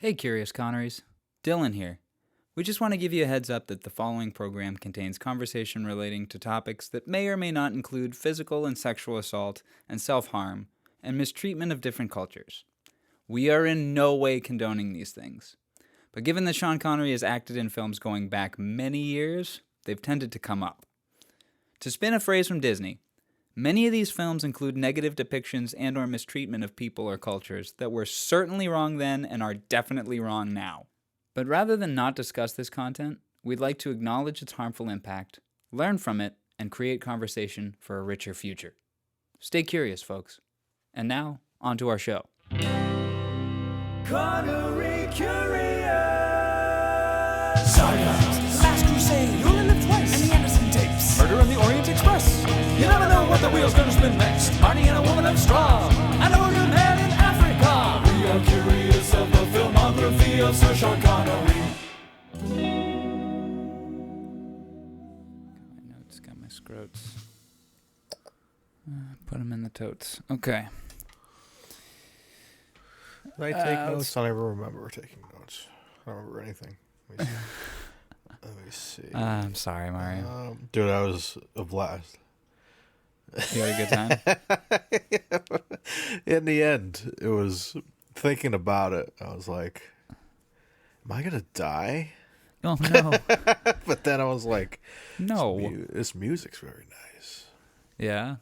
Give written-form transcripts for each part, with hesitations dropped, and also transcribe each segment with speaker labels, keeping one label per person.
Speaker 1: Hey, curious Connerys. Dylan here. We just want to give you a heads up that the following program contains conversation relating to topics that may or may not include physical and sexual assault and self-harm and mistreatment of different cultures. We are in no way condoning these things. But given that Sean Connery has acted in films going back many years, they've tended to come up. To spin a phrase from Disney, many of these films include negative depictions and or mistreatment of people or cultures that were certainly wrong then and are definitely wrong now. But rather than not discuss this content, we'd like to acknowledge its harmful impact, learn from it, and create conversation for a richer future. Stay curious, folks. And now, on to our show.
Speaker 2: Connery Curious! Saga, The Last Crusade, You Only Live Twice, and the Anderson Tapes, Murder on the Orient Express. You never know what the wheel's gonna spin next. Marty and a woman of straw, and a voodoo man in Africa. We are curious of the filmography of Sir Sean Connery.
Speaker 1: Got my notes, got my scrotes. Put them in the totes. Okay.
Speaker 3: Did I take notes? I don't even remember taking notes. I don't remember anything. Let me see. Let me see.
Speaker 1: I'm sorry, Mario.
Speaker 3: Dude, that was a blast.
Speaker 1: You had a good time?
Speaker 3: In the end, it was thinking about it. I was like, am I going to die?
Speaker 1: Oh, no.
Speaker 3: But then I was like,
Speaker 1: No.
Speaker 3: this music's very nice.
Speaker 1: Yeah?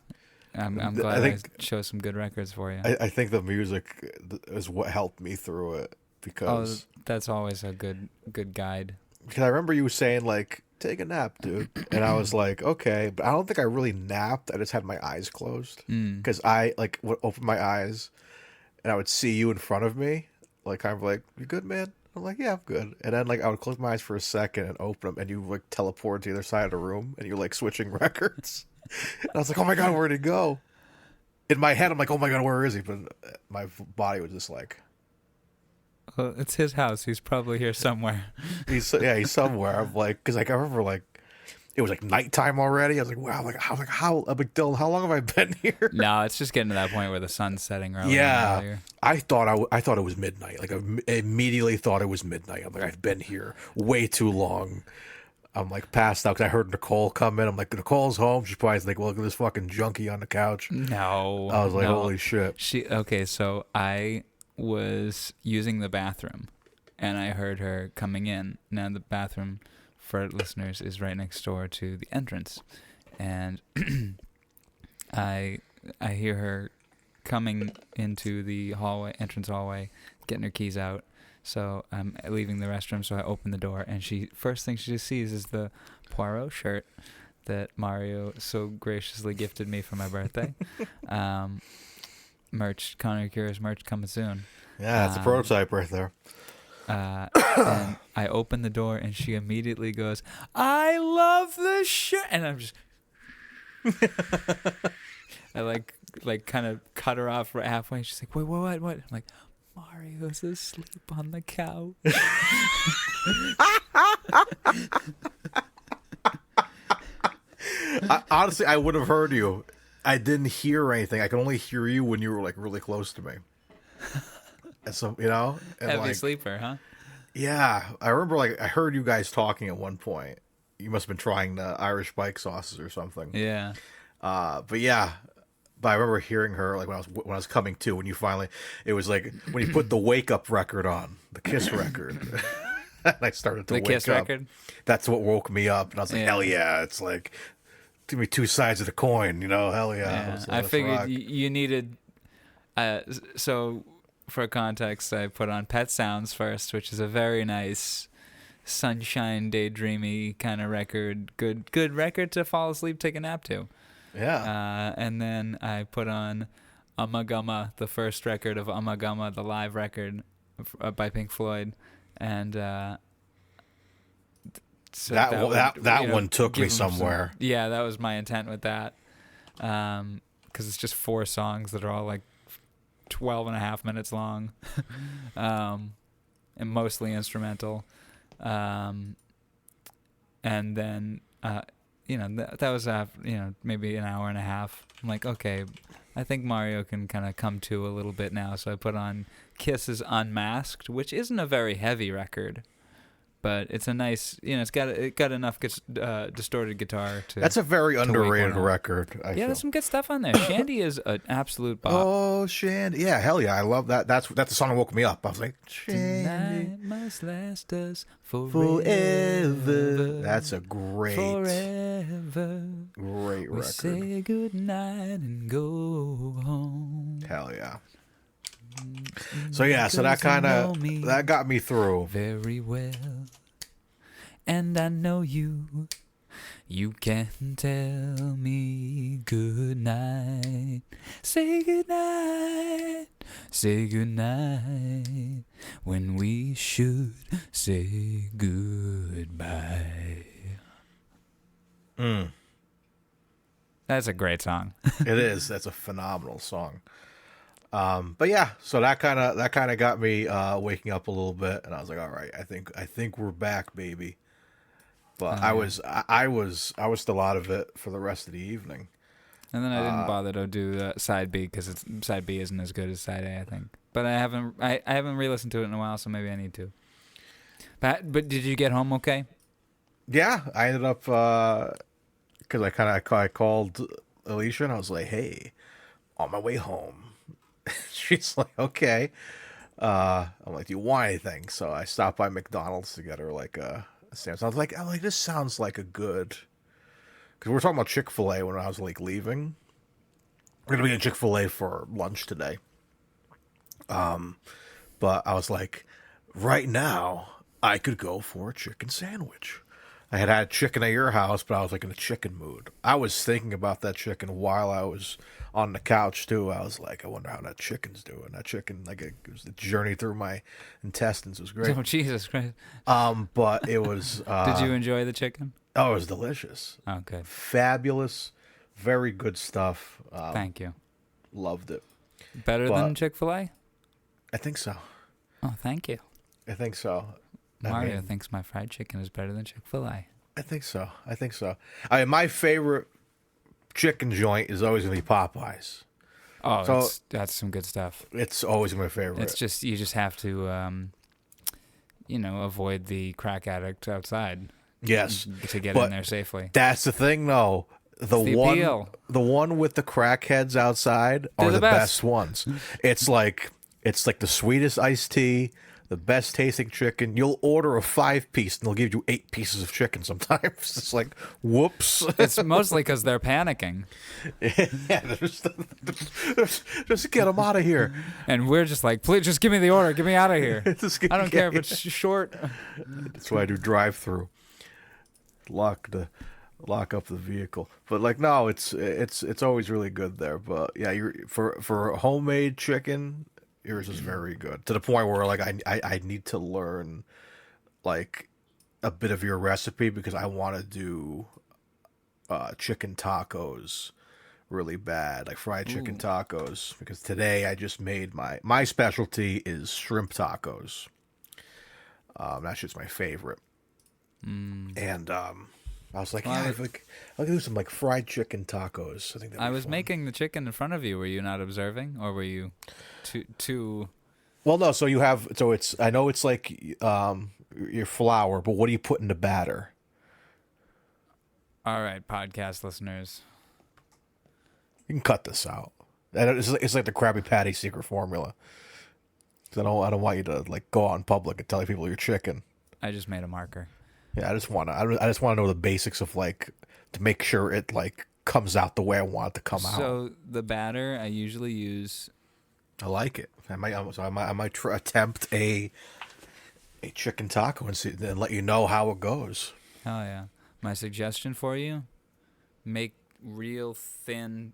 Speaker 1: I'm glad I chose some good records for you.
Speaker 3: I think the music is what helped me through it because
Speaker 1: that's always a good guide.
Speaker 3: Because I remember you saying, like, take a nap, dude. And I was like, okay. But I don't think I really napped. I just had my eyes closed. Because I, like, would open my eyes and I would see you in front of me. Like, kind of like, you good, man? I'm like, yeah, I'm good. And then, like, I would close my eyes for a second and open them. And you, like, teleport to the other side of the room. And you're, like, switching records. And I was like, oh, my God, where'd he go? In my head, I'm like, oh, my God, where is he? But my body was just like...
Speaker 1: Well, it's his house. He's probably here somewhere.
Speaker 3: He's somewhere. I'm like, because like I remember like it was like nighttime already. I was like, wow, I'm like Dylan, how long have I been here?
Speaker 1: No, it's just getting to that point where the sun's setting earlier.
Speaker 3: Yeah,
Speaker 1: and earlier.
Speaker 3: I thought it was midnight. Like I immediately thought it was midnight. I'm like, I've been here way too long. I'm like passed out because I heard Nicole come in. I'm like, Nicole's home. She's probably like, well, look at this fucking junkie on the couch.
Speaker 1: No,
Speaker 3: I was like,
Speaker 1: no.
Speaker 3: holy shit.
Speaker 1: So I was using the bathroom and I heard her coming in. Now the bathroom, for listeners, is right next door to the entrance, and I hear her coming into the entrance hallway, getting her keys out. So I'm leaving the restroom, so I open the door, and first thing she just sees is the Poirot shirt that Mario so graciously gifted me for my birthday. Merch, Connery Curious merch coming soon.
Speaker 3: Yeah, it's a prototype right there.
Speaker 1: And I open the door, and she immediately goes, "I love this shirt," and I'm just, I like kind of cut her off right halfway. She's like, "Wait, what? What?" I'm like, "Mario's asleep on the couch."
Speaker 3: Honestly, I would have heard you. I didn't hear anything. I could only hear you when you were like really close to me. And so, you know, and
Speaker 1: heavy
Speaker 3: like,
Speaker 1: sleeper, huh?
Speaker 3: Yeah, I remember like I heard you guys talking at one point. You must have been trying the Irish bike sauces or something.
Speaker 1: Yeah.
Speaker 3: But I remember hearing her like when I was coming to, when you finally, it was like when you put the Wake Up record on, the Kiss record. And I started to wake
Speaker 1: Kiss
Speaker 3: up.
Speaker 1: record?
Speaker 3: That's what woke me up, and I was like, hell yeah! It's like, give me two sides of the coin, you know? Hell yeah!
Speaker 1: I figured you needed. So for context, I put on Pet Sounds first, which is a very nice sunshine, daydreamy kind of record. Good record to fall asleep, take a nap to.
Speaker 3: Yeah.
Speaker 1: And then I put on Ummagumma, the first record of Ummagumma, the live record by Pink Floyd, and so
Speaker 3: that one took me somewhere.
Speaker 1: Yeah, that was my intent with that, because it's just 4 songs that are all like 12 and a half minutes long, and mostly instrumental, and then that was maybe an hour and a half. I'm like, okay, I think Mario can kind of come to a little bit now, so I put on Kiss's Unmasked, which isn't a very heavy record, but it's a nice, it's got enough distorted guitar to.
Speaker 3: That's a very underrated
Speaker 1: one up.
Speaker 3: record. I feel.
Speaker 1: There's some good stuff on there. Shandy is an absolute bop.
Speaker 3: Oh, Shandy. Yeah, hell yeah. I love that. That's the song that woke me up. I was like, Shandy.
Speaker 1: Tonight must last us
Speaker 3: Forever.
Speaker 1: forever.
Speaker 3: That's a great
Speaker 1: Great
Speaker 3: record.
Speaker 1: We say goodnight and go home.
Speaker 3: Hell yeah. So yeah, so that kind of that got me through.
Speaker 1: Very well. And I know you can tell me goodnight. Say goodnight. Say goodnight when we should say goodbye. That's a great song.
Speaker 3: It is. That's a phenomenal song. But yeah, so that kind of got me waking up a little bit, and I was like, all right, I think we're back, baby. But I was still out of it for the rest of the evening.
Speaker 1: And then I didn't bother to do side B because side B isn't as good as side A, I think. But I haven't re-listened to it in a while, so maybe I need to. But did you get home okay?
Speaker 3: Yeah, I ended up because I called Alicia and I was like, hey, on my way home. She's like, okay. I'm like, do you want anything? So I stopped by McDonald's to get her like a sandwich. I'm like, this sounds like a good. Because we were talking about Chick-fil-A when I was like leaving. We're gonna be at Chick-fil-A for lunch today. But I was like, right now I could go for a chicken sandwich. I had chicken at your house, but I was like in a chicken mood. I was thinking about that chicken while I was on the couch too. I was like, I wonder how that chicken's doing. That chicken, like it was the journey through my intestines. It was great.
Speaker 1: Oh, Jesus Christ.
Speaker 3: But it was.
Speaker 1: Did you enjoy the chicken?
Speaker 3: Oh, it was delicious.
Speaker 1: Oh, good.
Speaker 3: Fabulous. Very good stuff.
Speaker 1: Thank you.
Speaker 3: Loved it.
Speaker 1: Better than Chick-fil-A?
Speaker 3: I think so.
Speaker 1: Oh, thank you.
Speaker 3: I think so.
Speaker 1: Mario thinks my fried chicken is better than Chick-fil-A.
Speaker 3: I think so. I mean, my favorite chicken joint is always going to be Popeyes.
Speaker 1: Oh,
Speaker 3: so
Speaker 1: that's some good stuff.
Speaker 3: It's always my favorite.
Speaker 1: It's just you just have to, avoid the crack addict outside.
Speaker 3: Yes,
Speaker 1: to get in there safely.
Speaker 3: That's the thing, though. The one with the crackheads outside are the best ones. It's like the sweetest iced tea. The best tasting chicken. You'll order a 5-piece and they'll give you 8 pieces of chicken sometimes. It's like, whoops.
Speaker 1: It's mostly because they're panicking.
Speaker 3: Yeah, just get them out of here.
Speaker 1: And we're just like, please, just give me the order. Get me out of here. I don't care if it's short.
Speaker 3: That's why I do drive-through. Lock up the vehicle. But like, no, it's always really good there. But yeah, for homemade chicken. Yours is very good, to the point where like I need to learn like a bit of your recipe because I want to do chicken tacos really bad, like fried chicken tacos. Because today I just made my specialty is shrimp tacos. That's just my favorite. And I was like, I'll do some like fried chicken tacos. I think
Speaker 1: I was making the chicken in front of you. Were you not observing, or were you too?
Speaker 3: Well, no. So it's. I know it's like your flour, but what do you put in the batter?
Speaker 1: All right, podcast listeners.
Speaker 3: You can cut this out. It's like the Krabby Patty secret formula. I don't want you to like go out in public and tell people you're chicken.
Speaker 1: I just made a marker.
Speaker 3: Yeah, I just want to know the basics of like to make sure it like comes out the way I want it to come out.
Speaker 1: So the batter I usually use.
Speaker 3: I like it. I might attempt a chicken taco and let you know how it goes.
Speaker 1: Oh yeah. My suggestion for you: make real thin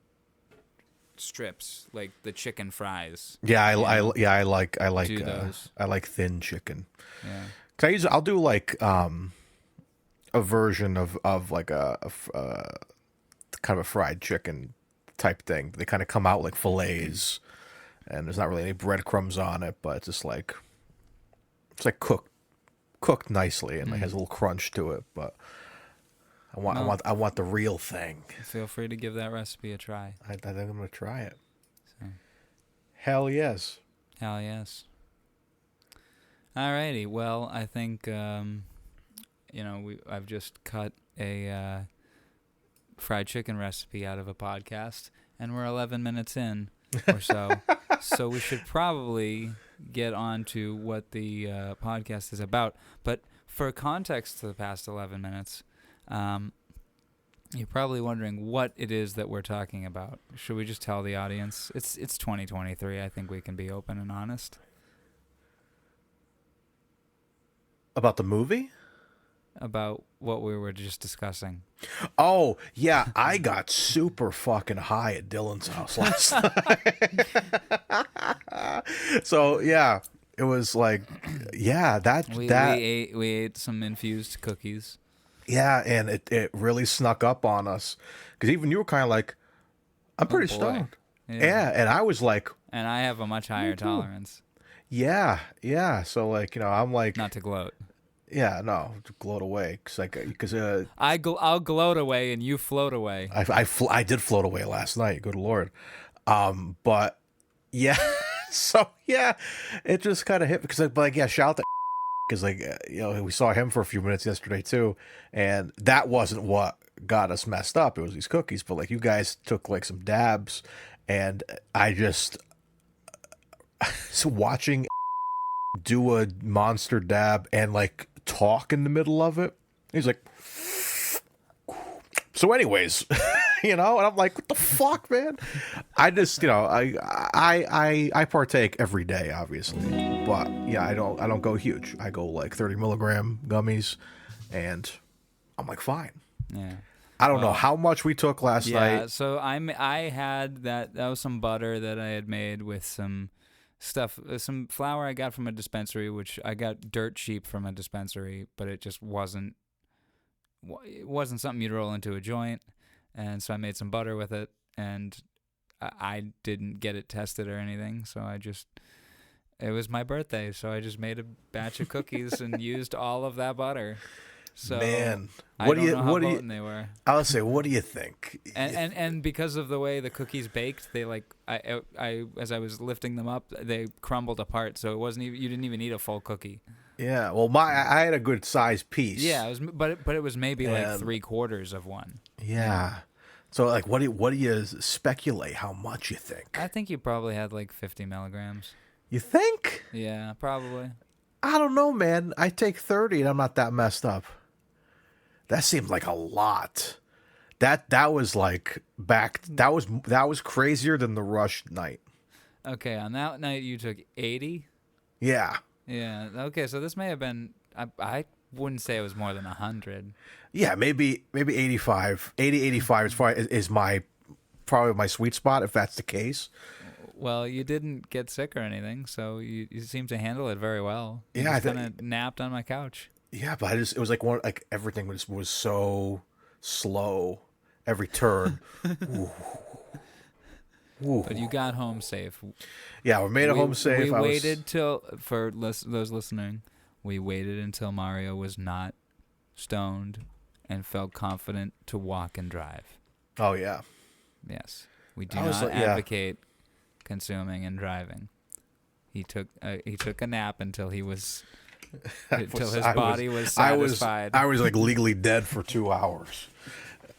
Speaker 1: strips like the chicken fries.
Speaker 3: Yeah, I like
Speaker 1: do those.
Speaker 3: I like thin chicken.
Speaker 1: Yeah.
Speaker 3: 'Cause I'll do like a version of like a kind of a fried chicken type thing. They kind of come out like fillets, and there's not really any breadcrumbs on it, but it's just like it's like cooked nicely and like has a little crunch to it. But I want the real thing.
Speaker 1: Feel free to give that recipe a try.
Speaker 3: I think I'm gonna try it.
Speaker 1: So.
Speaker 3: Hell yes.
Speaker 1: Hell yes. Alrighty. Well, I think I've just cut a fried chicken recipe out of a podcast, and we're 11 minutes in or so. So we should probably get on to what the podcast is about. But for context to the past 11 minutes, you're probably wondering what it is that we're talking about. Should we just tell the audience? It's 2023. I think we can be open and honest.
Speaker 3: About the movie?
Speaker 1: About what we were just discussing.
Speaker 3: Oh, yeah, I got super fucking high at Dylan's house last night. So, yeah, it was like, yeah,
Speaker 1: We ate some infused cookies.
Speaker 3: yeah, and it really snuck up on us. Because even you were kind of like, I'm pretty stoned. Yeah, and I was like...
Speaker 1: And I have a much higher tolerance.
Speaker 3: Yeah. So, like, I'm like...
Speaker 1: Not to gloat.
Speaker 3: Yeah, no, to gloat away. Because
Speaker 1: I'll gloat away and you float away.
Speaker 3: I did float away last night, good Lord. But, yeah, so, yeah, it just kind of hit. Because, like, yeah, shout out to... Because, like, we saw him for a few minutes yesterday, too. And that wasn't what got us messed up. It was these cookies. But, like, you guys took, like, some dabs. And I just... So watching do a monster dab and, like, talk in the middle of it. He's like... So anyways... and I'm like, what the fuck, man? I just, I partake every day, obviously, but yeah, I don't go huge. I go like 30 milligram gummies, and I'm like, fine.
Speaker 1: Yeah.
Speaker 3: I don't know how much we took last night.
Speaker 1: Yeah, so I had that was some butter that I had made with some stuff, some flour I got from a dispensary, which I got dirt cheap from a dispensary, but it just wasn't something you'd roll into a joint. And so I made some butter with it, and I didn't get it tested or anything. So it was my birthday, so I just made a batch of cookies and used all of that butter. So
Speaker 3: Man,
Speaker 1: what do you they were.
Speaker 3: I would say, what do you think?
Speaker 1: And because of the way the cookies baked, they I as I was lifting them up, they crumbled apart. So it wasn't even, you didn't even eat a full cookie.
Speaker 3: Yeah, well, I had a good sized piece.
Speaker 1: Yeah, but it was maybe like 3/4 of one.
Speaker 3: Yeah. So, like, what do you speculate how much you think?
Speaker 1: I think you probably had like 50 milligrams.
Speaker 3: You think?
Speaker 1: Yeah, probably.
Speaker 3: I don't know, man. I take 30 and I'm not that messed up. That seemed like a lot. That was like that was crazier than the Rush night.
Speaker 1: Okay, on that night you took 80?
Speaker 3: Yeah.
Speaker 1: Yeah. Okay, so this may have been I wouldn't say it was more than 100.
Speaker 3: Yeah, maybe 85. 85 is probably my sweet spot if that's the case.
Speaker 1: Well, you didn't get sick or anything, so you seem to handle it very well. You
Speaker 3: yeah,
Speaker 1: I kind of napped on my couch.
Speaker 3: Yeah, but it was like everything was so slow, every turn. Ooh. Ooh.
Speaker 1: But you got home safe.
Speaker 3: Yeah, we made it home safe.
Speaker 1: We waited till, for those listening, we waited until Mario was not stoned and felt confident to walk and drive.
Speaker 3: Oh yeah.
Speaker 1: Yes, we do not advocate consuming and driving. He took a nap until he was his body was satisfied.
Speaker 3: I was like legally dead for 2 hours.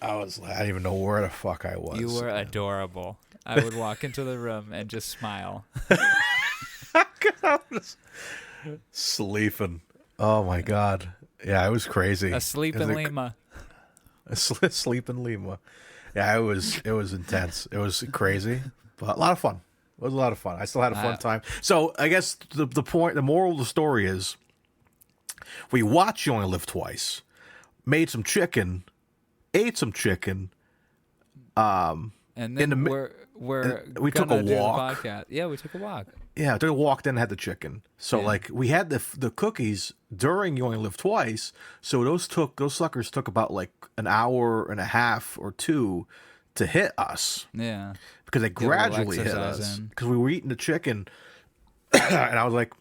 Speaker 3: I didn't even know where the fuck I was.
Speaker 1: You were adorable. I would walk into the room and just smile.
Speaker 3: Sleeping. Oh my god. Yeah, it was crazy.
Speaker 1: Asleep in Lima.
Speaker 3: Asleep in Lima. Yeah, it was intense. It was crazy, but a lot of fun. It was a lot of fun. I still had a fun time. So I guess the moral of the story is, we watched You Only Live Twice, made some chicken, ate some chicken,
Speaker 1: and then we
Speaker 3: took a walk.
Speaker 1: Yeah, we took a walk.
Speaker 3: Yeah, took a walk, then had the chicken. So like we had the cookies during You Only Live Twice. So those suckers took about like an hour and a half or two to hit us.
Speaker 1: Yeah,
Speaker 3: because they gradually hit us because we were eating the chicken, and I was like,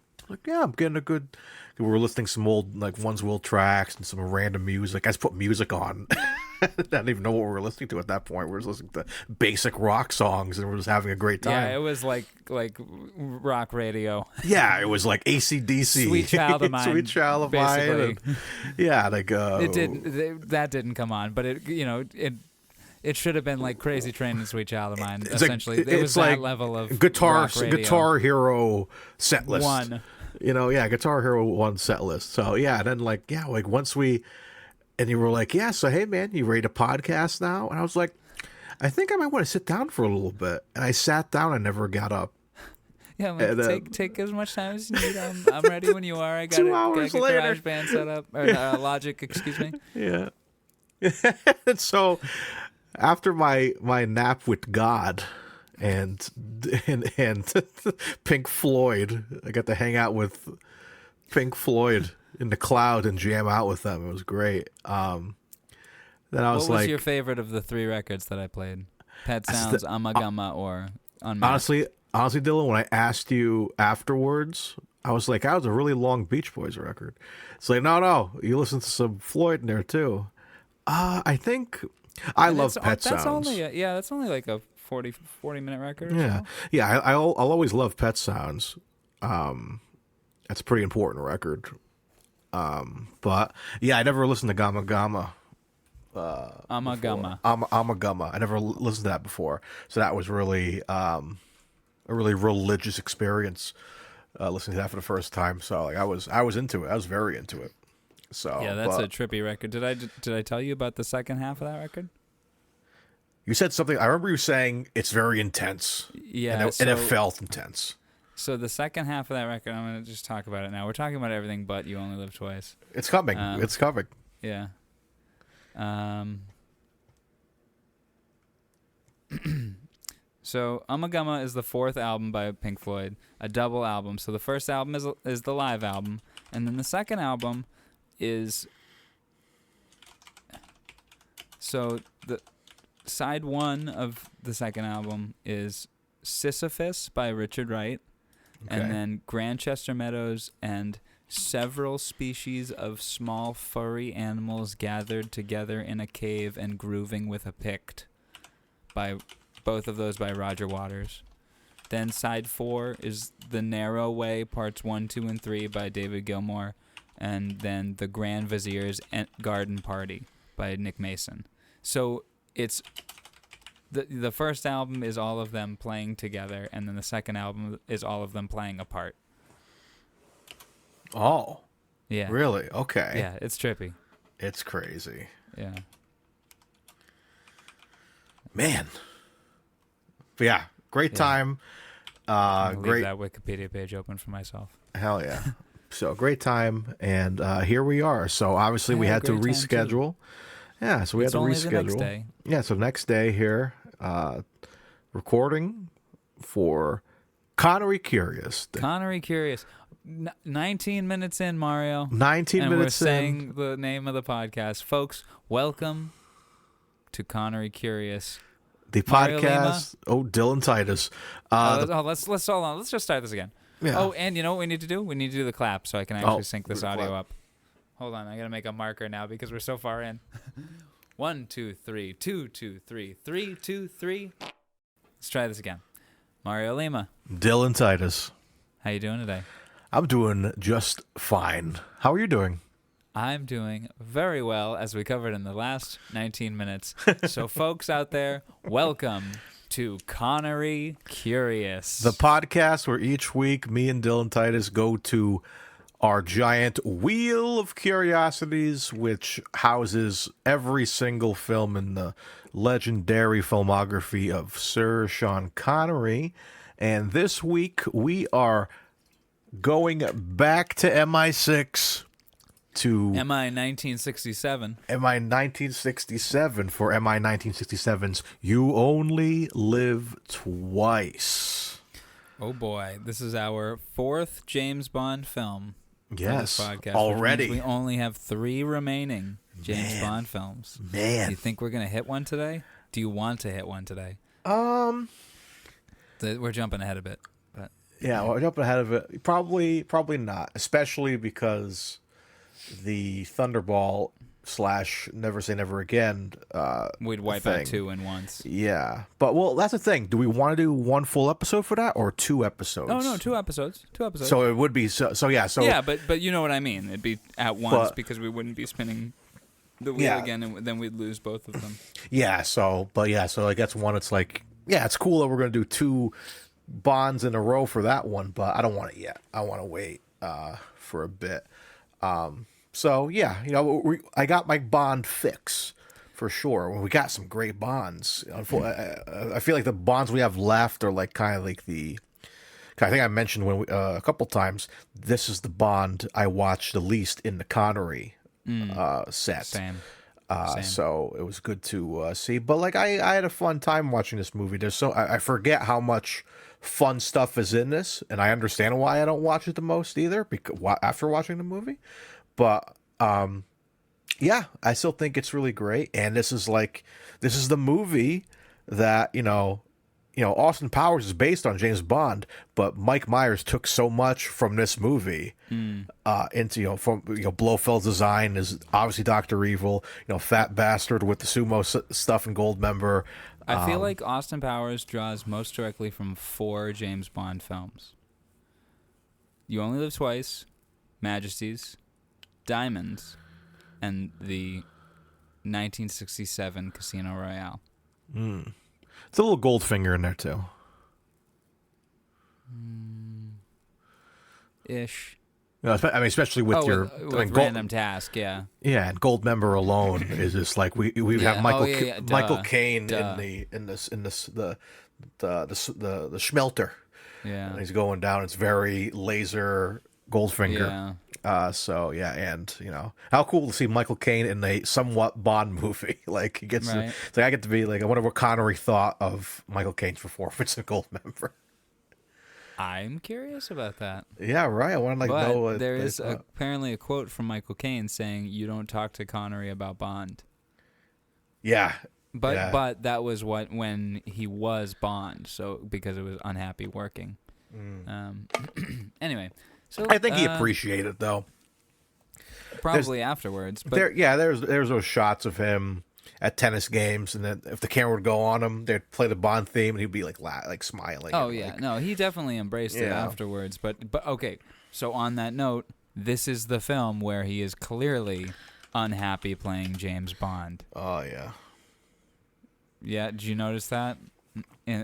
Speaker 3: yeah, I'm getting a good. We were listening to some old like One's Will tracks and some random music. I just put music on. I didn't even know what we were listening to at that point. We were listening to basic rock songs, and we were just having a great time.
Speaker 1: Yeah, it was like rock radio.
Speaker 3: Yeah, it was like AC/DC.
Speaker 1: Sweet Child of Mine.
Speaker 3: Sweet Child of Mine.
Speaker 1: Basically.
Speaker 3: Yeah, like
Speaker 1: That didn't come on, but it should have been like Crazy Train and Sweet Child of Mine. Essentially, it was that level of rock radio.
Speaker 3: Guitar Hero set list.
Speaker 1: One.
Speaker 3: Guitar Hero 1 set list. So yeah, then once we, and you were like, yeah, so hey man, you ready to podcast now? And I was like, I think I might want to sit down for a little bit. And I sat down and never got up.
Speaker 1: Yeah, I'm like, take as much time as you need. I'm ready when you are. I got
Speaker 3: 2 hours later.
Speaker 1: GarageBand set up, or Logic, excuse me.
Speaker 3: Yeah. And so after my nap with God and Pink Floyd, I got to hang out with Pink Floyd in the cloud and jam out with them. It was great. Then I was
Speaker 1: what was your favorite of the 3 records that I played? Pet Sounds, Amagama, or Unmasked?
Speaker 3: Honestly, Dylan, when I asked you afterwards, I was like, that was a really long Beach Boys record. It's like, no, you listen to some Floyd in there too. I think I love Pet Sounds.
Speaker 1: That's only like a 40-minute record.
Speaker 3: Yeah, yeah. I'll always love Pet Sounds. That's a pretty important record. But yeah, I never listened to Gamma Gamma.
Speaker 1: Amagama.
Speaker 3: Amagama. I never listened to that before, so that was really a really religious experience listening to that for the first time. So like, I was into it. I was very into it. So
Speaker 1: yeah, that's a trippy record. Did I tell you about the second half of that record?
Speaker 3: You said something. I remember you saying it's very intense.
Speaker 1: Yeah,
Speaker 3: and it felt intense.
Speaker 1: So the second half of that record, I'm going to just talk about it now. We're talking about everything but You Only Live Twice.
Speaker 3: It's coming. It's coming.
Speaker 1: Yeah. So Amagama is the 4th album by Pink Floyd, a double album. So the first album is the live album, and then the second album is, so the side 1 of the second album is Sisyphus by Richard Wright, and then Grantchester Meadows and several species of small furry animals gathered together in a cave and grooving with a pict, by both of those by Roger Waters. Then side 4 is The Narrow Way, parts 1, 2, and 3 by David Gilmour, and then The Grand Vizier's Garden Party by Nick Mason. So it's the first album is all of them playing together, and then the second album is all of them playing apart.
Speaker 3: Oh.
Speaker 1: Yeah.
Speaker 3: Really? Okay.
Speaker 1: Yeah, it's trippy.
Speaker 3: It's crazy.
Speaker 1: Yeah.
Speaker 3: Man. But yeah, great time.
Speaker 1: Leave
Speaker 3: Great.
Speaker 1: that Wikipedia page open for myself.
Speaker 3: Hell yeah. So great time, and here we are. So obviously we had to reschedule. Yeah, so we had to reschedule.
Speaker 1: The next day.
Speaker 3: Yeah, so next day here, recording for Connery Curious.
Speaker 1: Connery Curious. 19 minutes in, Mario.
Speaker 3: 19
Speaker 1: and
Speaker 3: minutes
Speaker 1: we're saying the name of the podcast. Folks, welcome to Connery Curious.
Speaker 3: The podcast. Oh, Dylan Titus.
Speaker 1: Let's hold on. Let's just start this again.
Speaker 3: Yeah.
Speaker 1: Oh, and you know what we need to do? We need to do the clap so I can actually sync this audio up. Hold on, I gotta make a marker now because we're so far in. 1, 2, 3, 2, 2, 3, 3, 2, 3. Let's try this again. Mario Lima.
Speaker 3: Dylan Titus.
Speaker 1: How you doing today?
Speaker 3: I'm doing just fine. How are you doing?
Speaker 1: I'm doing very well, as we covered in the last 19 minutes. So, folks out there, welcome to Connery Curious,
Speaker 3: the podcast where each week me and Dylan Titus go to our giant wheel of curiosities, which houses every single film in the legendary filmography of Sir Sean Connery. And this week we are going back to MI6 to
Speaker 1: MI 1967.
Speaker 3: MI 1967 for MI 1967's You Only Live Twice.
Speaker 1: Oh boy, this is our 4th James Bond film.
Speaker 3: Yes,
Speaker 1: for this podcast,
Speaker 3: already.
Speaker 1: We only have 3 remaining James Bond films.
Speaker 3: Man,
Speaker 1: do you think we're gonna hit one today? Do you want to hit one today? We're jumping ahead a bit, but
Speaker 3: yeah, we're jumping ahead of it. Probably not, especially because the Thunderball / Never Say Never Again.
Speaker 1: We'd wipe
Speaker 3: thing.
Speaker 1: out 2 in once.
Speaker 3: Yeah, but well, that's the thing. Do we want to do one full episode for that or 2 episodes?
Speaker 1: Oh no, 2 episodes. 2 episodes.
Speaker 3: So it would be yeah.
Speaker 1: Yeah, but you know what I mean. It'd be at once because we wouldn't be spinning the wheel again, and then we'd lose both of them.
Speaker 3: Yeah. So like that's one. It's like it's cool that we're gonna do 2 Bonds in a row for that one, but I don't want it yet. I want to wait for a bit. So yeah, I got my Bond fix for sure. We got some great Bonds. I feel like the Bonds we have left are like kind of like I think I mentioned a couple times. This is the Bond I watched the least in the Connery set.
Speaker 1: Same.
Speaker 3: So it was good to see. But like I had a fun time watching this movie. I forget how much fun stuff is in this, and I understand why I don't watch it the most either after watching the movie. But yeah, I still think it's really great. And this is the movie that Austin Powers is based on James Bond, but Mike Myers took so much from this movie into from Blofeld's design is obviously Dr. Evil, fat bastard with the sumo stuff and Goldmember.
Speaker 1: I feel like Austin Powers draws most directly from 4 James Bond films: You Only Live Twice, Majesties, Diamonds, and the 1967 Casino Royale.
Speaker 3: It's a little Goldfinger in there too.
Speaker 1: Ish.
Speaker 3: Especially with
Speaker 1: with Random Task, yeah.
Speaker 3: Yeah, and Goldmember alone is just like we have Michael Michael Caine in the Schmelter.
Speaker 1: Yeah,
Speaker 3: and he's going down. It's very laser Goldfinger.
Speaker 1: Yeah.
Speaker 3: So yeah, and how cool to see Michael Caine in a somewhat Bond movie. Like he gets,
Speaker 1: right.
Speaker 3: It's like I get to be like, I wonder what Connery thought of Michael Caine's performance in Goldmember.
Speaker 1: I'm curious about that.
Speaker 3: Yeah, right. I want to know what
Speaker 1: there is apparently a quote from Michael Caine saying, "You don't talk to Connery about Bond."
Speaker 3: Yeah.
Speaker 1: But that was when he was Bond, so because it was unhappy working. Anyway. So
Speaker 3: I think he appreciated it though.
Speaker 1: Probably afterwards. But
Speaker 3: there's those shots of him at tennis games, and then if the camera would go on him, they'd play the Bond theme, and he'd be like smiling.
Speaker 1: Oh yeah, no, he definitely embraced it afterwards. But okay, so on that note, this is the film where he is clearly unhappy playing James Bond.
Speaker 3: Oh yeah.
Speaker 1: Yeah, did you notice that?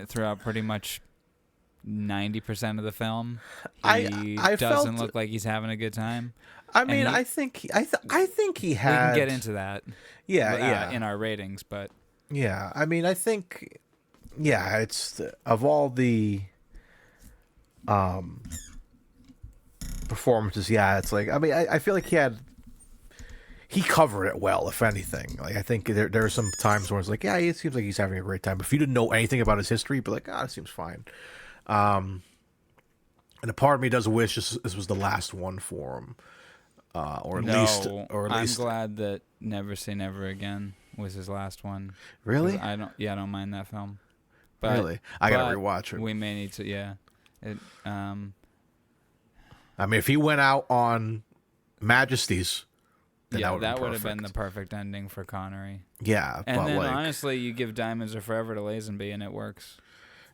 Speaker 1: Throughout pretty much 90% of the film, he doesn't look like he's having a good time.
Speaker 3: I mean, I think he had.
Speaker 1: We can get into that.
Speaker 3: Yeah.
Speaker 1: In our ratings, but
Speaker 3: yeah, I mean, I think, it's of all the performances. Yeah, it's like, I mean, I feel like he covered it well, if anything. Like I think there are some times where it's like, yeah, it seems like he's having a great time. But if you didn't know anything about his history, you'd be like, it seems fine. And a part of me does wish this was the last one for him, or at least.
Speaker 1: I'm glad that Never Say Never Again was his last one.
Speaker 3: Really?
Speaker 1: I don't mind that film. But,
Speaker 3: really, I gotta rewatch it.
Speaker 1: We may need to. Yeah.
Speaker 3: I mean, if he went out on Majesties, then that would have been
Speaker 1: the perfect ending for Connery.
Speaker 3: Yeah,
Speaker 1: and then honestly, you give Diamonds Are Forever to Lazenby, and it works.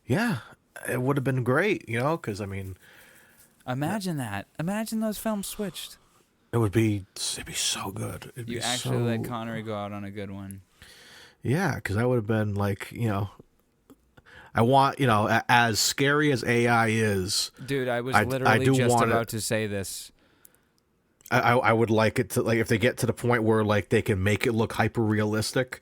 Speaker 3: Yeah, it would have been great, because I mean,
Speaker 1: imagine that. Imagine those films switched.
Speaker 3: It'd be so good.
Speaker 1: You actually let Connery go out on a good one.
Speaker 3: Yeah, because that would have been like, I want, as scary as AI is.
Speaker 1: Dude, I was literally just about to say this.
Speaker 3: I would like it to, like, if they get to the point where like they can make it look hyper realistic.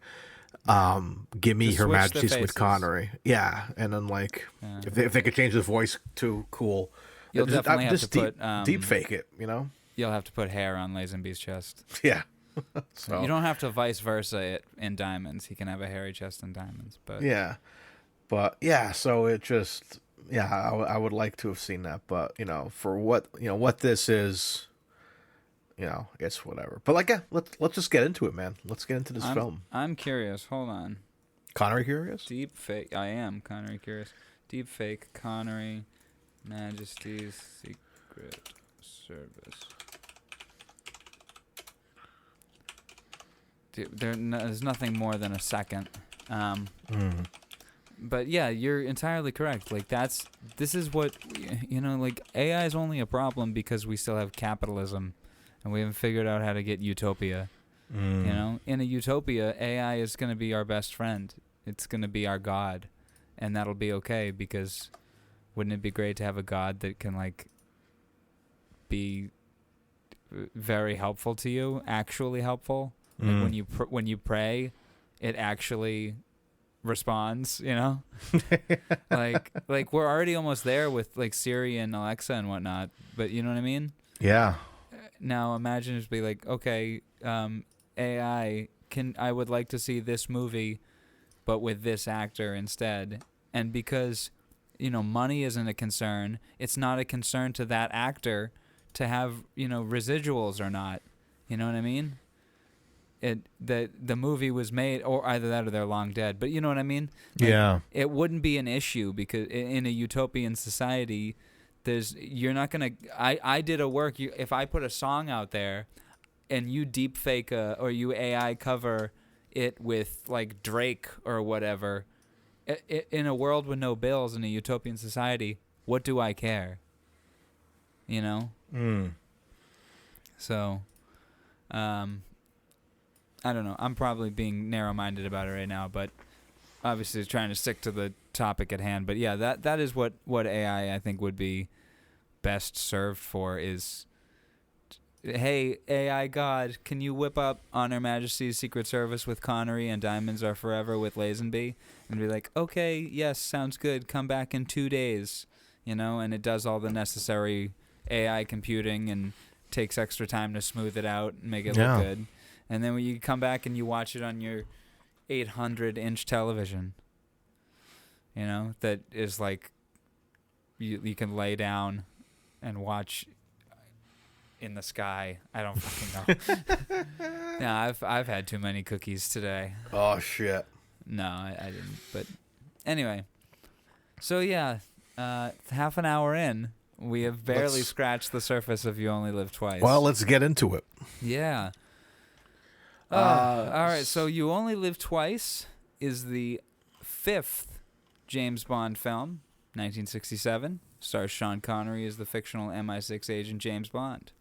Speaker 3: Give me Her Majesty's with Connery. Yeah, and then like if they could change the voice to cool.
Speaker 1: You'll definitely have to put
Speaker 3: deep fake it,
Speaker 1: You'll have to put hair on Lazenby's chest.
Speaker 3: Yeah.
Speaker 1: So. You don't have to vice versa it in Diamonds. He can have a hairy chest in Diamonds, but so it just I would like to have seen that, but for what this is, it's whatever. But like let's just get into it, man. Let's get into this film. I'm curious. Hold on.
Speaker 3: Connery curious?
Speaker 1: Deep fake. I am Connery curious. Deep fake Connery Majesty's Secret Service. there's nothing more than a second. But yeah, you're entirely correct. Like this is what, like AI is only a problem because we still have capitalism, and we haven't figured out how to get utopia. In a utopia, AI is going to be our best friend. It's going to be our god, and that'll be okay because wouldn't it be great to have a god that can like be very helpful to you, actually helpful? Like when you pray, it actually responds, like we're already almost there with like Siri and Alexa and whatnot, but you know what I mean?
Speaker 3: Yeah.
Speaker 1: Now imagine just be like, okay, AI, I would like to see this movie but with this actor instead, and because money isn't a concern, it's not a concern to that actor to have residuals or not, you know what I mean? The movie was made, or either that or they're long dead. But you know what I mean?
Speaker 3: Yeah.
Speaker 1: It wouldn't be an issue because in a utopian society, you're not gonna. I did a work. If I put a song out there, and you deep fake or you AI cover it with like Drake or whatever, in a world with no bills in a utopian society, what do I care? So, I don't know. I'm probably being narrow-minded about it right now, but obviously trying to stick to the topic at hand. But yeah, that is what AI I think would be best served for is, hey, AI God, can you whip up On Her Majesty's Secret Service with Connery and Diamonds Are Forever with Lazenby? And be like, okay, yes, sounds good. Come back in 2 days, and it does all the necessary AI computing and takes extra time to smooth it out and make it look good. And then when you come back and you watch it on your 800-inch television, that is like you can lay down and watch in the sky. I don't fucking know. No, I've had too many cookies today.
Speaker 3: Oh shit.
Speaker 1: No, I didn't. But anyway, so yeah, half an hour in, we have barely scratched the surface of You Only Live Twice.
Speaker 3: Well, let's get into it.
Speaker 1: Yeah. All right, so You Only Live Twice is the 5th James Bond film, 1967. Stars Sean Connery as the fictional MI6 agent James Bond.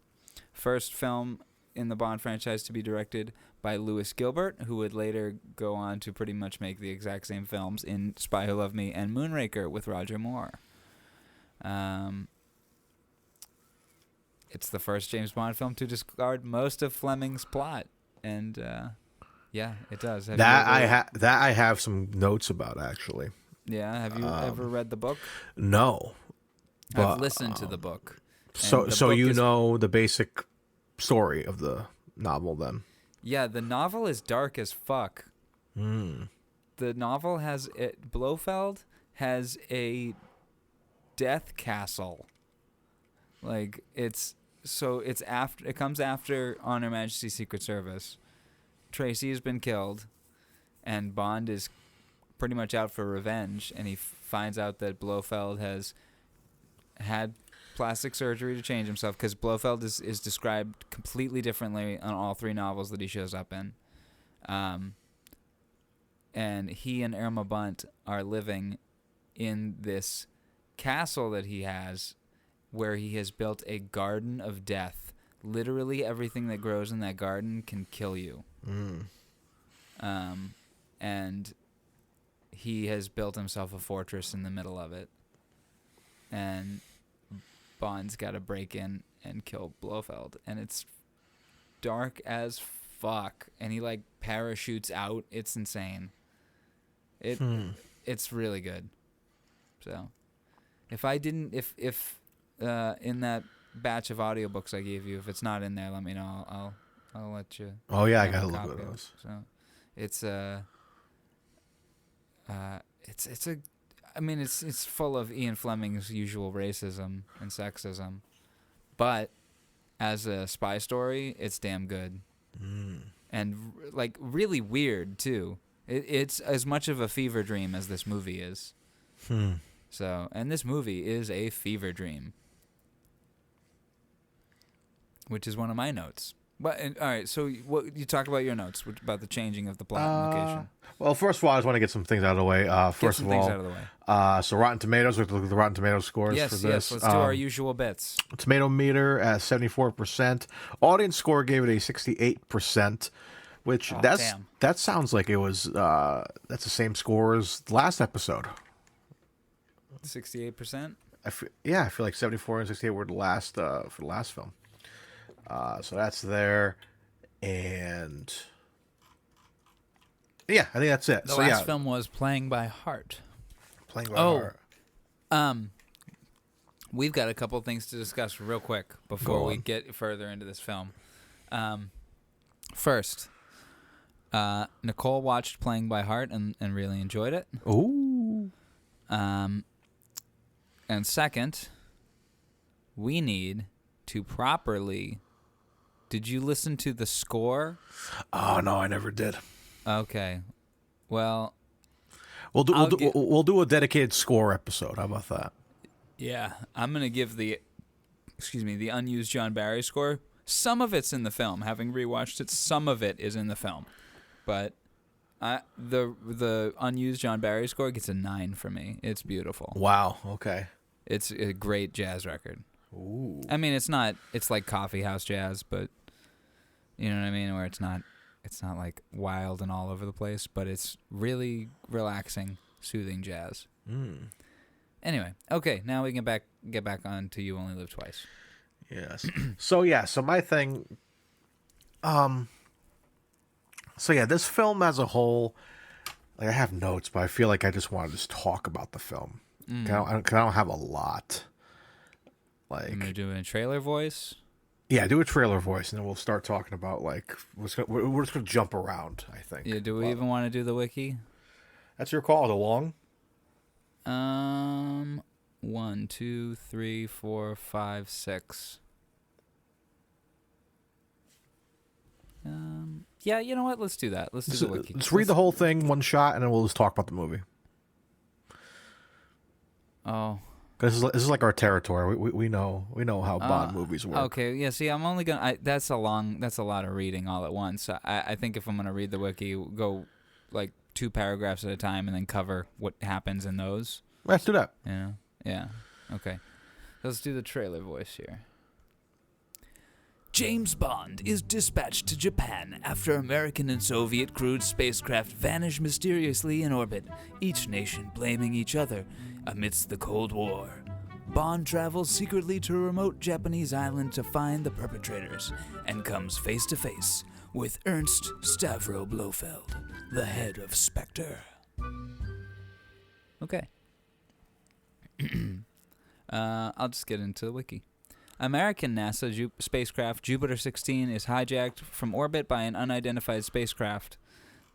Speaker 1: First film in the Bond franchise to be directed by Lewis Gilbert, who would later go on to pretty much make the exact same films in Spy Who Loved Me and Moonraker with Roger Moore. It's the first James Bond film to discard most of Fleming's plot. And yeah, it does.
Speaker 3: I have some notes about actually.
Speaker 1: Yeah, have you ever read the book?
Speaker 3: No, but
Speaker 1: I've listened to the book.
Speaker 3: So know the basic story of the novel then?
Speaker 1: Yeah, the novel is dark as fuck. The novel has Blofeld has a death castle. Like it comes after On Her Majesty's Secret Service. Tracy has been killed, and Bond is pretty much out for revenge, and he finds out that Blofeld has had plastic surgery to change himself, because Blofeld is described completely differently on all 3 novels that he shows up in. And he and Irma Bunt are living in this castle that he has, where he has built a garden of death. Literally everything that grows in that garden can kill you. And he has built himself a fortress in the middle of it. And Bond's got to break in and kill Blofeld. And it's dark as fuck. And he like parachutes out. It's insane. It's really good. So if in that batch of audiobooks I gave you, if it's not in there, let me know. I'll let you.
Speaker 3: Oh yeah, I gotta look at those.
Speaker 1: So it's it's full of Ian Fleming's usual racism and sexism, but as a spy story, it's damn good. And like really weird too. It's as much of a fever dream as this movie is. So, and this movie is a fever dream, which is one of my notes. But all right, so what you talk about your notes about the changing of the plot and location.
Speaker 3: Well, first of all, I just want to get some things out of the way.
Speaker 1: Get some things out of the way.
Speaker 3: So Rotten Tomatoes, we have to look at the Rotten Tomatoes scores
Speaker 1: Yes,
Speaker 3: for this.
Speaker 1: yes. Let's do our usual bits.
Speaker 3: Tomato meter at 74%. Audience score gave it a 68%, which that sounds like it was that's the same score as the last episode.
Speaker 1: 68%.
Speaker 3: I feel like 74 and 68 were the last for the last film. So that's there, and yeah, I think that's it.
Speaker 1: The last film was Playing by Heart.
Speaker 3: Playing by Heart.
Speaker 1: We've got a couple of things to discuss real quick before we get further into this film. First, Nicole watched Playing by Heart and really enjoyed it.
Speaker 3: Ooh.
Speaker 1: And second, we need to properly... Did you listen to the score?
Speaker 3: Oh, no, I never did.
Speaker 1: Okay. Well...
Speaker 3: We'll do a dedicated score episode. How about that?
Speaker 1: Yeah. I'm going to give the unused John Barry score. Some of it's in the film. Having rewatched it, some of it is in the film. But the unused John Barry score gets a 9 for me. It's beautiful.
Speaker 3: Wow. Okay.
Speaker 1: It's a great jazz record.
Speaker 3: Ooh.
Speaker 1: I mean, it's like coffee house jazz, but you know what I mean, where it's not like wild and all over the place, but it's really relaxing, soothing jazz. Anyway, okay, now we can get back on to You Only Live Twice.
Speaker 3: Yes. So my thing this film as a whole, like, I have notes, but I feel like I just want to just talk about the film. I don't have a lot. Like,
Speaker 1: I'm gonna do a trailer voice.
Speaker 3: Yeah, do a trailer voice, and then we'll start talking about, like, we're just gonna jump around, I think.
Speaker 1: Yeah, do we even want to do the wiki?
Speaker 3: That's your call. The long.
Speaker 1: 1, 2, 3, 4, 5, 6. Yeah, you know what? Let's do that. Let's do the wiki.
Speaker 3: Let's read the whole thing one shot, and then we'll just talk about the movie.
Speaker 1: Oh,
Speaker 3: this is like our territory. We know how Bond movies work.
Speaker 1: Okay, yeah. See, I'm only gonna. That's a lot of reading all at once. I think if I'm gonna read the wiki, go like 2 paragraphs at a time, and then cover what happens in those.
Speaker 3: Let's do that.
Speaker 1: Yeah. Okay. Let's do the trailer voice here. James Bond is dispatched to Japan after American and Soviet crewed spacecraft vanish mysteriously in orbit, each nation blaming each other amidst the Cold War. Bond travels secretly to a remote Japanese island to find the perpetrators and comes face to face with Ernst Stavro Blofeld, the head of Spectre. Okay. I'll just get into the wiki. American NASA spacecraft Jupiter 16 is hijacked from orbit by an unidentified spacecraft.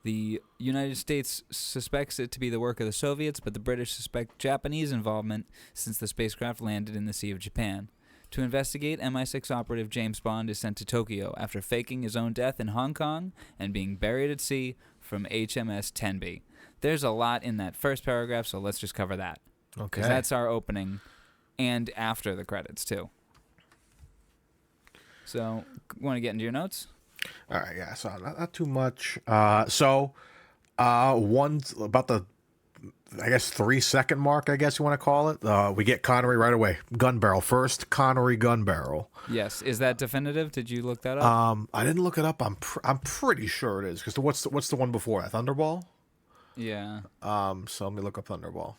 Speaker 1: The United States suspects it to be the work of the Soviets, but the British suspect Japanese involvement since the spacecraft landed in the Sea of Japan. To investigate, MI6 operative James Bond is sent to Tokyo after faking his own death in Hong Kong and being buried at sea from HMS Tenby. There's a lot in that first paragraph, so let's just cover that.
Speaker 3: Okay.
Speaker 1: Because that's our opening and after the credits, too. So, want to get into your notes?
Speaker 3: All right, yeah, so not too much. One about the, I guess, 3-second mark, I guess you want to call it. We get Connery right away. Gun barrel. First Connery gun barrel.
Speaker 1: Yes. Is that definitive? Did you look that up?
Speaker 3: I didn't look it up. I'm pretty sure it is. Because what's the one before that? Thunderball?
Speaker 1: Yeah.
Speaker 3: So let me look up Thunderball.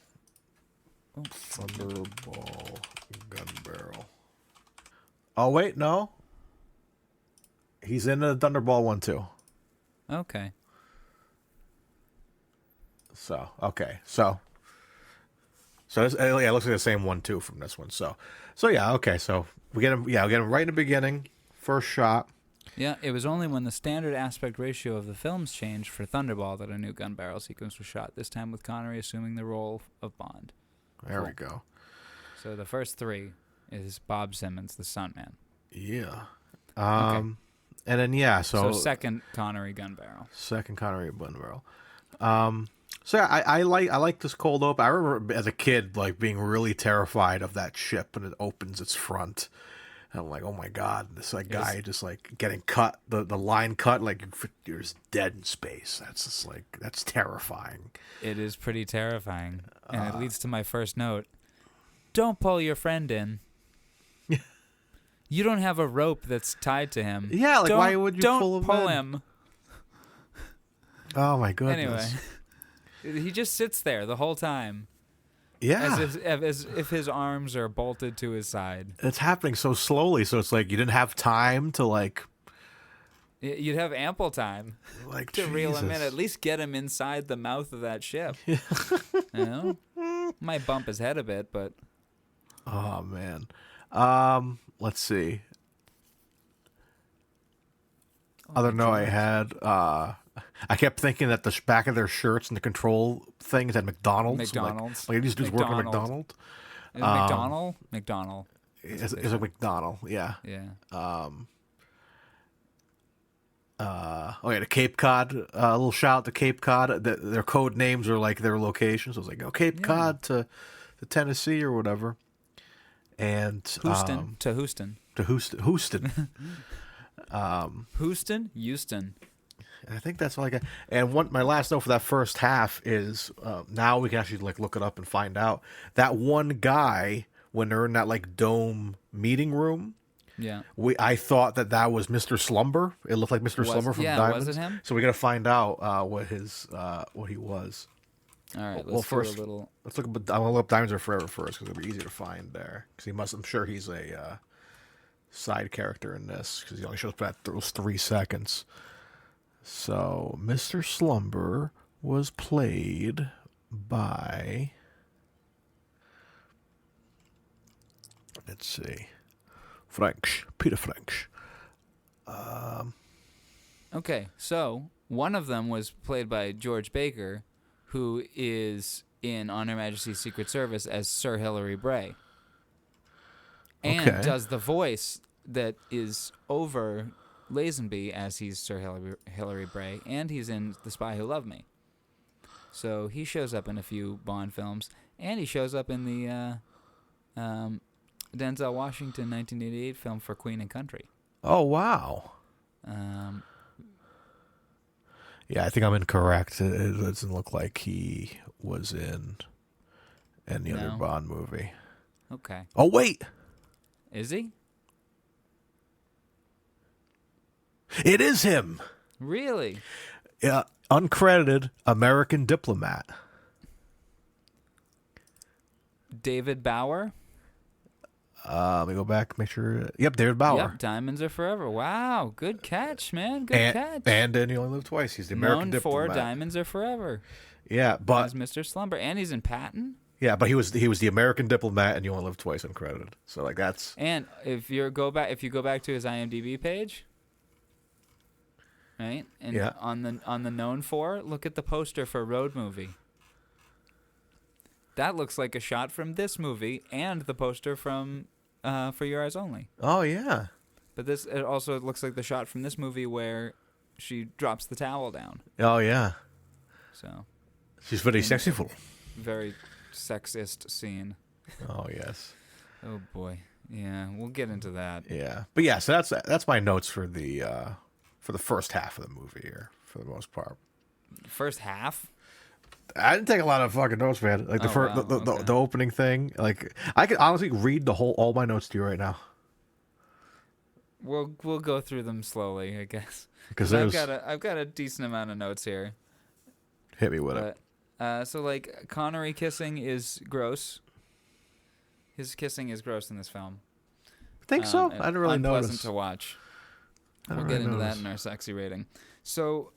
Speaker 3: Oh. Thunderball gun barrel. Oh, wait, no. He's in the Thunderball one, too.
Speaker 1: Okay.
Speaker 3: So this, it looks like the same one too from this one. So yeah, okay. So we get him right in the beginning, first shot.
Speaker 1: Yeah, it was only when the standard aspect ratio of the films changed for Thunderball that a new gun barrel sequence was shot. This time with Connery assuming the role of Bond.
Speaker 3: There we go.
Speaker 1: So the first 3 is Bob Simmons, the stuntman.
Speaker 3: Yeah.
Speaker 1: Okay.
Speaker 3: And then so
Speaker 1: second Connery gun barrel.
Speaker 3: Second Connery gun barrel. So yeah, I like this cold open. I remember as a kid like being really terrified of that ship when it opens its front, And I'm like, oh my god, this like guy just like getting cut, the line cut, like you're just dead in space. That's just like that's terrifying.
Speaker 1: It is pretty terrifying, and it leads to my first note: don't pull your friend in. You don't have a rope that's tied to him.
Speaker 3: Yeah, like why would you pull
Speaker 1: him?
Speaker 3: Oh my goodness.
Speaker 1: Anyway, he just sits there the whole time.
Speaker 3: Yeah.
Speaker 1: As if his arms are bolted to his side.
Speaker 3: It's happening so slowly, so it's like you didn't have time to like...
Speaker 1: You'd have ample time
Speaker 3: like
Speaker 1: to reel him in. At least get him inside the mouth of that ship. You know? Might bump his head a bit, but...
Speaker 3: Oh, man. Let's see. Other note I had... I kept thinking that the back of their shirts and the control things had McDonald's. Like these dudes working at McDonald's.
Speaker 1: McDonald.
Speaker 3: It's a McDonald, yeah.
Speaker 1: Yeah.
Speaker 3: The Cape Cod. A little shout out to Cape Cod. Their code names are like their locations. So it was like, Cape Cod to Tennessee or whatever. And
Speaker 1: Houston.
Speaker 3: Houston.
Speaker 1: Houston.
Speaker 3: I think that's all I got. And my last note for that first half is now we can actually like look it up and find out that one guy when they're in that like dome meeting room.
Speaker 1: Yeah,
Speaker 3: I thought that was Mr. Slumber. It looked like Mr. Slumber from Diamonds.
Speaker 1: Was it him?
Speaker 3: So we got to find out what he was.
Speaker 1: All right.
Speaker 3: Let's look up. I'm gonna look up Diamonds Are Forever first because it'll be easy to find there. Because I'm sure he's a side character in this because he only shows up at those 3 seconds. So, Mr. Slumber was played by... Let's see. Peter French.
Speaker 1: Okay, so one of them was played by George Baker, who is in On Her Majesty's Secret Service as Sir Hilary Bray. And does the voice that is over... Lazenby as he's Sir Hilary Bray, and he's in The Spy Who Loved Me. So he shows up in a few Bond films, and he shows up in the Denzel Washington 1988 film For Queen and Country.
Speaker 3: Oh, wow. Yeah, I think I'm incorrect. It doesn't look like he was in any other Bond movie.
Speaker 1: Okay.
Speaker 3: Oh, wait!
Speaker 1: Is he?
Speaker 3: It is him.
Speaker 1: Really?
Speaker 3: Yeah, uncredited American diplomat.
Speaker 1: David Bauer?
Speaker 3: Let me go back, make sure. Yep, David Bauer.
Speaker 1: Yep, Diamonds Are Forever. Wow, good catch, man. Good catch.
Speaker 3: And You Only Live Twice. He's the American diplomat.
Speaker 1: Known for Diamonds Are Forever.
Speaker 3: Yeah, but...
Speaker 1: He's Mr. Slumber. And he's in Patton.
Speaker 3: Yeah, but he was the American diplomat and You Only Live Twice uncredited. So, like, that's...
Speaker 1: And if you go back to his IMDb page... Right? And on the known for, look at the poster for Road Movie. That looks like a shot from this movie and the poster from For Your Eyes Only.
Speaker 3: Oh yeah.
Speaker 1: But it also looks like the shot from this movie where she drops the towel down.
Speaker 3: Oh yeah.
Speaker 1: So
Speaker 3: she's very sexyful.
Speaker 1: Very sexist scene.
Speaker 3: Oh yes.
Speaker 1: Oh boy. Yeah, we'll get into that.
Speaker 3: Yeah. But yeah, so that's my notes for the first half of the movie here, for the most part.
Speaker 1: First half?
Speaker 3: I didn't take a lot of fucking notes, man. Like the opening thing. Like I could honestly read all my notes to you right now.
Speaker 1: We'll go through them slowly, I guess.
Speaker 3: Because
Speaker 1: I've got a decent amount of notes here.
Speaker 3: Hit me with it.
Speaker 1: So like Connery kissing is gross. His kissing is gross in this film.
Speaker 3: Think so? I didn't really notice.
Speaker 1: Unpleasant to watch. We'll get into that in our sexy rating. So,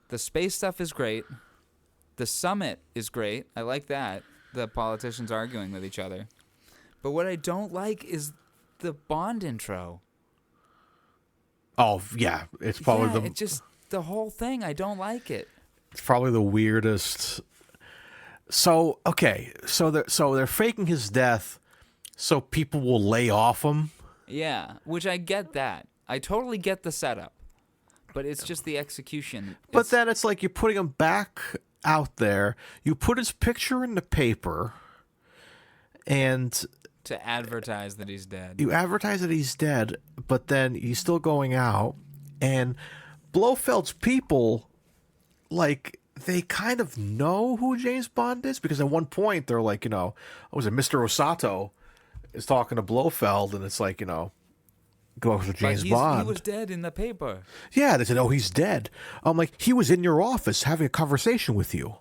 Speaker 1: the space stuff is great. The summit is great. I like that. The politicians arguing with each other. But what I don't like is the Bond intro.
Speaker 3: Oh, yeah. It's probably
Speaker 1: the whole thing. I don't like it.
Speaker 3: It's probably the weirdest. So, okay. So they're faking his death so people will lay off him.
Speaker 1: Yeah, which I get that. I totally get the setup. But it's just the execution.
Speaker 3: But then it's like you're putting him back out there. You put his picture in the paper, and
Speaker 1: To advertise that he's dead.
Speaker 3: You advertise that he's dead, but then he's still going out, and Blofeld's people, like, they kind of know who James Bond is, because at one point they're like, what was it, Mr. Osato is talking to Blofeld, and it's like, go for James Bond.
Speaker 1: He was dead in the paper.
Speaker 3: Yeah, they said, oh, he's dead. I'm like, he was in your office having a conversation with you.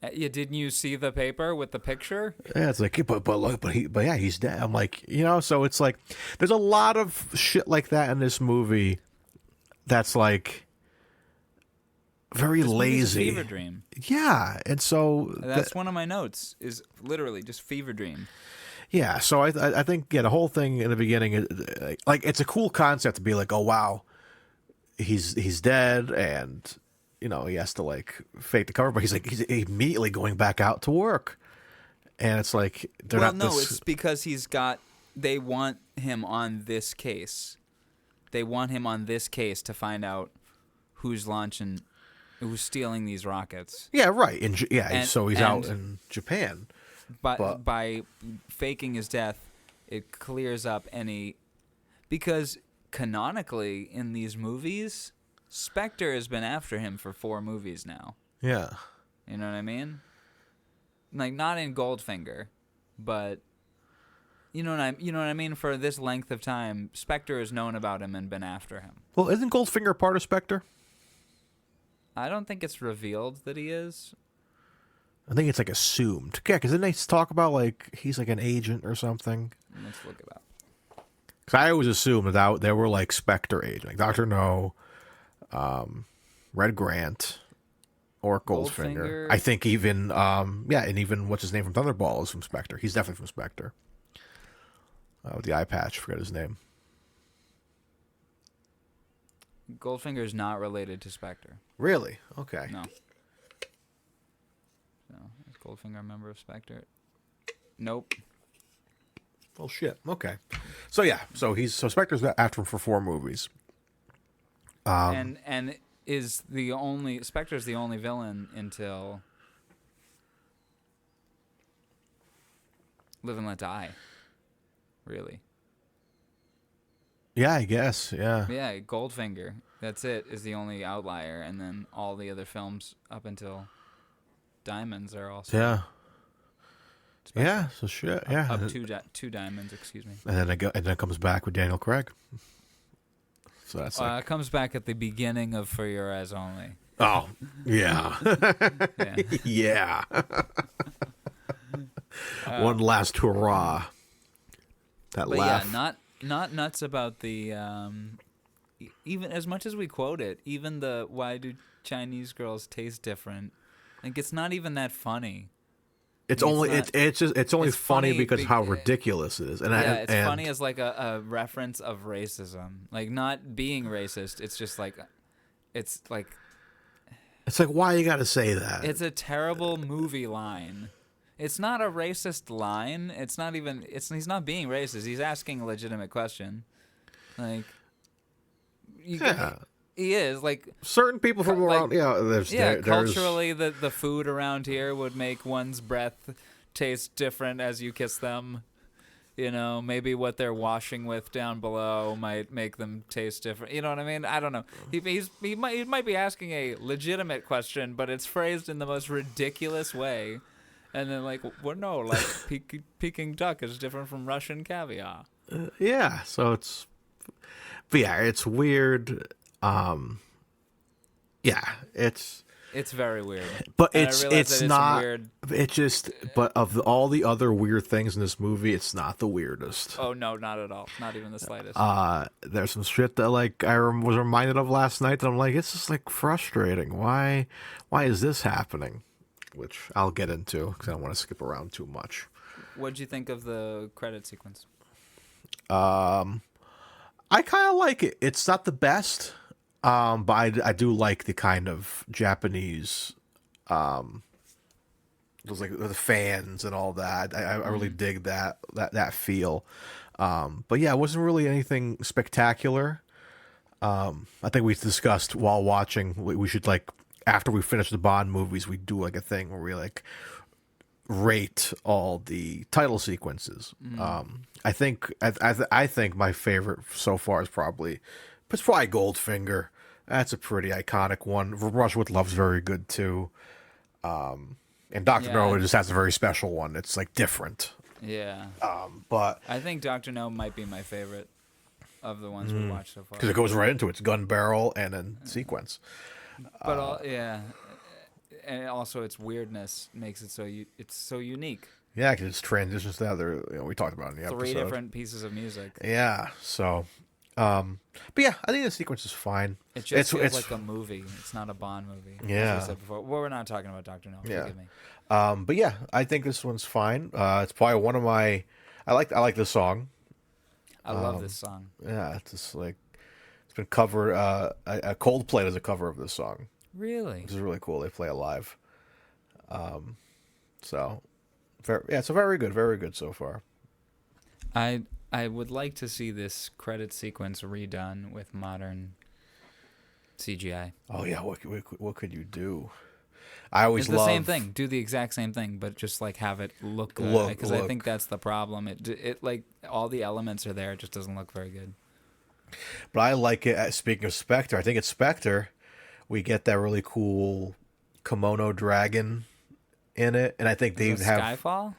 Speaker 1: Didn't you see the paper with the picture?
Speaker 3: Yeah, it's like, but yeah, he's dead. I'm like, so it's like, there's a lot of shit like that in this movie that's like very lazy.
Speaker 1: Fever dream.
Speaker 3: Yeah, and so
Speaker 1: that's one of my notes. Is literally just fever dream.
Speaker 3: Yeah, so I think the whole thing in the beginning, like, it's a cool concept to be like, oh wow, he's dead, and he has to like fake the cover, but he's immediately going back out to work, and it's like
Speaker 1: it's because they want him on this case. They want him on this case to find out who's stealing these rockets.
Speaker 3: Yeah, right. So he's out in Japan.
Speaker 1: But by faking his death, it clears up because canonically in these movies, Spectre has been after him for 4 movies now.
Speaker 3: Yeah.
Speaker 1: You know what I mean? Like, not in Goldfinger, but you know what I mean? For this length of time, Spectre has known about him and been after him.
Speaker 3: Well, isn't Goldfinger part of Spectre?
Speaker 1: I don't think it's revealed that he is.
Speaker 3: I think it's like assumed. Yeah, because then they talk about like he's like an agent or something.
Speaker 1: Let's look it up.
Speaker 3: Because I always assumed that they were like Spectre agent, like Dr. No, Red Grant, or Goldfinger. I think even and even what's his name from Thunderball is from Spectre. He's definitely from Spectre. With the eye patch, forget his name.
Speaker 1: Goldfinger is not related to Spectre.
Speaker 3: Really? Okay.
Speaker 1: No. So, is Goldfinger a member of Spectre? Nope.
Speaker 3: Well, shit. Okay. So yeah. So Spectre's after him for 4 movies.
Speaker 1: And is Spectre's the only villain until Live and Let Die. Really.
Speaker 3: Yeah, I guess. Yeah.
Speaker 1: Yeah, Goldfinger. That's it. Is the only outlier, and then all the other films up until Diamonds are also.
Speaker 3: Yeah.
Speaker 1: Spectre.
Speaker 3: Yeah. So shit. Yeah.
Speaker 1: Up two Diamonds. Excuse me.
Speaker 3: And then it comes back with Daniel Craig. So that's
Speaker 1: it comes back at the beginning of For Your Eyes Only.
Speaker 3: Oh, yeah.
Speaker 1: Yeah.
Speaker 3: Yeah. One last hurrah. That laugh.
Speaker 1: Yeah, not nuts about the even as much as we quote it, even the why do Chinese girls taste different? Like, it's not even that funny.
Speaker 3: It's only funny because how ridiculous it is. And
Speaker 1: it's funny as like a reference of racism. Like, not being racist, it's just like it's like
Speaker 3: why you got to say that?
Speaker 1: It's a terrible movie line. It's not a racist line. It's not even. He's not being racist. He's asking a legitimate question. Like, he is like
Speaker 3: certain people from around. There's
Speaker 1: culturally, the food around here would make one's breath taste different as you kiss them. You know, maybe what they're washing with down below might make them taste different. You know what I mean? I don't know. He might be asking a legitimate question, but it's phrased in the most ridiculous way. And then, like, well, no, like, Peking duck is different from Russian caviar.
Speaker 3: Yeah, so it's... But yeah, it's weird. Yeah, it's...
Speaker 1: It's very weird.
Speaker 3: But it's not... Weird. It's just... But of all the other weird things in this movie, it's not the weirdest.
Speaker 1: Oh, no, not at all. Not even the slightest.
Speaker 3: There's some shit that, like, I was reminded of last night that I'm like, it's just, like, frustrating. Why is this happening? Which I'll get into because I don't want to skip around too much.
Speaker 1: What'd you think of the credit sequence?
Speaker 3: I kind of like it. It's not the best, but I do like the kind of Japanese, those like the fans and all that. I really dig that feel. But yeah, it wasn't really anything spectacular. I think we discussed while watching we should, like, after we finish the Bond movies, we do like a thing where we like rate all the title sequences. I think I think my favorite so far is probably Goldfinger. That's a pretty iconic one. Rush with Love's very good too. And Dr. No just has a very special one. It's like different.
Speaker 1: Yeah.
Speaker 3: But
Speaker 1: I think Dr. No might be my favorite of the ones we watched so far.
Speaker 3: because it goes right into it. It's gun barrel and then sequence.
Speaker 1: But and also its weirdness makes it it's so unique.
Speaker 3: Yeah, because it's transitions to other. We talked about it in the episode.
Speaker 1: 3 different pieces of music.
Speaker 3: Yeah. So, but yeah, I think the sequence is fine.
Speaker 1: It just feels like a movie. It's not a Bond movie.
Speaker 3: Yeah.
Speaker 1: As I said before. Well, we're not talking about Dr. No.
Speaker 3: Yeah.
Speaker 1: Forgive me.
Speaker 3: But yeah, I think this one's fine. It's probably one of my. I like this song.
Speaker 1: I love this song.
Speaker 3: Yeah, it's just like it's been covered. A Coldplay does a cover of this song,
Speaker 1: Really?
Speaker 3: which is really cool. They play it live. So, it's a very good so far.
Speaker 1: I would like to see this credit sequence redone with modern CGI.
Speaker 3: Oh yeah, what could you do? I always
Speaker 1: It's the
Speaker 3: love
Speaker 1: same thing. Do the exact same thing, but just like have it look good. Because I think that's the problem. It like all the elements are there. It just doesn't look very good.
Speaker 3: But I like it. Speaking of Spectre, I think it's Spectre. We get that really cool kimono dragon in it, and I think they even have
Speaker 1: Skyfall.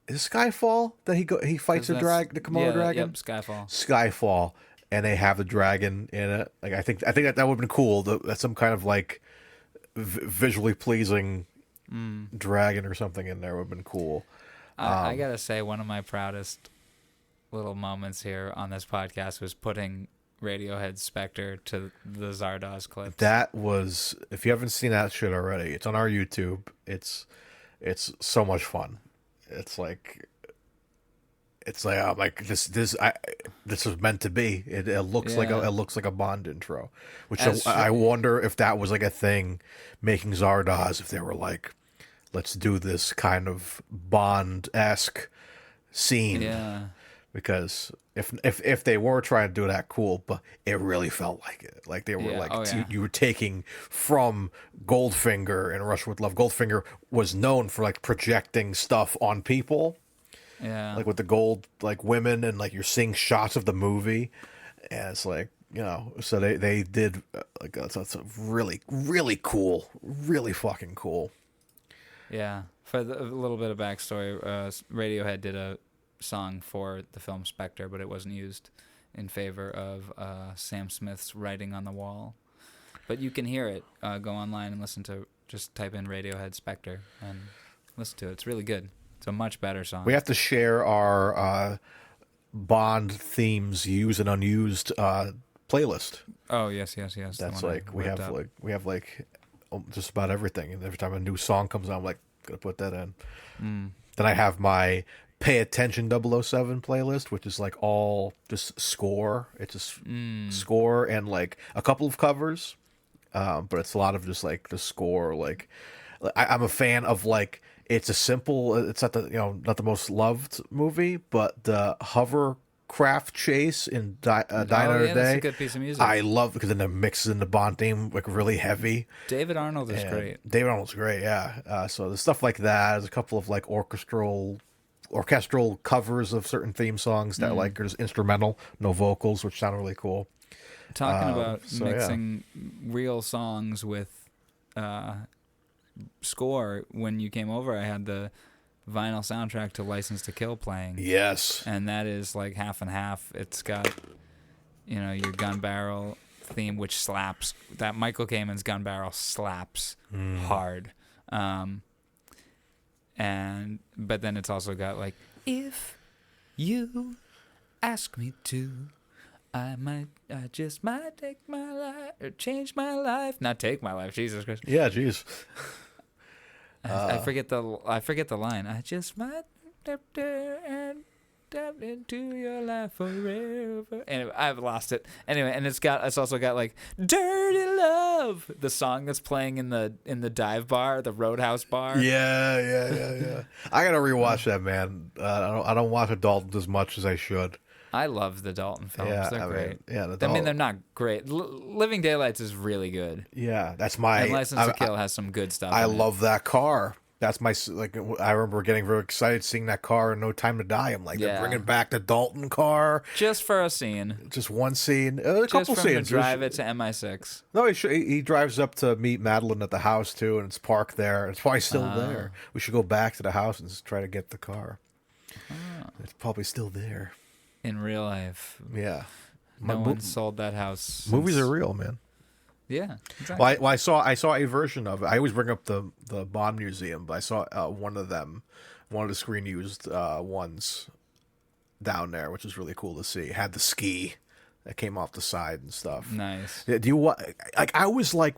Speaker 3: Is it Skyfall that he fights the kimono dragon?
Speaker 1: Yep, Skyfall.
Speaker 3: Skyfall, and they have the dragon in it. Like I think that would have been cool. That's some kind of like visually pleasing dragon or something in there would have been cool.
Speaker 1: I gotta say, one of my proudest little moments here on this podcast was putting Radiohead's Spectre to the Zardoz clips.
Speaker 3: That was, if you haven't seen that shit already, it's on our YouTube. It's so much fun. It's like I'm like this is meant to be. It looks like a Bond intro, which I wonder if that was like a thing making Zardoz, if they were like, let's do this kind of Bond-esque scene.
Speaker 1: Yeah.
Speaker 3: Because if they were trying to do that, cool, but it really felt like it. Like they were you were taking from Goldfinger and Rush with Love. Goldfinger was known for like projecting stuff on people.
Speaker 1: Yeah.
Speaker 3: Like with the gold, like women, and like you're seeing shots of the movie, and it's like, so they did like that's really, really cool, really fucking cool.
Speaker 1: Yeah. For a little bit of backstory, Radiohead did a song for the film Spectre, but it wasn't used in favor of Sam Smith's Writing on the Wall. But you can hear it. Go online and just type in Radiohead Spectre and listen to it. It's really good. It's a much better song.
Speaker 3: We have to share our Bond themes used and unused playlist.
Speaker 1: Oh yes.
Speaker 3: That's like we have just about everything, and every time a new song comes out, I'm like, gonna put that in. Then I have my Pay Attention 007 playlist, which is like all just score. It's just score and like a couple of covers, but it's a lot of just like the score. Like I'm a fan of like. It's not the most loved movie, but the hovercraft chase in Die Another Day.
Speaker 1: That's a good piece of music.
Speaker 3: I love because then it mixes in the Bond theme like really heavy.
Speaker 1: David Arnold is great.
Speaker 3: David Arnold's great, yeah. So there's stuff like that. There's a couple of like orchestral covers of certain theme songs that like are just instrumental, no vocals, which sound really cool.
Speaker 1: Talking about mixing real songs with score, when you came over, I had the vinyl soundtrack to License to Kill playing.
Speaker 3: Yes.
Speaker 1: And that is like half and half. It's got, your gun barrel theme, which slaps. That Michael Kamen's gun barrel slaps hard. But then it's also got like, if you ask me to, I just might take my life or change my life. Not take my life, Jesus Christ.
Speaker 3: Yeah, jeez.
Speaker 1: I forget the line. I just might step there and step into your life forever. Anyway, I've lost it. Anyway, and it's also got like Dirty Love, the song that's playing in the dive bar, the Roadhouse bar.
Speaker 3: Yeah. I gotta rewatch that, man. I don't watch Adult as much as I should.
Speaker 1: I love the Dalton films. They're great.
Speaker 3: They're
Speaker 1: not great. Living Daylights is really good.
Speaker 3: Yeah, that's my...
Speaker 1: And License to Kill has some good stuff.
Speaker 3: I love that car. that's my like. I remember getting very excited seeing that car in No Time to Die. I'm like, they're bringing back the Dalton car.
Speaker 1: Just for a scene.
Speaker 3: Just one scene, a couple
Speaker 1: Just for him
Speaker 3: scenes.
Speaker 1: to drive it to MI6.
Speaker 3: No, he drives up to meet Madeline at the house too, and it's parked there. It's probably still there. We should go back to the house and try to get the car. It's probably still there.
Speaker 1: In real life.
Speaker 3: Yeah.
Speaker 1: No one sold that house.
Speaker 3: Movies are real, man.
Speaker 1: Yeah, exactly.
Speaker 3: Well, I saw a version of it. I always bring up the Bond Museum, but I saw one of the screen used ones down there, which was really cool to see. It had the ski that came off the side and stuff.
Speaker 1: Nice.
Speaker 3: Do you like? I was like,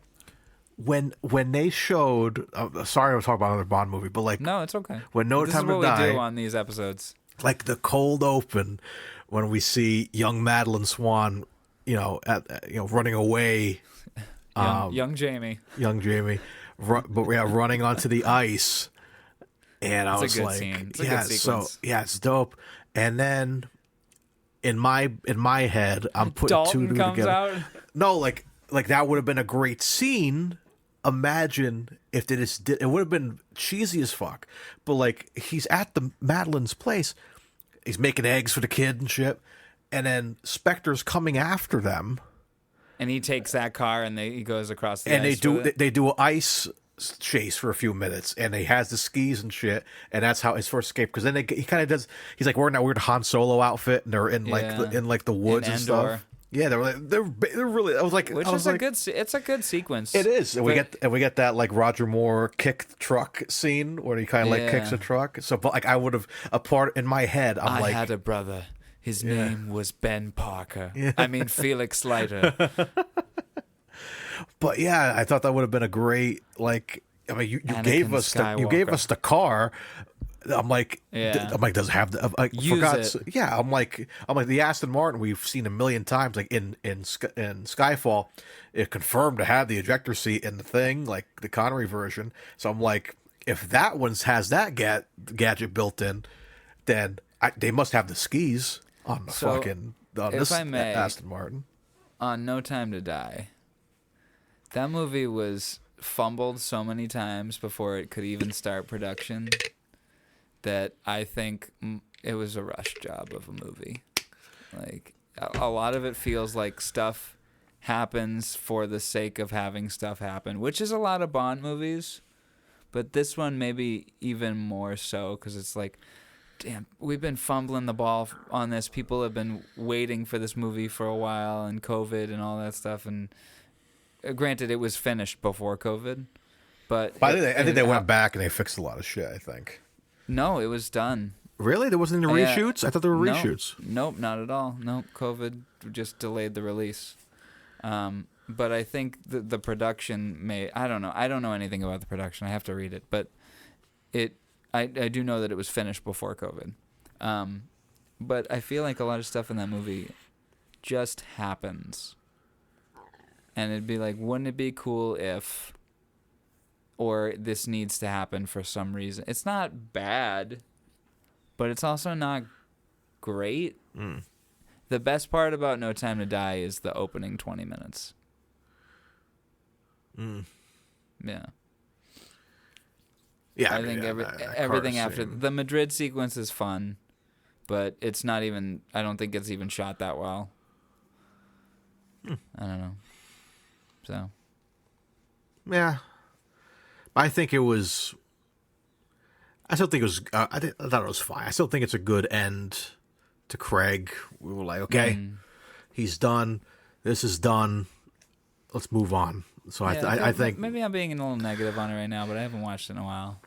Speaker 3: when they showed. Sorry, I was talking about another Bond movie, but like,
Speaker 1: no, it's okay.
Speaker 3: When No
Speaker 1: This
Speaker 3: Time
Speaker 1: is
Speaker 3: to
Speaker 1: what
Speaker 3: Die,
Speaker 1: we do on these episodes.
Speaker 3: like the cold open, when we see young Madeline Swan, running away.
Speaker 1: Young Jamie.
Speaker 3: Young Jamie, running onto the ice, and I was like,
Speaker 1: scene. It's a good sequence.
Speaker 3: It's dope. And then in my head, I'm putting
Speaker 1: Dalton
Speaker 3: two
Speaker 1: comes
Speaker 3: together.
Speaker 1: out.
Speaker 3: No, like that would have been a great scene. Imagine if they just did. It would have been cheesy as fuck. But like, he's at the Madeline's place, he's making eggs for the kid and shit, and then Spectre's coming after them.
Speaker 1: And he takes that car and he goes across the
Speaker 3: and
Speaker 1: ice.
Speaker 3: they do an ice chase for a few minutes, and he has the skis and shit, and that's how his first escape. Because then he kind of does. He's like wearing that weird Han Solo outfit, and they're in like the woods and stuff. Yeah, they're really. I was like,
Speaker 1: It's a good sequence.
Speaker 3: It is, and we get that like Roger Moore kick the truck scene where he kind of like kicks a truck. So, but like I would have a part in my head. I
Speaker 1: had a brother. His name was Ben Parker. Yeah. I mean, Felix Leiter.
Speaker 3: But yeah, I thought that would have been a great, like, I mean, you gave us the car. I'm like, does it have the?
Speaker 1: Use it.
Speaker 3: Yeah, I'm like the Aston Martin we've seen a million times, like in Skyfall, it confirmed to have the ejector seat in the thing, like the Connery version. So I'm like, if that one has that gadget built in, then they must have the skis on the this Aston Martin.
Speaker 1: On No Time to Die, that movie was fumbled so many times before it could even start production that I think it was a rush job of a movie. Like, a lot of it feels like stuff happens for the sake of having stuff happen, which is a lot of Bond movies, but this one maybe even more so, because it's like, damn, we've been fumbling the ball on this. People have been waiting for this movie for a while, and COVID and all that stuff. And granted, it was finished before COVID, but
Speaker 3: I think they went back and they fixed a lot of shit. I think.
Speaker 1: No, it was done.
Speaker 3: Really? There wasn't any reshoots? I thought there were reshoots.
Speaker 1: Nope, not at all. Nope, COVID just delayed the release. But I think the production I don't know. I don't know anything about the production. I have to read it, but I do know that it was finished before COVID. But I feel like a lot of stuff in that movie just happens. And it'd be like, wouldn't it be cool if, or this needs to happen for some reason. It's not bad, but it's also not great. The best part about No Time to Die is the opening 20 minutes. Yeah.
Speaker 3: Yeah,
Speaker 1: I think everything after the Madrid sequence is fun, but it's not even. I don't think it's even shot that well. I don't know. So.
Speaker 3: Yeah, I think it was. I still think it was. I thought it was fine. I still think it's a good end to Craig. We were like, okay, he's done. This is done. Let's move on. So I think
Speaker 1: maybe I'm being a little negative on it right now, but I haven't watched it in a while.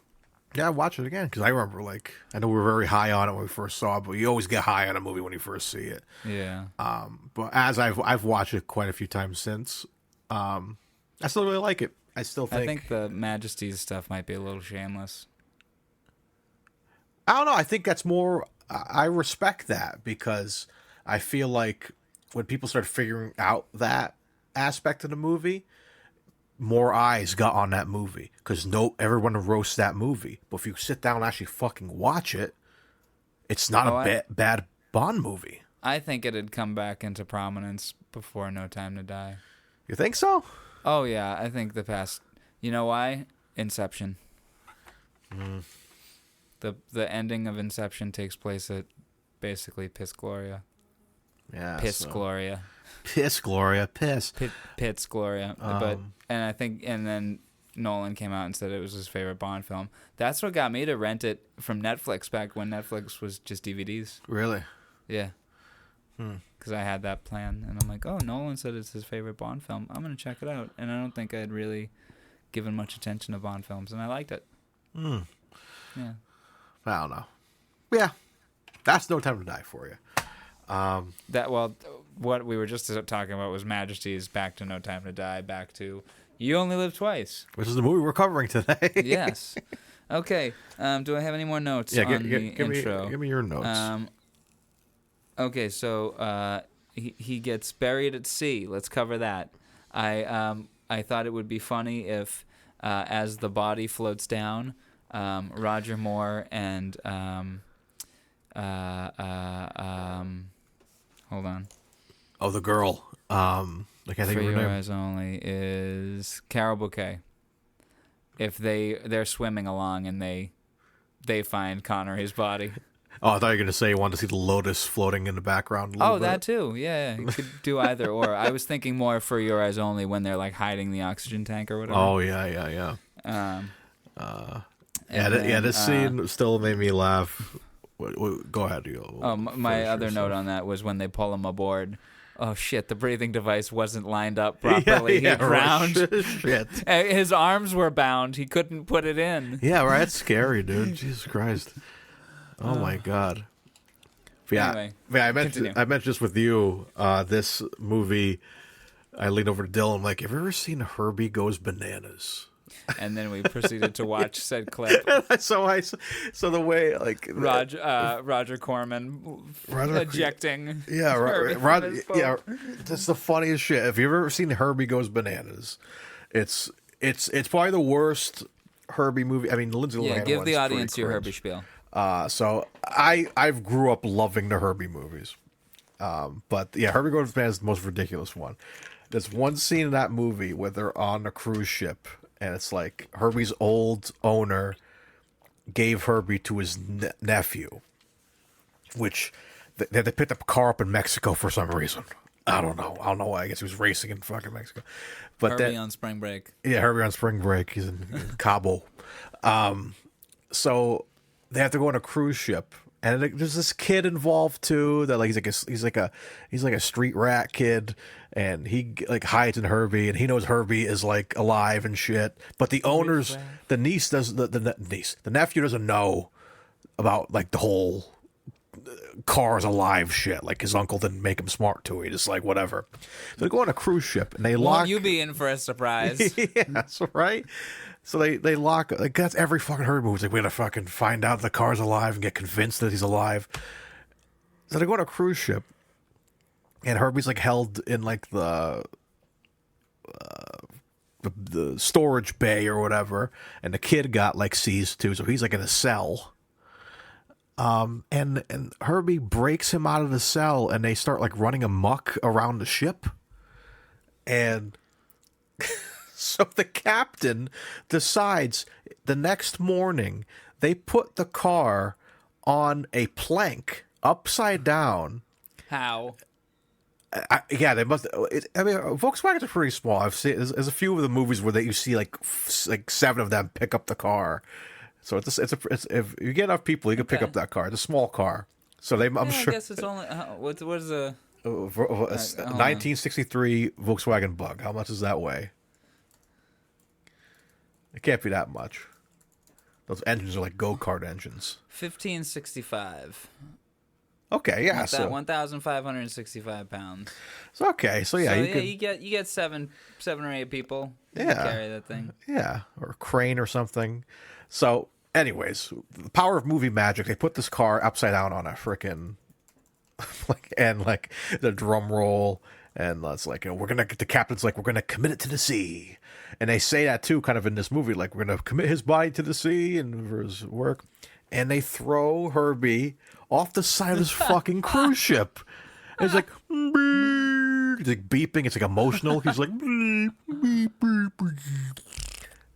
Speaker 3: Yeah, watch it again, because I remember, like, I know we were very high on it when we first saw it, but you always get high on a movie when you first see it.
Speaker 1: Yeah.
Speaker 3: But as I've watched it quite a few times since, I still really like it. I think
Speaker 1: the Majesty's stuff might be a little shameless.
Speaker 3: I don't know. I think that's more. I respect that, because I feel like when people start figuring out that aspect of the movie, more eyes got on that movie, because everyone roasts that movie. But if you sit down and actually fucking watch it, it's not a bad Bond movie.
Speaker 1: I think it had come back into prominence before No Time to Die.
Speaker 3: You think so?
Speaker 1: Oh yeah, I think the past. You know why? Inception. The ending of Inception takes place at basically Piss Gloria.
Speaker 3: Yeah.
Speaker 1: Piss Gloria.
Speaker 3: Piss Gloria. Piss.
Speaker 1: Pits Gloria. And then Nolan came out and said it was his favorite Bond film. That's what got me to rent it from Netflix back when Netflix was just DVDs.
Speaker 3: Really?
Speaker 1: Yeah. Because I had that plan, and I'm like, oh, Nolan said it's his favorite Bond film. I'm going to check it out. And I don't think I'd really given much attention to Bond films, and I liked it. Yeah.
Speaker 3: I don't know. Yeah. That's No Time to Die for you.
Speaker 1: What we were just talking about was Majesty's, back to No Time to Die, back to You Only Live Twice.
Speaker 3: Which is the movie we're covering today.
Speaker 1: Yes. Okay. Do I have any more notes on the intro?
Speaker 3: Give me your notes.
Speaker 1: Okay, so he gets buried at sea. Let's cover that. I thought it would be funny if, as the body floats down, Roger Moore and hold on.
Speaker 3: Oh, the girl. I can't think of her
Speaker 1: For Your
Speaker 3: name.
Speaker 1: Eyes Only is Carol Bouquet. If they're swimming along and they find Connery's body.
Speaker 3: Oh, I thought you were going to say you wanted to see the lotus floating in the background.
Speaker 1: That too. Yeah, you could do either or. I was thinking more For Your Eyes Only when they're like hiding the oxygen tank or whatever.
Speaker 3: Oh, yeah. This scene still made me laugh. Go ahead.
Speaker 1: My other note on that was when they pull him aboard. Oh, shit, the breathing device wasn't lined up properly. He drowned.
Speaker 3: Right. Shit.
Speaker 1: His arms were bound. He couldn't put it in.
Speaker 3: Yeah, right. That's scary, dude. Jesus Christ. Oh, my God.
Speaker 1: Anyway,
Speaker 3: I mentioned this with you. This movie, I leaned over to Dylan. I'm like, have you ever seen Herbie Goes Bananas?
Speaker 1: And then we proceeded to watch said clip.
Speaker 3: So the way
Speaker 1: Roger Corman ejecting.
Speaker 3: Yeah, yeah. That's the funniest shit. If you've ever seen Herbie Goes Bananas, it's probably the worst Herbie movie. I mean, Lindsay Lohan.
Speaker 1: Yeah, give the audience your
Speaker 3: cringe.
Speaker 1: Herbie spiel.
Speaker 3: So I've grew up loving the Herbie movies, but yeah, Herbie Goes Bananas is the most ridiculous one. There's one scene in that movie where they're on a cruise ship. And it's like Herbie's old owner gave Herbie to his nephew, which they picked up a car up in Mexico for some reason. I don't know why. I guess he was racing in fucking Mexico. But
Speaker 1: Herbie on spring break.
Speaker 3: Yeah, Herbie on spring break. He's in Cabo. So they have to go on a cruise ship. And there's this kid involved too. That like he's like a street rat kid, and he like hides in Herbie, and he knows Herbie is like alive and shit. But the owners, the nephew doesn't know about like the whole car's alive shit. Like his uncle didn't make him smart to it. He just like whatever. So they go on a cruise ship, and they lock.
Speaker 1: Won't you be in for a surprise?
Speaker 3: Yeah, that's right. So they lock, like, that's every fucking Herbie movie. It's like, we gotta fucking find out the car's alive and get convinced that he's alive. So they go on a cruise ship, and Herbie's like held in like the storage bay or whatever, and the kid got like seized too, so he's like in a cell. And Herbie breaks him out of the cell, and they start like running amok around the ship, and. So the captain decides the next morning they put the car on a plank upside down.
Speaker 1: How?
Speaker 3: Yeah, they must. Volkswagens are pretty small. I've seen there's a few of the movies where you see like 7 of them pick up the car. So it's if you get enough people, you can pick up that car. It's a small car. So I'm sure.
Speaker 1: I guess it's only what is a
Speaker 3: 1963 Volkswagen Bug. How much does that weigh? It can't be that much. Those engines are like go-kart engines.
Speaker 1: 1565.
Speaker 3: Okay, yeah.
Speaker 1: So 1,565 pounds.
Speaker 3: So okay, so yeah,
Speaker 1: you get seven or 8 people. You can carry that thing.
Speaker 3: Yeah, or a crane or something. So, anyways, the power of movie magic. They put this car upside down on a frickin' like the drum roll. And it's like, the captain's like, we're going to commit it to the sea. And they say that too, kind of in this movie, like, we're going to commit his body to the sea and for his work. And they throw Herbie off the side of this fucking cruise ship. And he's like, beep. It's like beeping. It's like emotional. He's like, beep, beep, beep, beep.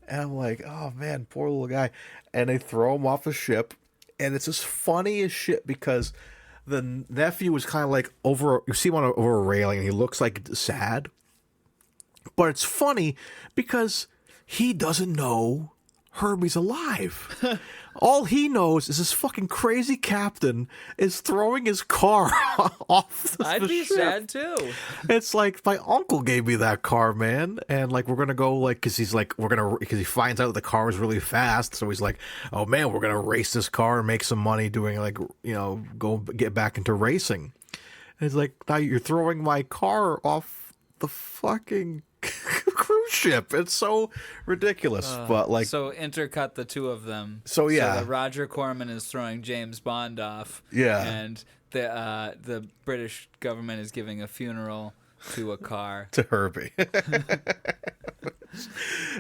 Speaker 3: And I'm like, oh man, poor little guy. And they throw him off the ship, and it's just funny as shit because the nephew was kind of like over. You see him over a railing, and he looks like sad. But it's funny because he doesn't know Herbie's alive. All he knows is this fucking crazy captain is throwing his car off the
Speaker 1: I'd be
Speaker 3: ship.
Speaker 1: sad too.
Speaker 3: It's like, my uncle gave me that car, man. And like, we're going to go like, because he finds out that the car is really fast. So he's like, oh man, we're going to race this car and make some money doing like, go get back into racing. And it's like, now you're throwing my car off the fucking cruise ship. It's so ridiculous. But like,
Speaker 1: So intercut the two of them.
Speaker 3: So, yeah.
Speaker 1: So that Roger Corman is throwing James Bond off.
Speaker 3: Yeah.
Speaker 1: And the British government is giving a funeral to a car.
Speaker 3: to Herbie.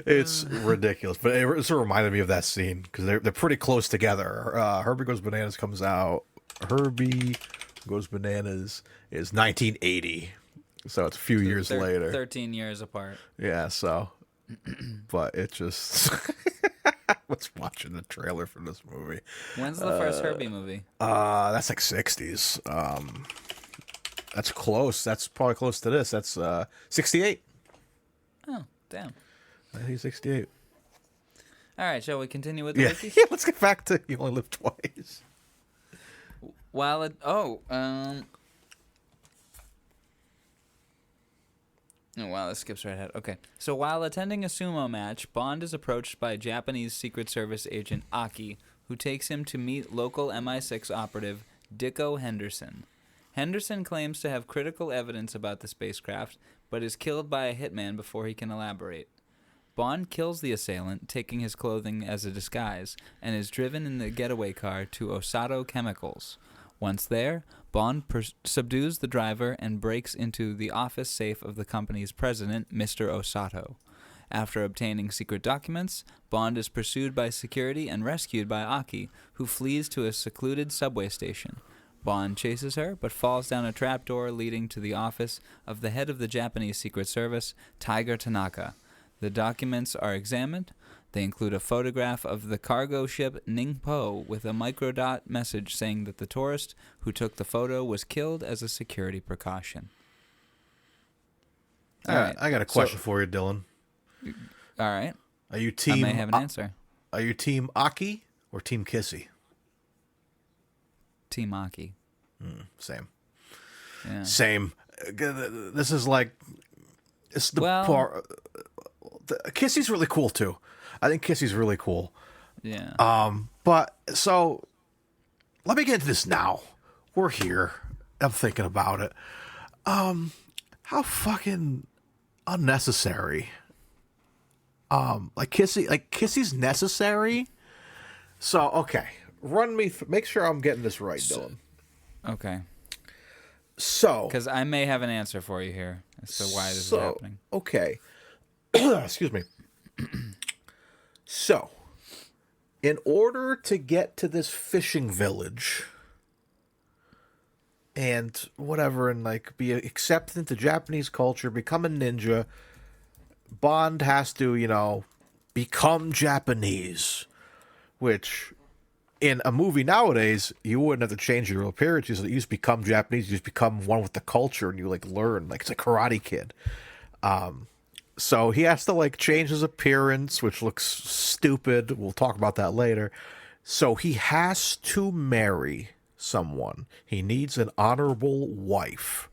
Speaker 3: It's ridiculous, but it sort of reminded me of that scene because they're pretty close together. Herbie Goes Bananas comes out. Herbie Goes Bananas is 1980, so it's a few years later.
Speaker 1: 13 years apart.
Speaker 3: Yeah, so, but it just. I was watching the trailer for this movie.
Speaker 1: When's the first Herbie movie?
Speaker 3: That's like 60s. That's close. That's probably close to this. That's 68.
Speaker 1: Oh, damn.
Speaker 3: 1968.
Speaker 1: All right, shall we continue with the
Speaker 3: Yeah.
Speaker 1: wiki?
Speaker 3: Yeah, let's get back to You Only Live Twice.
Speaker 1: Oh, wow, this skips right ahead. Okay. So while attending a sumo match, Bond is approached by Japanese Secret Service agent Aki, who takes him to meet local MI6 operative Dicko Henderson. Henderson claims to have critical evidence about the spacecraft, but is killed by a hitman before he can elaborate. Bond kills the assailant, taking his clothing as a disguise, and is driven in the getaway car to Osato Chemicals. Once there, Bond subdues the driver and breaks into the office safe of the company's president, Mr. Osato. After obtaining secret documents, Bond is pursued by security and rescued by Aki, who flees to a secluded subway station. Bond chases her, but falls down a trapdoor leading to the office of the head of the Japanese Secret Service, Tiger Tanaka. The documents are examined. They include a photograph of the cargo ship Ningpo with a microdot message saying that the tourist who took the photo was killed as a security precaution. All right.
Speaker 3: I got a question for you, Dylan.
Speaker 1: All right.
Speaker 3: Are you team?
Speaker 1: I may have an answer.
Speaker 3: Are you team Aki or team Kissy?
Speaker 1: Team Aki.
Speaker 3: Same.
Speaker 1: Yeah.
Speaker 3: Same. This is like, it's the
Speaker 1: Well-
Speaker 3: part. Kissy's really cool too. I think Kissy's really cool.
Speaker 1: Yeah.
Speaker 3: But so let me get into this now. We're here. I'm thinking about it. How fucking unnecessary. Kissy's necessary. So okay, make sure I'm getting this right, Dylan.
Speaker 1: Okay.
Speaker 3: So
Speaker 1: Because I may have an answer for you here as to why this is happening.
Speaker 3: Okay. Excuse me. So, in order to get to this fishing village and whatever, and like be accepted into Japanese culture, become a ninja, Bond has to, become Japanese, which in a movie nowadays, you wouldn't have to change your appearance. You just become Japanese, you just become one with the culture, and you like learn, like it's a Karate Kid. So he has to change his appearance, which looks stupid. We'll talk about that later. So he has to marry someone. He needs an honorable wife.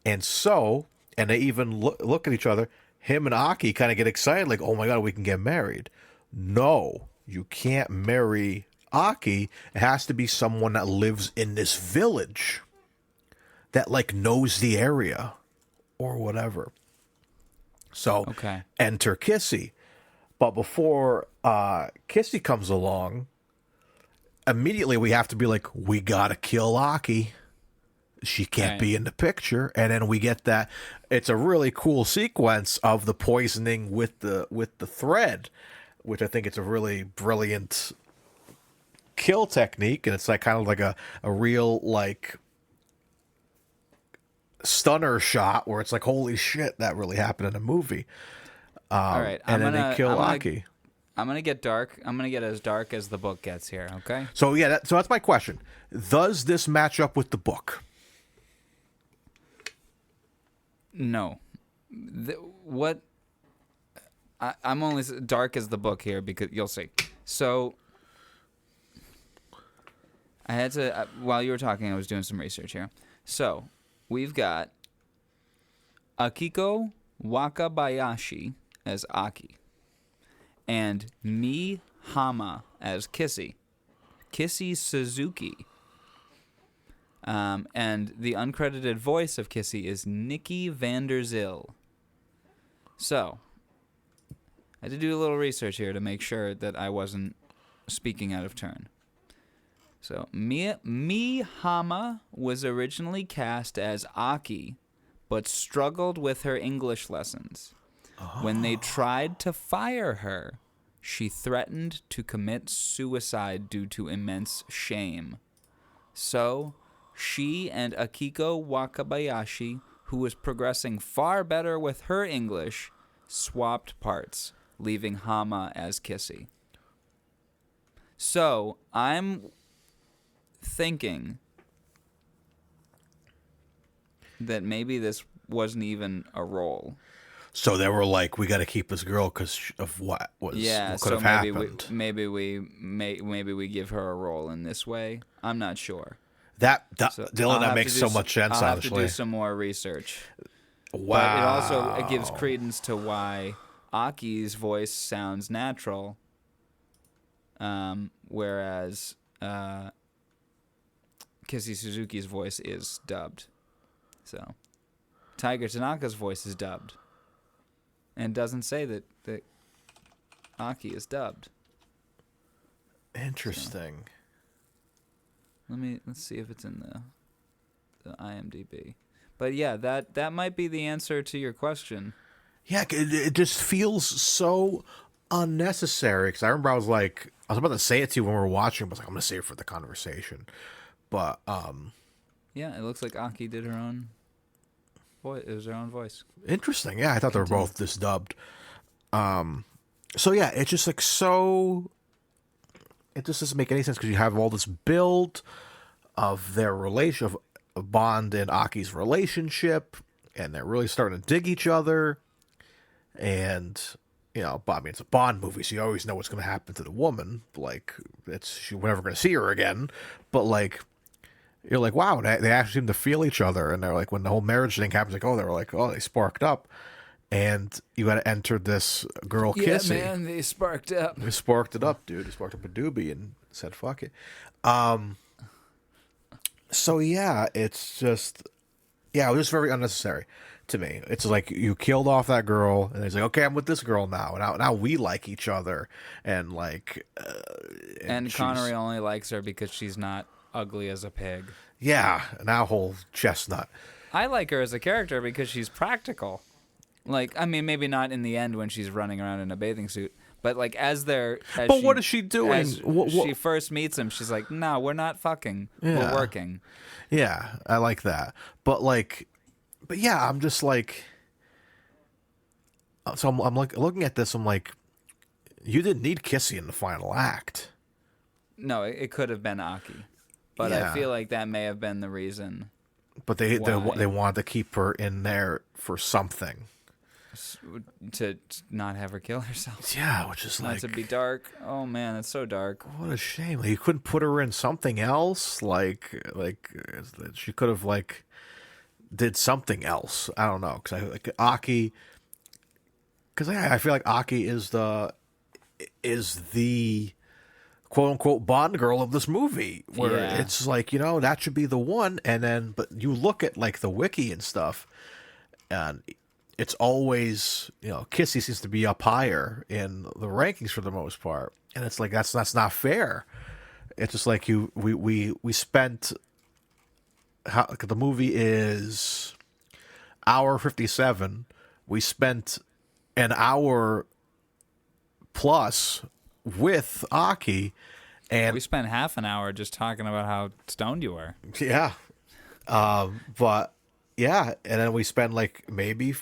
Speaker 3: And they even look at each other. Him and Aki kind of get excited, like, oh my God, we can get married. No, you can't marry Aki. It has to be someone that lives in this village that knows the area or whatever. So
Speaker 1: Okay.
Speaker 3: enter Kissy. But before Kissy comes along, immediately we have to be like, we gotta kill Aki. She can't
Speaker 1: Right.
Speaker 3: be in the picture. And then we get that. It's a really cool sequence of the poisoning with the thread, which I think it's a really brilliant kill technique. And it's kind of like a real stunner shot where it's like, holy shit, that really happened in a movie.
Speaker 1: All right,
Speaker 3: and then they kill Aki.
Speaker 1: I'm gonna get dark. I'm gonna get as dark as the book gets here. Okay.
Speaker 3: So yeah, so that's my question. Does this match up with the book?
Speaker 1: No. What? I'm only dark as the book here because you'll see. So I had to while you were talking, I was doing some research here. So we've got Akiko Wakabayashi as Aki, and Mi Hama as Kissy Suzuki. And the uncredited voice of Kissy is Nikki Vanderzil. So, I had to do a little research here to make sure that I wasn't speaking out of turn. So, Mi Hama was originally cast as Aki, but struggled with her English lessons. When they tried to fire her, she threatened to commit suicide due to immense shame. So, she and Akiko Wakabayashi, who was progressing far better with her English, swapped parts, leaving Hama as Kissy. So, I'm thinking that maybe this wasn't even a role.
Speaker 3: So they were like, we got to keep this girl because of what could have happened.
Speaker 1: Maybe we give her a role in this way. I'm not sure.
Speaker 3: Dylan, that makes so much sense.
Speaker 1: I'll have
Speaker 3: honestly,
Speaker 1: to do some more research.
Speaker 3: Wow.
Speaker 1: But it gives credence to why Aki's voice sounds natural, whereas Kissy Suzuki's voice is dubbed. So Tiger Tanaka's voice is dubbed, and doesn't say that Aki is dubbed.
Speaker 3: Interesting.
Speaker 1: So, let's see if it's in the IMDb. But yeah, that might be the answer to your question.
Speaker 3: Yeah, it just feels so unnecessary. Because I remember I was about to say it to you when we were watching, but I was like, I'm going to save it for the conversation. But
Speaker 1: yeah, it looks like Aki did her own voice. It was her own voice.
Speaker 3: Interesting. Yeah, I thought they were both just dubbed. So yeah, it's just like so. It just doesn't make any sense because you have all this build of their of Bond and Aki's relationship, and they're really starting to dig each other. And I mean, it's a Bond movie, so you always know what's going to happen to the woman. Like, we're never going to see her again. But like, you're like, wow, they actually seem to feel each other. And they're like, when the whole marriage thing happens, they sparked up. And you got to enter this girl Kissy.
Speaker 1: Yeah, man, they sparked up.
Speaker 3: They sparked it up, dude. They sparked up a doobie and said, fuck it. So yeah, it's just, it was just very unnecessary to me. It's like you killed off that girl, and he's like, okay, I'm with this girl now, and now we like each other, and like,
Speaker 1: and Connery only likes her because she's not ugly as a pig.
Speaker 3: Yeah, now whole chestnut.
Speaker 1: I like her as a character because she's practical. Like, I mean, maybe not in the end when she's running around in a bathing suit, but like
Speaker 3: what is she doing?
Speaker 1: As she first meets him, she's like, "No, we're not fucking.
Speaker 3: Yeah.
Speaker 1: We're working."
Speaker 3: Yeah, I like that. But yeah, I'm just like, so I'm like looking at this. I'm like, you didn't need Kissy in the final act.
Speaker 1: No, it could have been Aki, but I feel like that may have been the reason.
Speaker 3: But they wanted to keep her in there for something.
Speaker 1: To not have her kill herself.
Speaker 3: Yeah, which is
Speaker 1: not to be dark. Oh man, it's so dark.
Speaker 3: What a shame. Like, you couldn't put her in something else. Like she could have did something else. I don't know, because Aki. Because I feel like Aki is the quote unquote Bond girl of this movie, where it's like, that should be the one. And then, but you look at like the wiki and stuff, and it's always, Kissy seems to be up higher in the rankings for the most part, and it's like that's not fair. It's just like we spent the movie is hour 57. We spent an hour plus with Aki, and
Speaker 1: we spent half an hour just talking about how stoned you were.
Speaker 3: Yeah, but yeah, and then we spent like maybe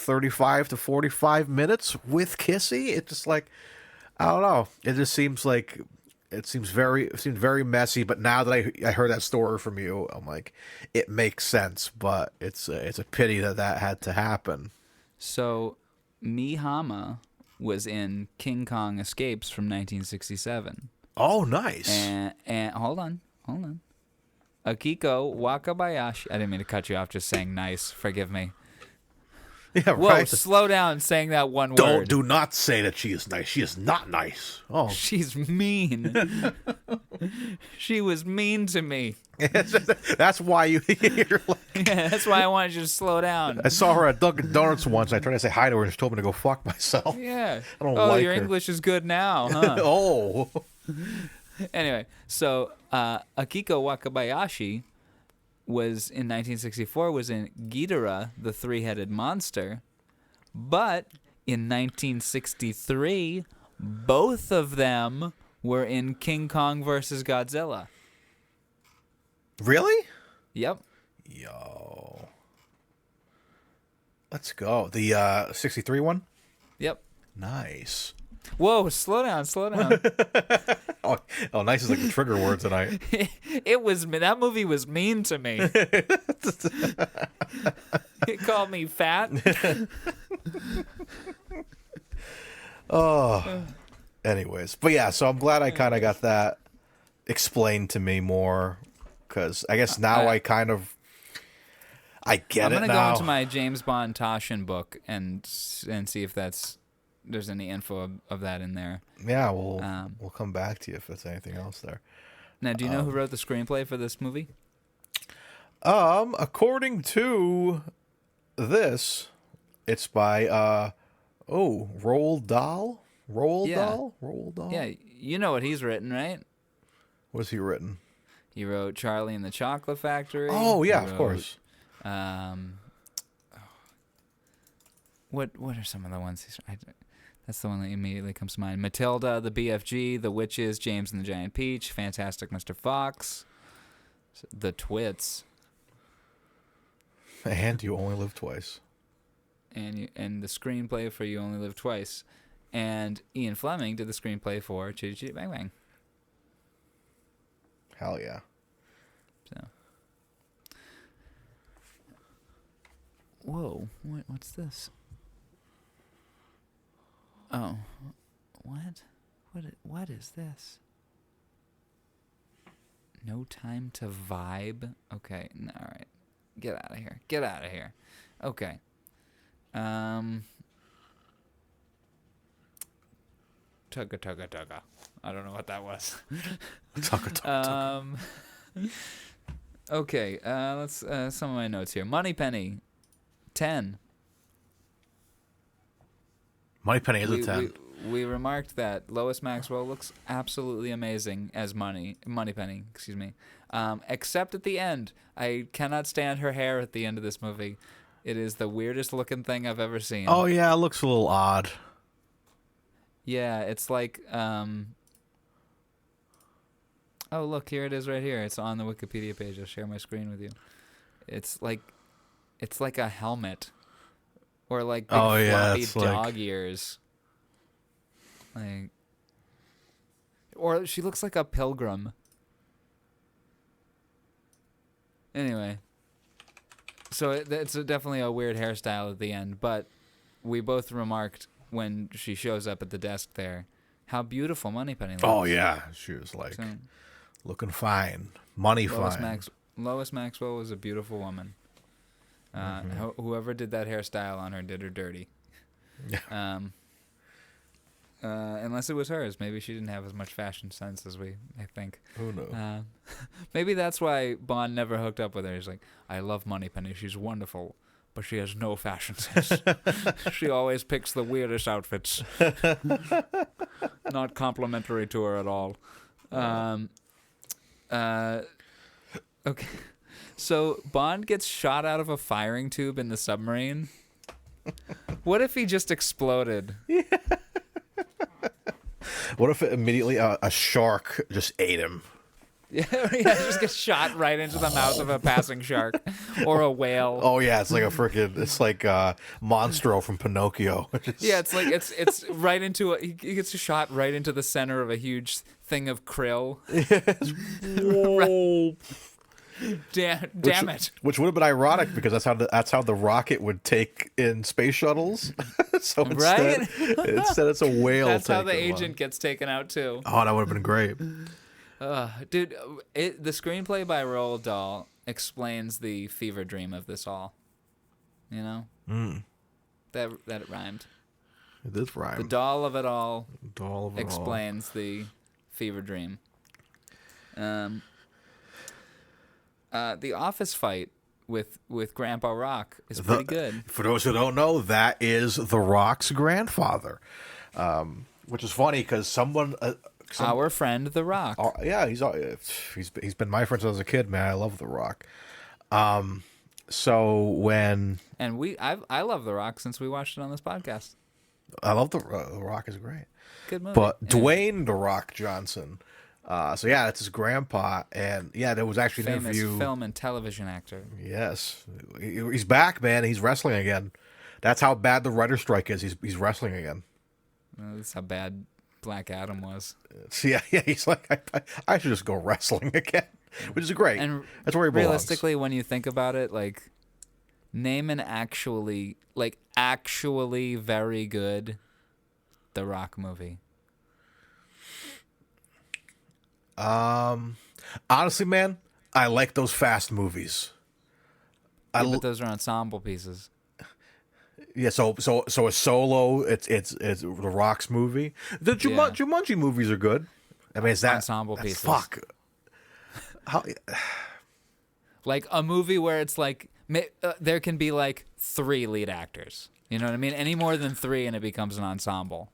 Speaker 3: 35 to 45 minutes with Kissy. It's just like, I don't know. It just seems like it seemed very messy. But now that I heard that story from you, I'm like, it makes sense. But it's a pity that had to happen.
Speaker 1: So, Mihama was in King Kong Escapes from 1967.
Speaker 3: Oh, nice.
Speaker 1: And hold on. Akiko Wakabayashi. I didn't mean to cut you off just saying nice. Forgive me.
Speaker 3: Yeah,
Speaker 1: Whoa,
Speaker 3: right.
Speaker 1: slow down saying that one word.
Speaker 3: Do not say that she is nice. She is not nice. Oh,
Speaker 1: She's mean. She was mean to me.
Speaker 3: that's why you're like.
Speaker 1: Yeah, that's why I wanted you to slow down.
Speaker 3: I saw her at Dunkin' Donuts once. I tried to say hi to her, and she told me to go fuck myself.
Speaker 1: Yeah.
Speaker 3: I don't
Speaker 1: oh,
Speaker 3: like
Speaker 1: your
Speaker 3: her.
Speaker 1: English is good now, huh?
Speaker 3: Oh.
Speaker 1: Anyway, so Akiko Wakabayashi was in 1964 was in Ghidorah, the three-headed monster, but in 1963, both of them were in King Kong versus Godzilla.
Speaker 3: Really?
Speaker 1: Yep.
Speaker 3: Yo. Let's go. The 63 one?
Speaker 1: Yep.
Speaker 3: Nice.
Speaker 1: Whoa, slow down.
Speaker 3: Oh, nice is like the trigger word tonight.
Speaker 1: That movie was mean to me. It called me fat.
Speaker 3: Oh. Anyways. But yeah, so I'm glad I kind of got that explained to me more. Because I guess now I get
Speaker 1: I'm
Speaker 3: it now.
Speaker 1: I'm going to go into my James Bond Taschen book and see if there's any info of that in there.
Speaker 3: Yeah, we'll come back to you if there's anything else there.
Speaker 1: Now, do you know who wrote the screenplay for this movie?
Speaker 3: According to this, it's by Roald Dahl. Roald Dahl.
Speaker 1: Yeah, you know what he's written, right?
Speaker 3: What's he written?
Speaker 1: He wrote Charlie and the Chocolate Factory.
Speaker 3: Oh yeah,
Speaker 1: He
Speaker 3: of course.
Speaker 1: What are some of the ones that's the one that immediately comes to mind. Matilda, the BFG, The Witches, James and the Giant Peach, Fantastic Mr. Fox, The Twits,
Speaker 3: And You Only Live Twice.
Speaker 1: and the screenplay for You Only Live Twice. And Ian Fleming did the screenplay for Chitty Chitty Bang Bang.
Speaker 3: Hell yeah.
Speaker 1: So, whoa, what's this? Oh, what is this? No time to vibe. Okay, all right, get out of here. Okay, Tugga. I don't know what that was.
Speaker 3: Tugga.
Speaker 1: Okay, let's some of my notes here. Moneypenny, 10.
Speaker 3: Moneypenny is a 10.
Speaker 1: We remarked that Lois Maxwell looks absolutely amazing as Moneypenny, excuse me. Except at the end. I cannot stand her hair at the end of this movie. It is the weirdest looking thing I've ever seen.
Speaker 3: Oh yeah, it looks a little odd.
Speaker 1: Yeah, it's like oh, look, here it is right here. It's on the Wikipedia page. I'll share my screen with you. It's like a helmet. Or like big floppy dog ears. Like, or she looks like a pilgrim. Anyway. So it's definitely a weird hairstyle at the end, but we both remarked when she shows up at the desk there how beautiful Moneypenny looks.
Speaker 3: Oh yeah, she was like looking fine, fine.
Speaker 1: Lois Maxwell was a beautiful woman. Whoever did that hairstyle on her did her dirty.
Speaker 3: Yeah.
Speaker 1: Unless it was hers. Maybe she didn't have as much fashion sense as I think.
Speaker 3: Who knows?
Speaker 1: Maybe that's why Bond never hooked up with her. He's like, I love Moneypenny. She's wonderful, but she has no fashion sense. She always picks the weirdest outfits. Not complimentary to her at all. Okay. So Bond gets shot out of a firing tube in the submarine. What if he just exploded?
Speaker 3: Yeah. What if it immediately a shark just ate him?
Speaker 1: Yeah, just get shot right into the mouth of a passing shark or a whale.
Speaker 3: Oh yeah, it's like Monstro from Pinocchio.
Speaker 1: Yeah, it's like it's right into he gets shot right into the center of a huge thing of krill.
Speaker 3: Whoa.
Speaker 1: Damn it!
Speaker 3: Which would have been ironic because that's how the rocket would take in space shuttles. So instead, it's a whale.
Speaker 1: That's how the
Speaker 3: taking
Speaker 1: agent gets taken out too.
Speaker 3: Oh, that would have been great.
Speaker 1: Dude, the screenplay by Roald Dahl explains the fever dream of this all. You know, that it rhymed.
Speaker 3: It did rhyme.
Speaker 1: The doll of it all
Speaker 3: explains
Speaker 1: the fever dream. The office fight with Grandpa Rock is pretty good.
Speaker 3: For those who don't know, that is The Rock's grandfather, which is funny because
Speaker 1: our friend The Rock.
Speaker 3: Yeah, he's been my friend since I was a kid, man. I love The Rock. So when
Speaker 1: I love The Rock since we watched it on this podcast.
Speaker 3: I love The Rock is great.
Speaker 1: Good movie.
Speaker 3: But Dwayne The Rock Johnson. So yeah, that's his grandpa, and yeah, there was actually an
Speaker 1: famous
Speaker 3: interview.
Speaker 1: Film and television actor.
Speaker 3: Yes, he's back, man. He's wrestling again. That's how bad the writer's strike is. He's wrestling again.
Speaker 1: Well, that's how bad Black Adam was.
Speaker 3: So yeah. He's like, I should just go wrestling again, which is great.
Speaker 1: And
Speaker 3: that's where he belongs.
Speaker 1: realistically, when you think about it, like, name an actually very good The Rock movie.
Speaker 3: Honestly, man, I like those fast movies.
Speaker 1: But those are ensemble pieces.
Speaker 3: Yeah, so a Solo, it's The Rock's movie. The Jumanji movies are good. I mean, it's that
Speaker 1: ensemble pieces.
Speaker 3: Fuck. How?
Speaker 1: Like a movie where it's like there can be like 3 lead actors. You know what I mean? Any more than 3 and it becomes an ensemble.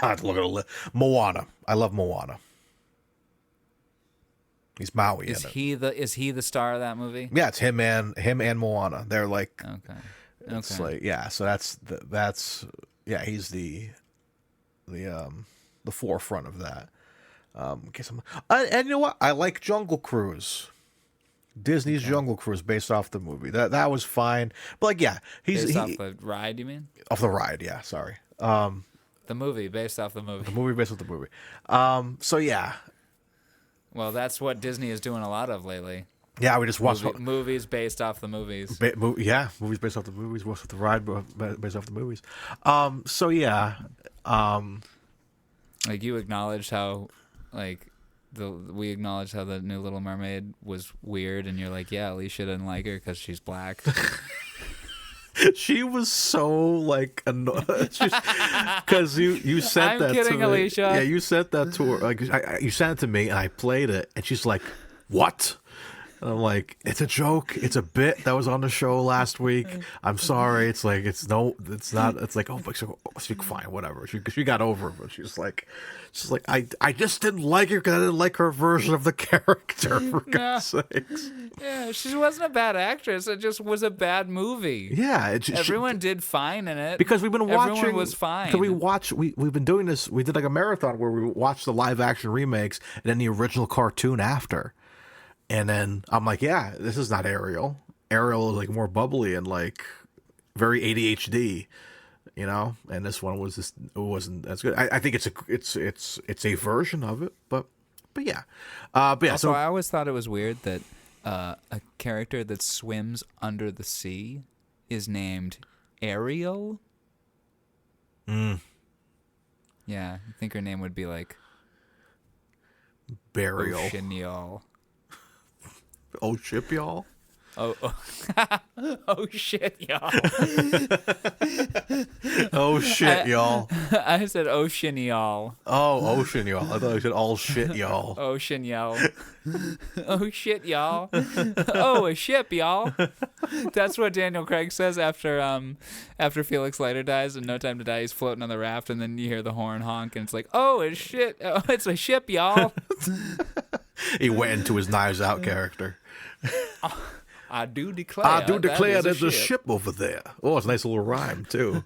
Speaker 3: I have to look at a list. Moana. I love Moana. He's Maui in it.
Speaker 1: Is he the star of that movie?
Speaker 3: Yeah, it's him and Moana. They're like,
Speaker 1: okay.
Speaker 3: It's like, yeah. So that's he's the forefront of that. And you know what? I like Jungle Cruise. Disney's Jungle Cruise, based off the movie. That was fine. But like, yeah,
Speaker 1: based off the ride. You mean?
Speaker 3: Off the ride? Yeah. Sorry.
Speaker 1: The movie based off the movie.
Speaker 3: The movie based off the movie. So yeah.
Speaker 1: Well, that's what Disney is doing a lot of lately.
Speaker 3: Yeah, we just watched
Speaker 1: movies based off the movies.
Speaker 3: Movies based off the movies. What's with the ride based off the movies? So yeah.
Speaker 1: Like you acknowledged how, we acknowledged how the new Little Mermaid was weird, and you're like, yeah, Alicia didn't like her because she's black.
Speaker 3: She was so like annoyed because you sent that
Speaker 1: kidding,
Speaker 3: to me.
Speaker 1: Alicia.
Speaker 3: Yeah, you sent that to her. Like you sent it to me, and I played it, and she's like, "What?" And I'm like, "It's a joke. It's a bit that was on the show last week. I'm sorry. It's like it's not. It's like she fine, whatever." She got over it, but she's like, I just didn't like her because I didn't like her version of the character. For God's sakes.
Speaker 1: Yeah, she wasn't a bad actress. It just was a bad movie.
Speaker 3: Yeah,
Speaker 1: everyone did fine in it
Speaker 3: because we've been watching.
Speaker 1: Everyone was fine.
Speaker 3: We've been doing this. We did like a marathon where we watched the live action remakes and then the original cartoon after. And then I'm like, yeah, this is not Ariel. Ariel is like more bubbly and like very ADHD, you know. And this one was just it wasn't as good. I think it's a version of it, but yeah, yeah.
Speaker 1: Also, I always thought it was weird that a character that swims under the sea is named Ariel. Yeah, I think her name would be like
Speaker 3: Burial.
Speaker 1: Oceanial.
Speaker 3: Oh, ship y'all.
Speaker 1: Oh shit, y'all.
Speaker 3: Oh shit, y'all.
Speaker 1: I said ocean, y'all.
Speaker 3: Oh, ocean, y'all. I thought you said all shit, y'all.
Speaker 1: Ocean, y'all. Oh shit, y'all. Oh, a ship, y'all. That's what Daniel Craig says after Felix Leiter dies in No Time to Die. He's floating on the raft, and then you hear the horn honk, and it's like, oh, it's shit. Oh, it's a ship, y'all.
Speaker 3: He went into his Knives Out character.
Speaker 1: I do declare.
Speaker 3: There's a ship over there. Oh, it's a nice little rhyme too.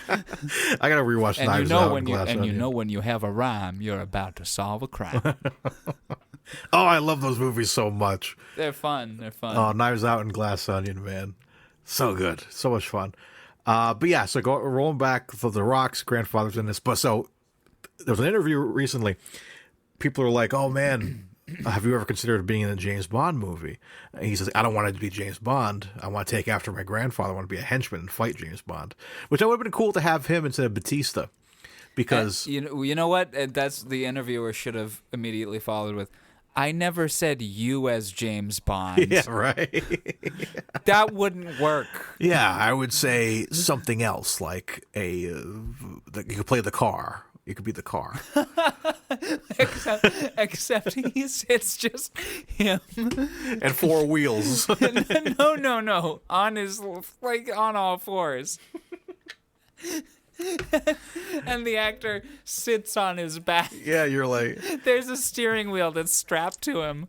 Speaker 3: I gotta rewatch
Speaker 2: And
Speaker 3: Knives
Speaker 2: you know
Speaker 3: Out
Speaker 2: when
Speaker 3: and
Speaker 2: you
Speaker 3: Glass Onion.
Speaker 2: when you have a rhyme, you're about to solve a crime.
Speaker 3: Oh, I love those movies so much.
Speaker 2: They're fun.
Speaker 3: Oh, Knives Out and Glass Onion, man. So good. So much fun. But yeah, so rolling back for The Rock's grandfather's in this. But so there was an interview recently. People are like, oh man, have you ever considered being in a James Bond movie? And he says, I don't want to be James Bond. I want to take after my grandfather. I want to be a henchman and fight James Bond. Which would have been cool to have him instead of Batista. Because
Speaker 2: you know what? That's the interviewer should have immediately followed with, I never said you as James Bond.
Speaker 3: yeah, right.
Speaker 2: That wouldn't work.
Speaker 3: Yeah, I would say something else, like you could play the car. You could be the car.
Speaker 2: Except it's just him.
Speaker 3: And four wheels.
Speaker 2: No. On on all fours. And the actor sits on his back.
Speaker 3: Yeah, you're like...
Speaker 2: There's a steering wheel that's strapped to him.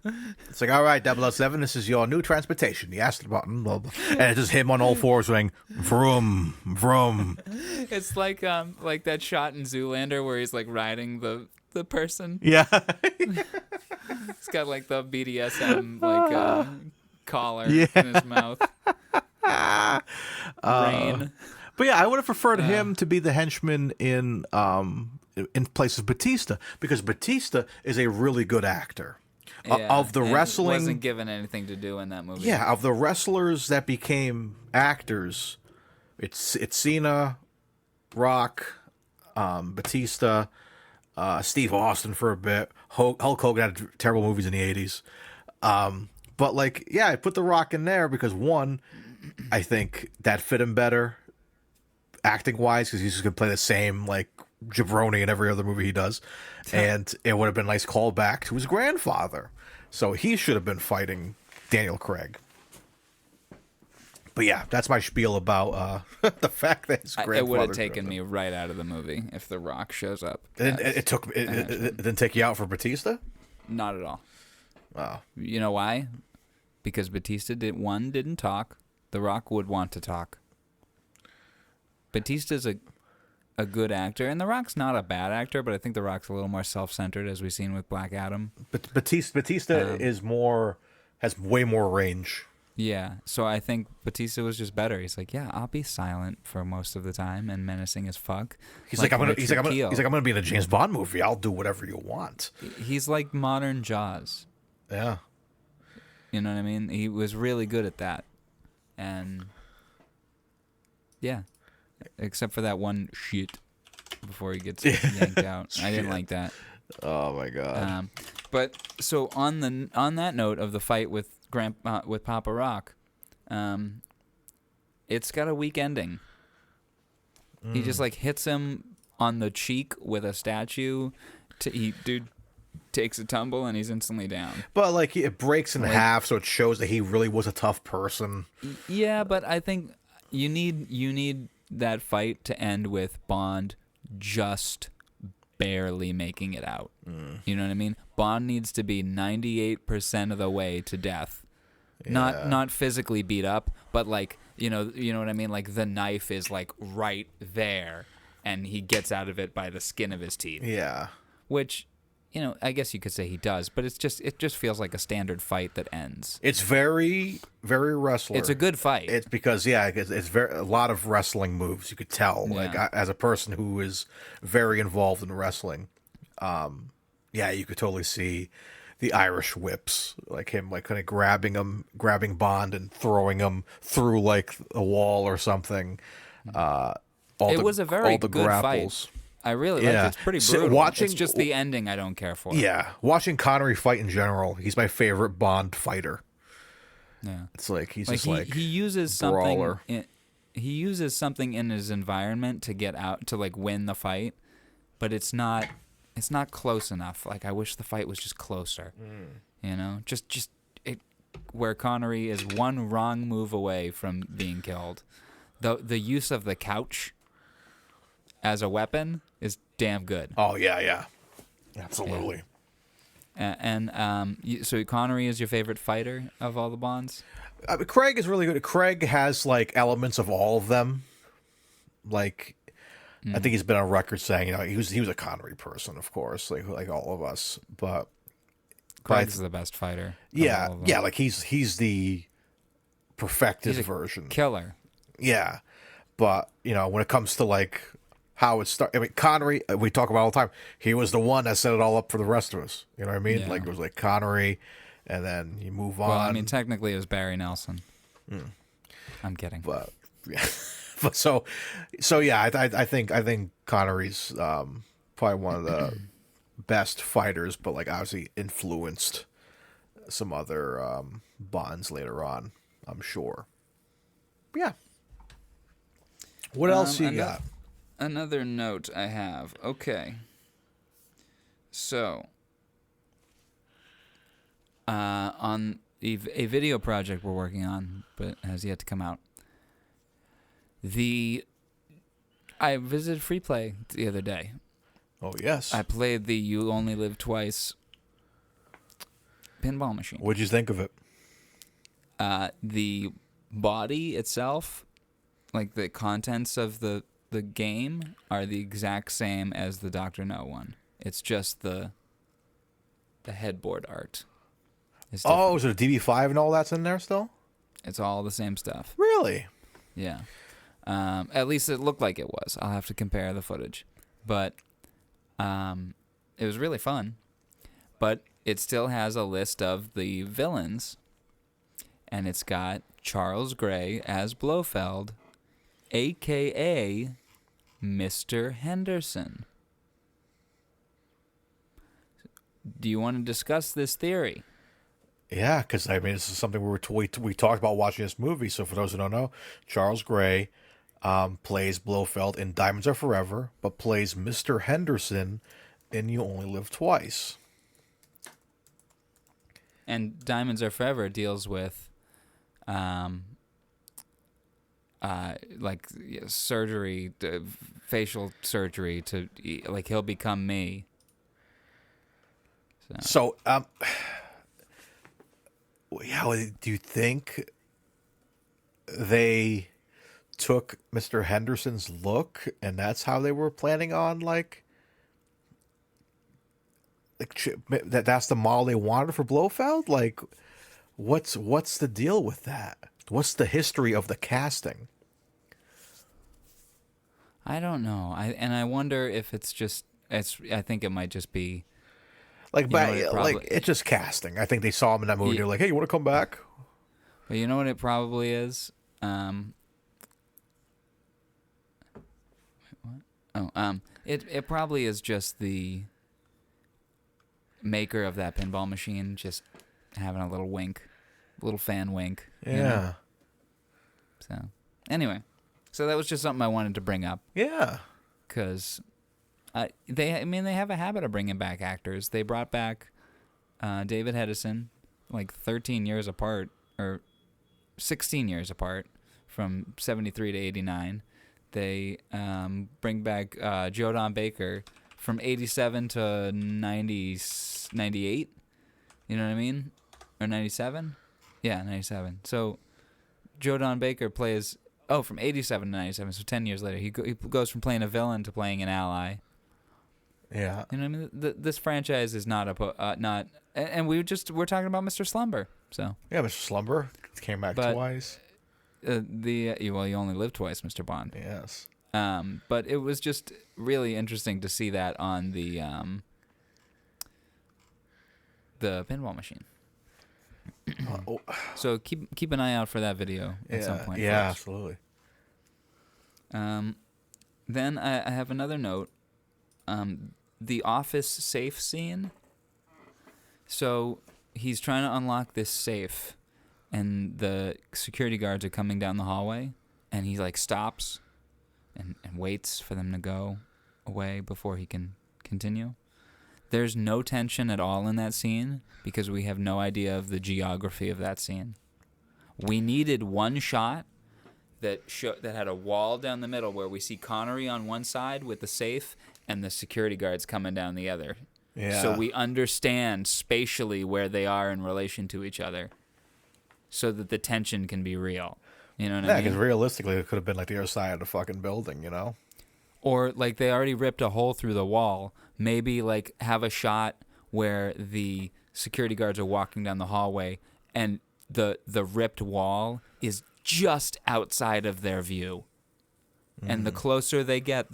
Speaker 3: It's like, all right, 007, this is your new transportation. You asked the button, blah, blah. And it's just him on all fours going, vroom, vroom.
Speaker 2: It's like that shot in Zoolander where he's like riding the person.
Speaker 3: Yeah.
Speaker 2: He's got like the BDSM collar in his mouth. Rain.
Speaker 3: But yeah, I would have preferred him to be the henchman in place of Batista, because Batista is a really good actor. Of the
Speaker 2: and
Speaker 3: wrestling,
Speaker 2: wasn't given anything to do in that movie.
Speaker 3: yeah, of the wrestlers that became actors, it's Cena, Rock, Batista, Steve Austin for a bit. Hulk Hogan had terrible movies in the 80s. But like, yeah, I put The Rock in there because one, I think that fit him better acting wise, because he's just gonna play the same like jabroni in every other movie he does, and it would have been a nice callback to his grandfather. So he should have been fighting Daniel Craig. But yeah, that's my spiel about the fact that his grandfather.
Speaker 2: It would have taken me right out of the movie if The Rock shows up.
Speaker 3: It didn't take you out for Batista?
Speaker 2: Not at all.
Speaker 3: Oh.
Speaker 2: You know why? Because Batista didn't talk. The Rock would want to talk. Batista's a good actor, and The Rock's not a bad actor, but I think The Rock's a little more self-centered, as we've seen with Black Adam.
Speaker 3: But Batista has way more range.
Speaker 2: Yeah, so I think Batista was just better. He's like, yeah, I'll be silent for most of the time and menacing as fuck.
Speaker 3: He's like, I'm gonna be in a James Bond movie. I'll do whatever you want.
Speaker 2: He's like modern Jaws.
Speaker 3: Yeah.
Speaker 2: You know what I mean? He was really good at that, and yeah. Except for that one shit before he gets yanked out. I didn't like that.
Speaker 3: Oh my god.
Speaker 2: But so on that note of the fight with Papa Rock, it's got a weak ending. He just like hits him on the cheek with a statue. Dude takes a tumble and he's instantly down.
Speaker 3: But like it breaks in half, so it shows that he really was a tough person.
Speaker 2: Yeah, but I think you need that fight to end with Bond just barely making it out. You know what I mean? Bond needs to be 98% of the way to death.
Speaker 3: Yeah.
Speaker 2: Not physically beat up, but like, you know what I mean? Like the knife is like right there and he gets out of it by the skin of his teeth.
Speaker 3: Yeah.
Speaker 2: Which, I guess you could say he does, but it just feels like a standard fight that ends.
Speaker 3: It's very, very wrestler.
Speaker 2: It's a good fight.
Speaker 3: It's because it's a lot of wrestling moves. You could tell, like as a person who is very involved in wrestling, you could totally see the Irish whips, like him, like kind of grabbing Bond and throwing him through like a wall or something.
Speaker 2: It was a very good fight. I really like it. It's pretty brutal. It's just the ending I don't care for.
Speaker 3: Yeah. Watching Connery fight in general, he's my favorite Bond fighter.
Speaker 2: Yeah.
Speaker 3: It's like he
Speaker 2: uses
Speaker 3: brawler.
Speaker 2: He uses something in his environment to get out to like win the fight, but it's not close enough. Like I wish the fight was just closer. Just where Connery is one wrong move away from being killed. The use of the couch as a weapon is damn good.
Speaker 3: Oh yeah, absolutely.
Speaker 2: So Connery is your favorite fighter of all the Bonds?
Speaker 3: Craig is really good. Craig has like elements of all of them. Like, I think he's been on record saying, he was a Connery person, of course, like all of us. But
Speaker 1: Craig's the best fighter.
Speaker 3: Yeah, like he's the perfected version.
Speaker 1: Killer.
Speaker 3: Yeah, but when it comes to like how it started, I mean, Connery, we talk about all the time. He was the one that set it all up for the rest of us. You know what I mean?
Speaker 1: Yeah.
Speaker 3: Like it was like Connery, and then you move on.
Speaker 1: Well, I mean, technically it was Barry Nelson. I'm kidding.
Speaker 3: But yeah, but so yeah, I think Connery's probably one of the best fighters, but like obviously influenced some other Bonds later on, I'm sure. But yeah. What else you got?
Speaker 1: Another note I have. Okay. So, on a video project we're working on, but has yet to come out. I visited Free Play the other day.
Speaker 3: Oh, yes.
Speaker 1: I played the You Only Live Twice pinball machine.
Speaker 3: What'd you think of it?
Speaker 1: The body itself, like the contents of the game, are the exact same as the Dr. No one. It's just the headboard art.
Speaker 3: Oh, is it a DB5 and all that's in there still?
Speaker 1: It's all the same stuff.
Speaker 3: Really?
Speaker 1: Yeah. At least it looked like it was. I'll have to compare the footage. But it was really fun. But it still has a list of the villains. And it's got Charles Gray as Blofeld, a.k.a. Mr. Henderson. Do you want to discuss this theory?
Speaker 3: Yeah, because I mean, this is something we talked about watching this movie. So for those who don't know, Charles Gray plays Blofeld in Diamonds Are Forever, but plays Mr. Henderson in You Only Live Twice.
Speaker 1: And Diamonds Are Forever deals with surgery, facial surgery to like he'll become me.
Speaker 3: So how do you think they took Mr. Henderson's look, and that's how they were planning on that's the model they wanted for Blofeld? Like, what's the deal with that? What's the history of the casting?
Speaker 1: I don't know. I wonder if it's just I think it might just be
Speaker 3: it's just casting. I think they saw him in that movie. They're like, "Hey, you want to come back?"
Speaker 1: But you know what it probably is? It probably is just the maker of that pinball machine just having a little wink, a little fan wink.
Speaker 3: Yeah.
Speaker 1: You know? So anyway, that was just something I wanted to bring up.
Speaker 3: Yeah.
Speaker 1: Because they have a habit of bringing back actors. They brought back David Hedison, like 13 years apart, or 16 years apart, from 73 to 89. They bring back Joe Don Baker from 87 to 98. You know what I mean? Or 97? Yeah, 97. So Joe Don Baker plays... Oh, from 87 to 97, so 10 years later. He goes from playing a villain to playing an ally.
Speaker 3: Yeah.
Speaker 1: You know what I mean? This franchise is not... And we're talking about Mr. Slumber, so...
Speaker 3: Yeah, Mr. Slumber came back twice.
Speaker 1: You only live twice, Mr. Bond.
Speaker 3: Yes.
Speaker 1: But it was just really interesting to see that on the pinball machine. So keep an eye out for that video at some point.
Speaker 3: Yeah, absolutely.
Speaker 1: Then I have another note. The office safe scene. So he's trying to unlock this safe, and the security guards are coming down the hallway, and he stops and waits for them to go away before he can continue. There's no tension at all in that scene because we have no idea of the geography of that scene. We needed one shot that had a wall down the middle where we see Connery on one side with the safe and the security guards coming down the other.
Speaker 3: Yeah.
Speaker 1: So we understand spatially where they are in relation to each other so that the tension can be real. You know what
Speaker 3: Yeah,
Speaker 1: I
Speaker 3: because
Speaker 1: mean?
Speaker 3: realistically, it could have been like the other side of the fucking building, you know?
Speaker 1: Or like they already ripped a hole through the wall. Maybe like have a shot where the security guards are walking down the hallway and the ripped wall is just outside of their view. And the closer they get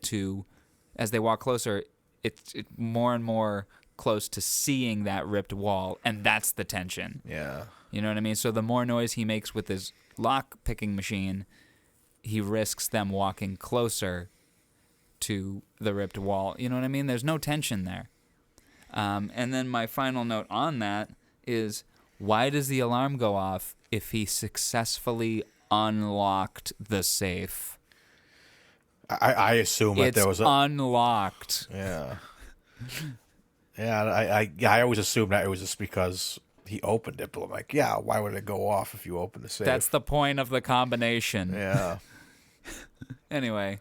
Speaker 1: to, as they walk closer, it's more and more close to seeing that ripped wall, and that's the tension.
Speaker 3: Yeah.
Speaker 1: You know what I mean? So the more noise he makes with his lock-picking machine, he risks them walking closer to the ripped wall. You know what I mean? There's no tension there. And then my final note on that is, why does the alarm go off if he successfully unlocked the safe?
Speaker 3: I assume that
Speaker 1: It's
Speaker 3: there was a...
Speaker 1: unlocked.
Speaker 3: Yeah. Yeah, I always assumed that it was just because he opened it, but I'm like, yeah, why would it go off if you open the safe?
Speaker 1: That's the point of the combination.
Speaker 3: Yeah.
Speaker 1: Anyway,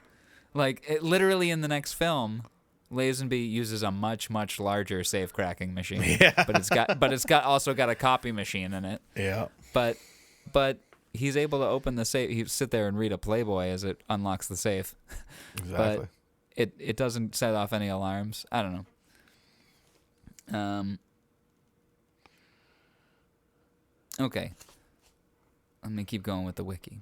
Speaker 1: like literally in the next film, Lazenby uses a much larger safe cracking machine.
Speaker 3: Yeah.
Speaker 1: But it's also got a copy machine in it.
Speaker 3: Yeah.
Speaker 1: But he's able to open the safe. He sit there and read a Playboy as it unlocks the safe.
Speaker 3: Exactly.
Speaker 1: But it doesn't set off any alarms. I don't know. Okay. Let me keep going with the wiki.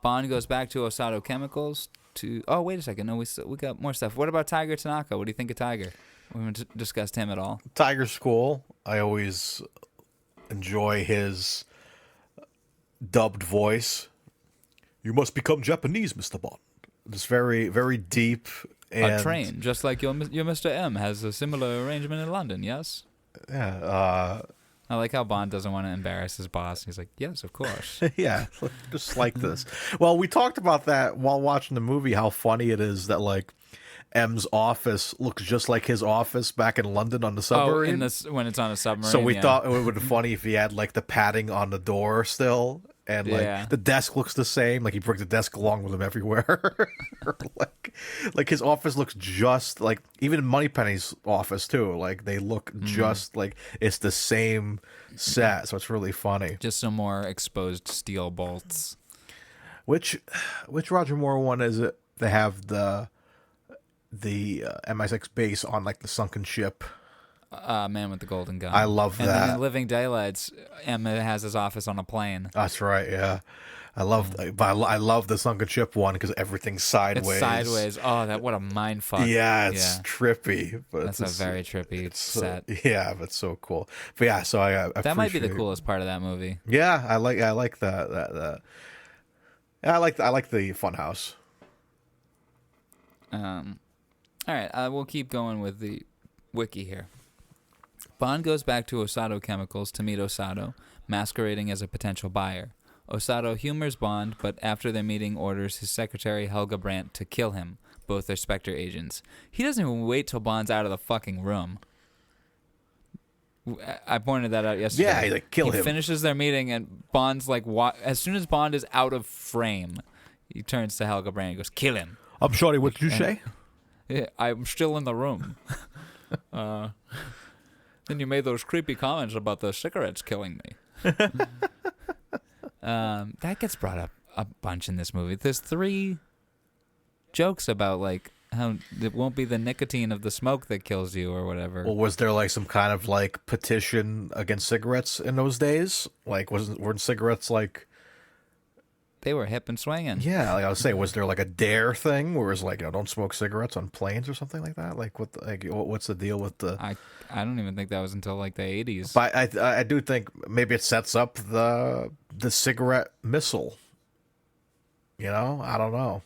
Speaker 1: Bond goes back to Osato Chemicals to... Oh, wait a second. No, we got more stuff. What about Tiger Tanaka? What do you think of Tiger? We haven't discussed him at all.
Speaker 3: Tiger's cool. I always enjoy his dubbed voice. You must become Japanese, Mr. Bond. It's very, very deep. And
Speaker 1: A train, just like your Mr. M, has a similar arrangement in London, yes?
Speaker 3: Yeah.
Speaker 1: I like how Bond doesn't want to embarrass his boss. He's like, yes, of course.
Speaker 3: Yeah, just like this. Well, we talked about that while watching the movie, how funny it is that, like, M's office looks just like his office back in London on the submarine.
Speaker 1: When it's on a submarine.
Speaker 3: So we thought it would be funny if he had, like, the padding on the door still. And, like, the desk looks the same. Like, he brings the desk along with him everywhere. like, his office looks just like... Even in Moneypenny's office, too. Like, they look just like... It's the same set. So it's really funny.
Speaker 1: Just some more exposed steel bolts.
Speaker 3: Which Roger Moore one is it? They have the MI6 base on, like, the sunken ship.
Speaker 1: Man with the Golden Gun.
Speaker 3: I love
Speaker 1: and
Speaker 3: that.
Speaker 1: And in Living Daylights, Emma has his office on a plane.
Speaker 3: That's right, yeah. I love the sunken ship one because everything's sideways.
Speaker 1: It's sideways. Oh, what a mind fuck.
Speaker 3: Yeah, it's trippy. But
Speaker 1: That's a very trippy set.
Speaker 3: Yeah, but so cool. But yeah, so I
Speaker 1: that might be the coolest part of that movie.
Speaker 3: Yeah, I like that. Yeah, I like the funhouse.
Speaker 1: All right, we'll keep going with the wiki here. Bond goes back to Osato Chemicals to meet Osato, masquerading as a potential buyer. Osato humors Bond, but after their meeting orders his secretary Helga Brandt to kill him. Both are Spectre agents. He doesn't even wait till Bond's out of the fucking room. I pointed that out yesterday.
Speaker 3: Yeah, he kill him.
Speaker 1: He finishes their meeting and Bond's like, as soon as Bond is out of frame, he turns to Helga Brandt and goes, "Kill him."
Speaker 3: I'm sorry, what did you say?
Speaker 1: Yeah, I'm still in the room. Then you made those creepy comments about the cigarettes killing me. That gets brought up a bunch in this movie. There's 3 jokes about, like, how it won't be the nicotine of the smoke that kills you or whatever.
Speaker 3: Well, was there, like, some kind of, like, petition against cigarettes in those days? Like, weren't cigarettes, like...
Speaker 1: They were hip and swinging.
Speaker 3: Yeah, like I was saying, was there like a dare thing where it's like, don't smoke cigarettes on planes or something like that? Like, what's the deal with the?
Speaker 1: I don't even think that was until like the 80s.
Speaker 3: But I do think maybe it sets up the cigarette missile. You know, I don't know.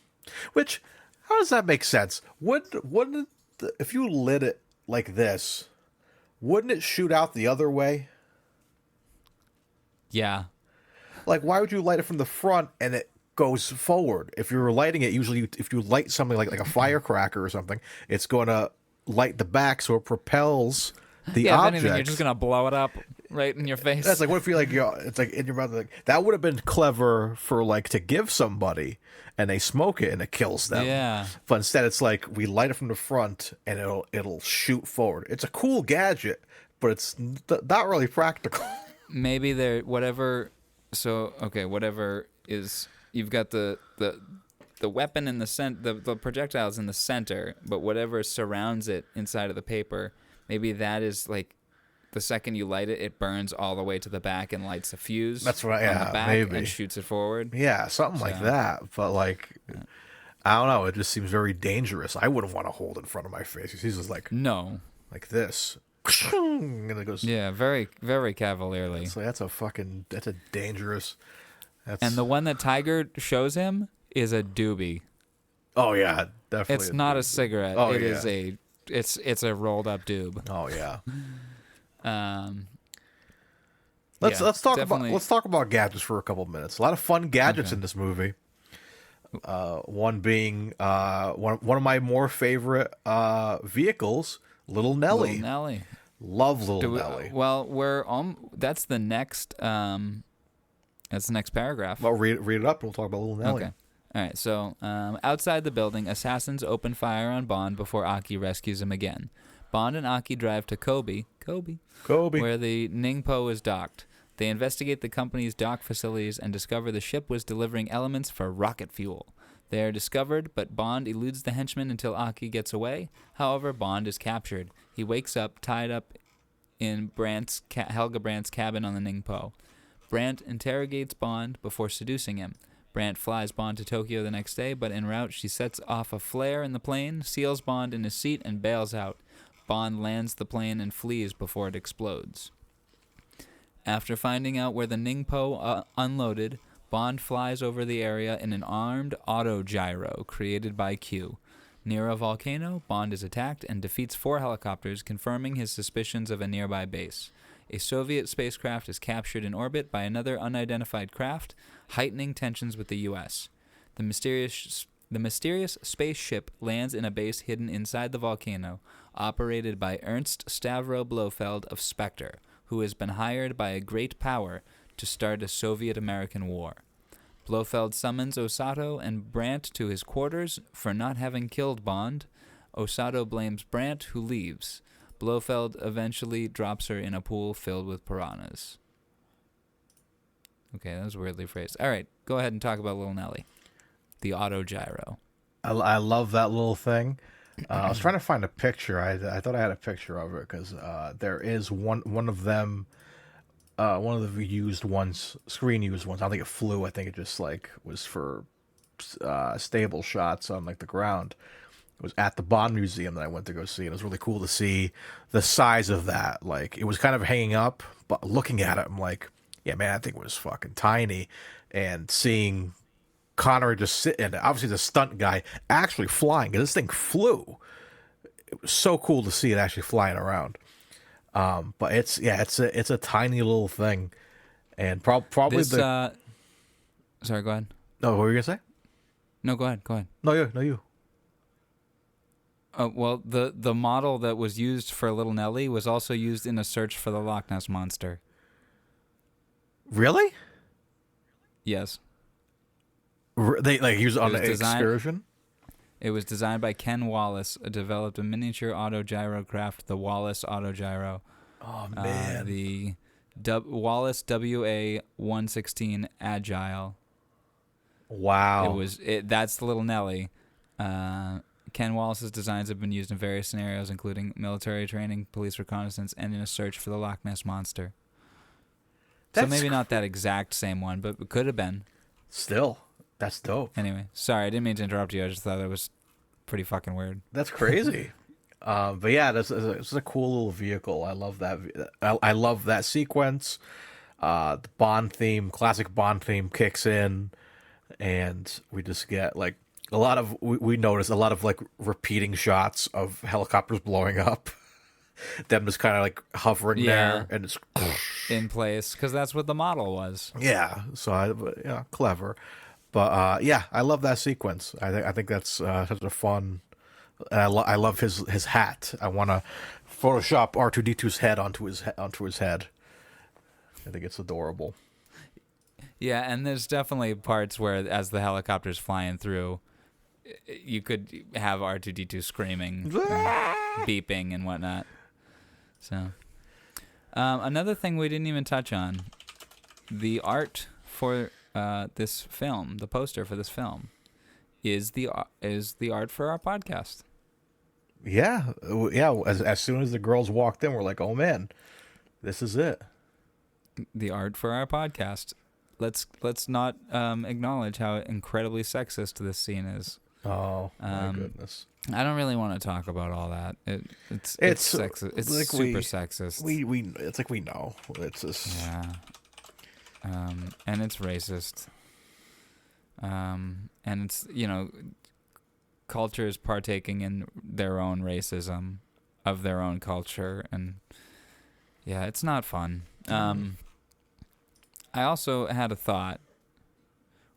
Speaker 3: Which, how does that make sense? Wouldn't if you lit it like this, wouldn't it shoot out the other way?
Speaker 1: Yeah.
Speaker 3: Like, why would you light it from the front and it goes forward? If you're lighting it, usually if you light something like a firecracker or something, it's going to light the back so it propels the object.
Speaker 1: If anything, you're just going to blow it up right in your face.
Speaker 3: That's like, what if you like, it's like in your mouth? Like, that would have been clever for like to give somebody and they smoke it and it kills them.
Speaker 1: Yeah.
Speaker 3: But instead, it's like we light it from the front and it'll shoot forward. It's a cool gadget, but it's not really practical.
Speaker 1: Maybe whatever So okay, whatever is you've got the weapon in the projectile's in the center, but whatever surrounds it inside of the paper, maybe that is like the second you light it, it burns all the way to the back and lights a fuse.
Speaker 3: That's right.
Speaker 1: On
Speaker 3: Yeah,
Speaker 1: the back
Speaker 3: maybe.
Speaker 1: and shoots it forward.
Speaker 3: Yeah, something like that. But like, I don't know. It just seems very dangerous. I wouldn't want to hold it in front of my face. He's just like like this, and it goes.
Speaker 1: Yeah, very very cavalierly.
Speaker 3: So that's a dangerous.
Speaker 1: And the one that Tiger shows him is a doobie.
Speaker 3: Oh yeah, definitely.
Speaker 1: It's not a cigarette.
Speaker 3: Oh,
Speaker 1: it
Speaker 3: yeah.
Speaker 1: is it's a rolled up doob.
Speaker 3: Oh yeah.
Speaker 1: Let's
Speaker 3: talk about gadgets for a couple of minutes. A lot of fun gadgets in this movie. One being one of my more favorite vehicles, Little Nelly.
Speaker 1: Little Nelly.
Speaker 3: Love Little Nelly.
Speaker 1: Well, that's the next paragraph.
Speaker 3: Well, read it up, and we'll talk about Little Nelly.
Speaker 1: Okay. All right. So, outside the building, assassins open fire on Bond before Aki rescues him again. Bond and Aki drive to Kobe, where the Ningpo is docked. They investigate the company's dock facilities and discover the ship was delivering elements for rocket fuel. They are discovered, but Bond eludes the henchmen until Aki gets away. However, Bond is captured. He wakes up tied up in Helga Brandt's cabin on the Ningpo. Brandt interrogates Bond before seducing him. Brandt flies Bond to Tokyo the next day, but en route she sets off a flare in the plane, seals Bond in his seat, and bails out. Bond lands the plane and flees before it explodes. After finding out where the Ningpo unloaded, Bond flies over the area in an armed autogyro created by Q. Near a volcano, Bond is attacked and defeats 4 helicopters, confirming his suspicions of a nearby base. A Soviet spacecraft is captured in orbit by another unidentified craft, heightening tensions with the U.S. The mysterious spaceship lands in a base hidden inside the volcano, operated by Ernst Stavro Blofeld of Spectre, who has been hired by a great power to start a Soviet-American war. Blofeld summons Osato and Brandt to his quarters for not having killed Bond. Osato blames Brandt, who leaves. Blofeld eventually drops her in a pool filled with piranhas. Okay, that was weirdly phrased. All right, go ahead and talk about Little Nelly, the autogyro.
Speaker 3: I love that little thing. I was trying to find a picture. I thought I had a picture of it because there is one of them, one of the used ones, screen used ones. I don't think it flew. I think it just like was for stable shots on like the ground. It was at the Bond Museum that I went to go see, and it was really cool to see the size of that. Like, it was kind of hanging up, but looking at it, I'm like, yeah, man, I think it was fucking tiny. And seeing Connery just sit, and obviously the stunt guy actually flying, because this thing flew. It was so cool to see it actually flying around. But it's a tiny little thing, and probably
Speaker 1: this, sorry, go ahead.
Speaker 3: No, what were you gonna say?
Speaker 1: No, go ahead.
Speaker 3: No, you.
Speaker 1: Well, the model that was used for Little Nelly was also used in a search for the Loch Ness Monster.
Speaker 3: Really?
Speaker 1: Yes.
Speaker 3: They like used it on the excursion?
Speaker 1: It was designed by Ken Wallace, developed a miniature autogyro craft, the Wallace Autogyro.
Speaker 3: Oh, man.
Speaker 1: The Wallace WA-116 Agile.
Speaker 3: Wow.
Speaker 1: That's the Little Nelly. Ken Wallace's designs have been used in various scenarios, including military training, police reconnaissance, and in a search for the Loch Ness Monster. So maybe not that exact same one, but it could have been.
Speaker 3: Still, that's dope.
Speaker 1: Anyway, sorry, I didn't mean to interrupt you. I just thought it was pretty fucking weird.
Speaker 3: That's crazy. But yeah, it's a cool little vehicle. I love that. I love that sequence. The Bond theme, classic Bond theme, kicks in, and we just get like a lot of. We notice a lot of like repeating shots of helicopters blowing up. Them just kind of like hovering there, and it's
Speaker 1: in place because that's what the model was.
Speaker 3: Yeah, so clever. But yeah, I love that sequence. I think that's such a fun. And I love his hat. I want to Photoshop R2-D2's head onto his head. I think it's adorable.
Speaker 1: Yeah, and there's definitely parts where, as the helicopter's flying through, you could have R2-D2 screaming, and beeping, and whatnot. So, another thing we didn't even touch on, the art for this film, the poster for this film, is the art for our podcast.
Speaker 3: Yeah. As soon as the girls walked in, we're like, oh man, this is it.
Speaker 1: The art for our podcast. Let's not acknowledge how incredibly sexist this scene is.
Speaker 3: Oh my goodness!
Speaker 1: I don't really want to talk about all that. It's sexist. It's
Speaker 3: like
Speaker 1: super sexist.
Speaker 3: We it's like we know. It's just
Speaker 1: and it's racist. And it's cultures partaking in their own racism of their own culture, and yeah, it's not fun. I also had a thought.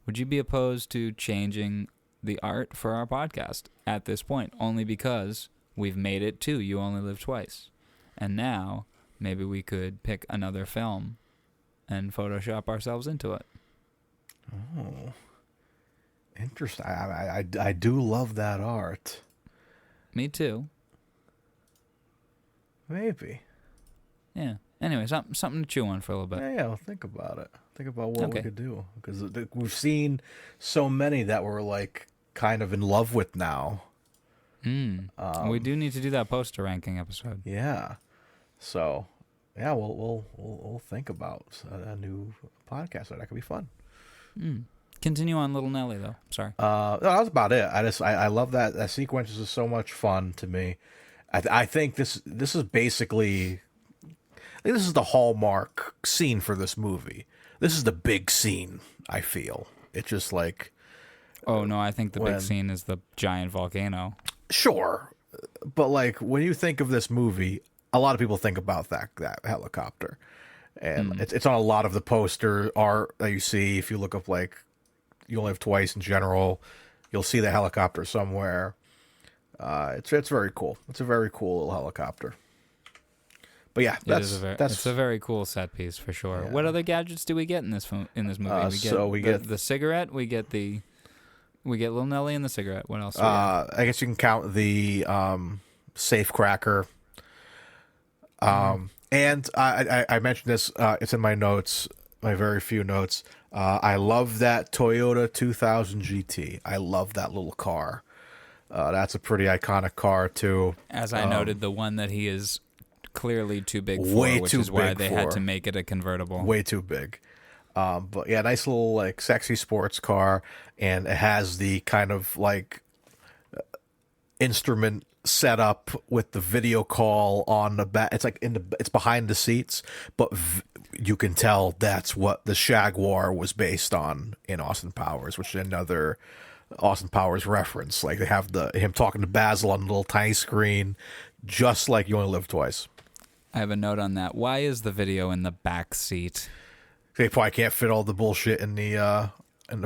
Speaker 1: Would you be opposed to changing the art for our podcast at this point? Only because we've made it to You Only Live Twice. And now maybe we could pick another film and Photoshop ourselves into it.
Speaker 3: Oh, interesting. I do love that art.
Speaker 1: Me too.
Speaker 3: Maybe.
Speaker 1: Yeah. Anyway, something to chew on for a little bit.
Speaker 3: Yeah, well, think about it. Think about what we could do. Because we've seen so many that we're like kind of in love with now.
Speaker 1: We do need to do that poster ranking episode.
Speaker 3: Yeah. So, yeah, we'll think about a new podcast. That could be fun.
Speaker 1: Continue on, Little Nelly, though. Sorry.
Speaker 3: No, that was about it. I love that sequence is so much fun to me. I think this is basically. I think this is the hallmark scene for this movie. This is the big scene, I feel. It's just like...
Speaker 1: Oh, no, I think the big scene is the giant volcano.
Speaker 3: Sure. But, like, when you think of this movie, a lot of people think about that helicopter. And it's on a lot of the poster art that you see. If you look up, like, You Only Live Twice in general, you'll see the helicopter somewhere. It's very cool. It's a very cool little helicopter. But yeah,
Speaker 1: it's a very cool set piece for sure. Yeah. What other gadgets do we get in this movie? We get the cigarette. We get Lil Nelly and the cigarette. What else?
Speaker 3: I guess you can count the safe cracker. And I mentioned this. It's in my notes, my very few notes. I love that Toyota 2000 GT. I love that little car. That's a pretty iconic car too.
Speaker 1: As I noted, the one that he is clearly too big for, which is why they had to make it a convertible.
Speaker 3: Way too big. But yeah, nice little like sexy sports car, and it has the kind of like instrument set up with the video call on the back. It's like it's behind the seats, but you can tell that's what the Jaguar was based on in Austin Powers, which is another Austin Powers reference. Like they have him talking to Basil on the little tiny screen, just like You Only Live Twice.
Speaker 1: I have a note on that. Why is the video in the back seat?
Speaker 3: They probably can't fit all the bullshit in the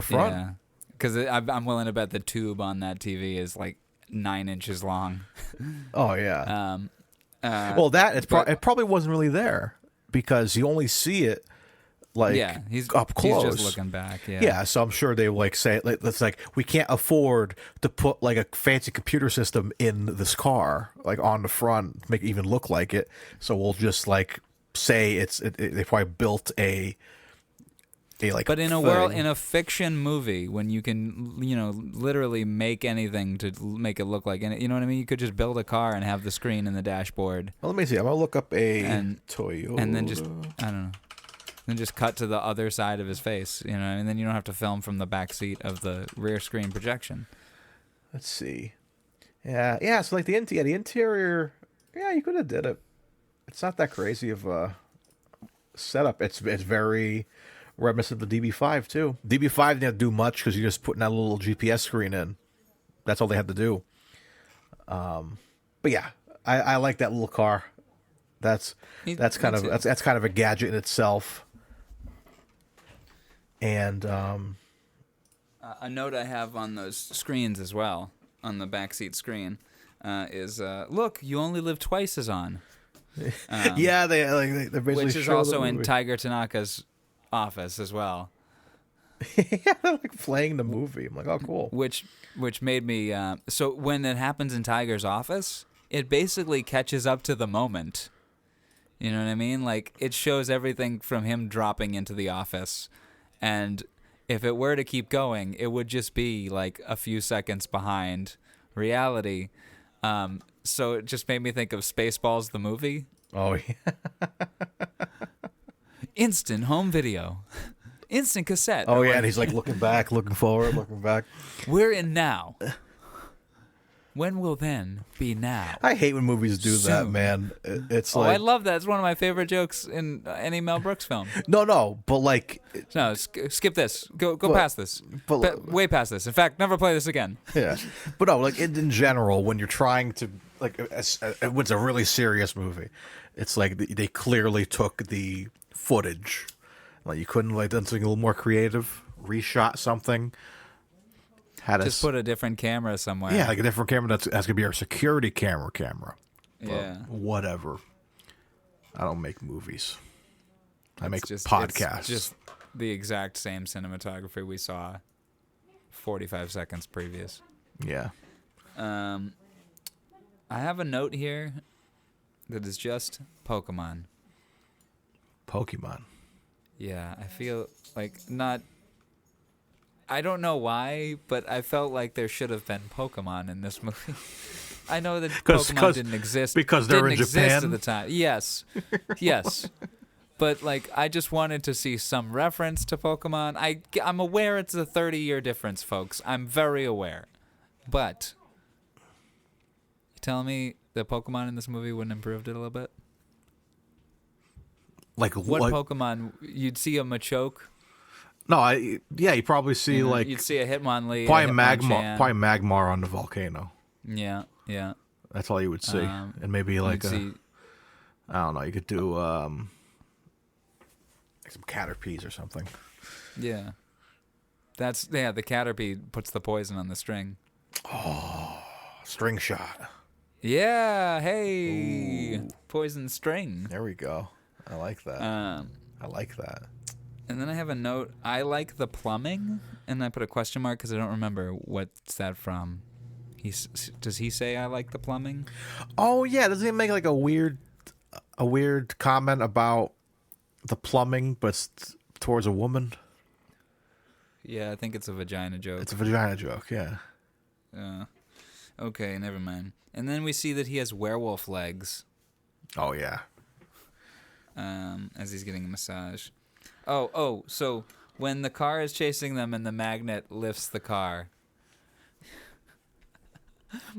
Speaker 3: front.
Speaker 1: Yeah, because I'm willing to bet the tube on that TV is like 9 inches long.
Speaker 3: Oh yeah. Well, it probably wasn't really there because you only see it like
Speaker 1: he's
Speaker 3: up close.
Speaker 1: He's just looking back.
Speaker 3: Yeah. So I'm sure they like say it's like we can't afford to put like a fancy computer system in this car like on the front, make it even look like it. So we'll just like say they probably built a like.
Speaker 1: But in a world, in a fiction movie, when you can literally make anything to make it look like it, you know what I mean? You could just build a car and have the screen in the dashboard.
Speaker 3: Well, let me see. I'm gonna look up a Toyota,
Speaker 1: and then just I don't know. Then just cut to the other side of his face, and then you don't have to film from the back seat of the rear screen projection.
Speaker 3: Let's see. Yeah. So like the interior, you could have did it. It's not that crazy of a setup. It's very reminiscent of the DB5 too. DB5 didn't have to do much because you're just putting that little GPS screen in. That's all they had to do. But yeah, I like that little car. That's kind of a gadget in itself. And
Speaker 1: a note I have on those screens as well, on the backseat screen, is look, You Only Live Twice is on.
Speaker 3: Yeah, they basically
Speaker 1: which is also in Tiger Tanaka's office as well.
Speaker 3: Yeah, they're like playing the movie. I'm like, oh, cool.
Speaker 1: Which made me so when it happens in Tiger's office, it basically catches up to the moment. You know what I mean? Like it shows everything from him dropping into the office. And if it were to keep going, it would just be like a few seconds behind reality. So it just made me think of Spaceballs, the movie.
Speaker 3: Oh, yeah.
Speaker 1: Instant home video. Instant cassette.
Speaker 3: Oh, yeah, and he's like looking back, looking forward, looking back.
Speaker 1: We're in now. When will then be now?
Speaker 3: I hate when movies do that,
Speaker 1: Soon.
Speaker 3: man. It's
Speaker 1: I
Speaker 3: like...
Speaker 1: love that. It's one of my favorite jokes in any Mel Brooks film.
Speaker 3: No, but like...
Speaker 1: No, skip this. Go past this. Way past this. In fact, never play this again.
Speaker 3: Yeah. But no, like in general, when you're trying to... Like, it's a really serious movie. It's like they clearly took the footage. Like, you couldn't like done something a little more creative, reshot something.
Speaker 1: Just put a different camera somewhere.
Speaker 3: Yeah, like a different camera that's going to be our security camera.
Speaker 1: Yeah.
Speaker 3: Whatever. I don't make movies. I make
Speaker 1: It's
Speaker 3: podcasts.
Speaker 1: just the exact same cinematography we saw 45 seconds previous.
Speaker 3: Yeah.
Speaker 1: I have a note here that is just Pokemon.
Speaker 3: Pokemon.
Speaker 1: Yeah, I feel like not... I don't know why, but I felt like there should have been Pokemon in this movie. I know that Pokemon didn't exist.
Speaker 3: Because they're in Japan?
Speaker 1: At the time. Yes. Yes. But, like, I just wanted to see some reference to Pokemon. I'm aware it's a 30-year difference, folks. I'm very aware. But you telling me the Pokemon in this movie wouldn't have improved it a little bit?
Speaker 3: Like
Speaker 1: what Pokemon? You'd see a Machoke.
Speaker 3: No, you probably see like
Speaker 1: you'd see a Hitmonlee,
Speaker 3: probably Magmar on the volcano.
Speaker 1: Yeah.
Speaker 3: That's all you would see, and maybe like I don't know. You could do like some Caterpies or something.
Speaker 1: Yeah, the Caterpie puts the poison on the string.
Speaker 3: Oh, string shot.
Speaker 1: Yeah, hey, ooh. Poison string.
Speaker 3: There we go. I like that. I like that.
Speaker 1: And then I have a note. I like the plumbing, and I put a question mark because I don't remember what's that from. Does he say I like the plumbing?
Speaker 3: Oh yeah, doesn't he make like a weird comment about the plumbing, but it's towards a woman?
Speaker 1: Yeah, I think it's a vagina joke.
Speaker 3: It's a vagina joke, yeah.
Speaker 1: Okay, never mind. And then we see that he has werewolf legs.
Speaker 3: Oh yeah.
Speaker 1: As he's getting a massage. Oh, so when the car is chasing them and the magnet lifts the car,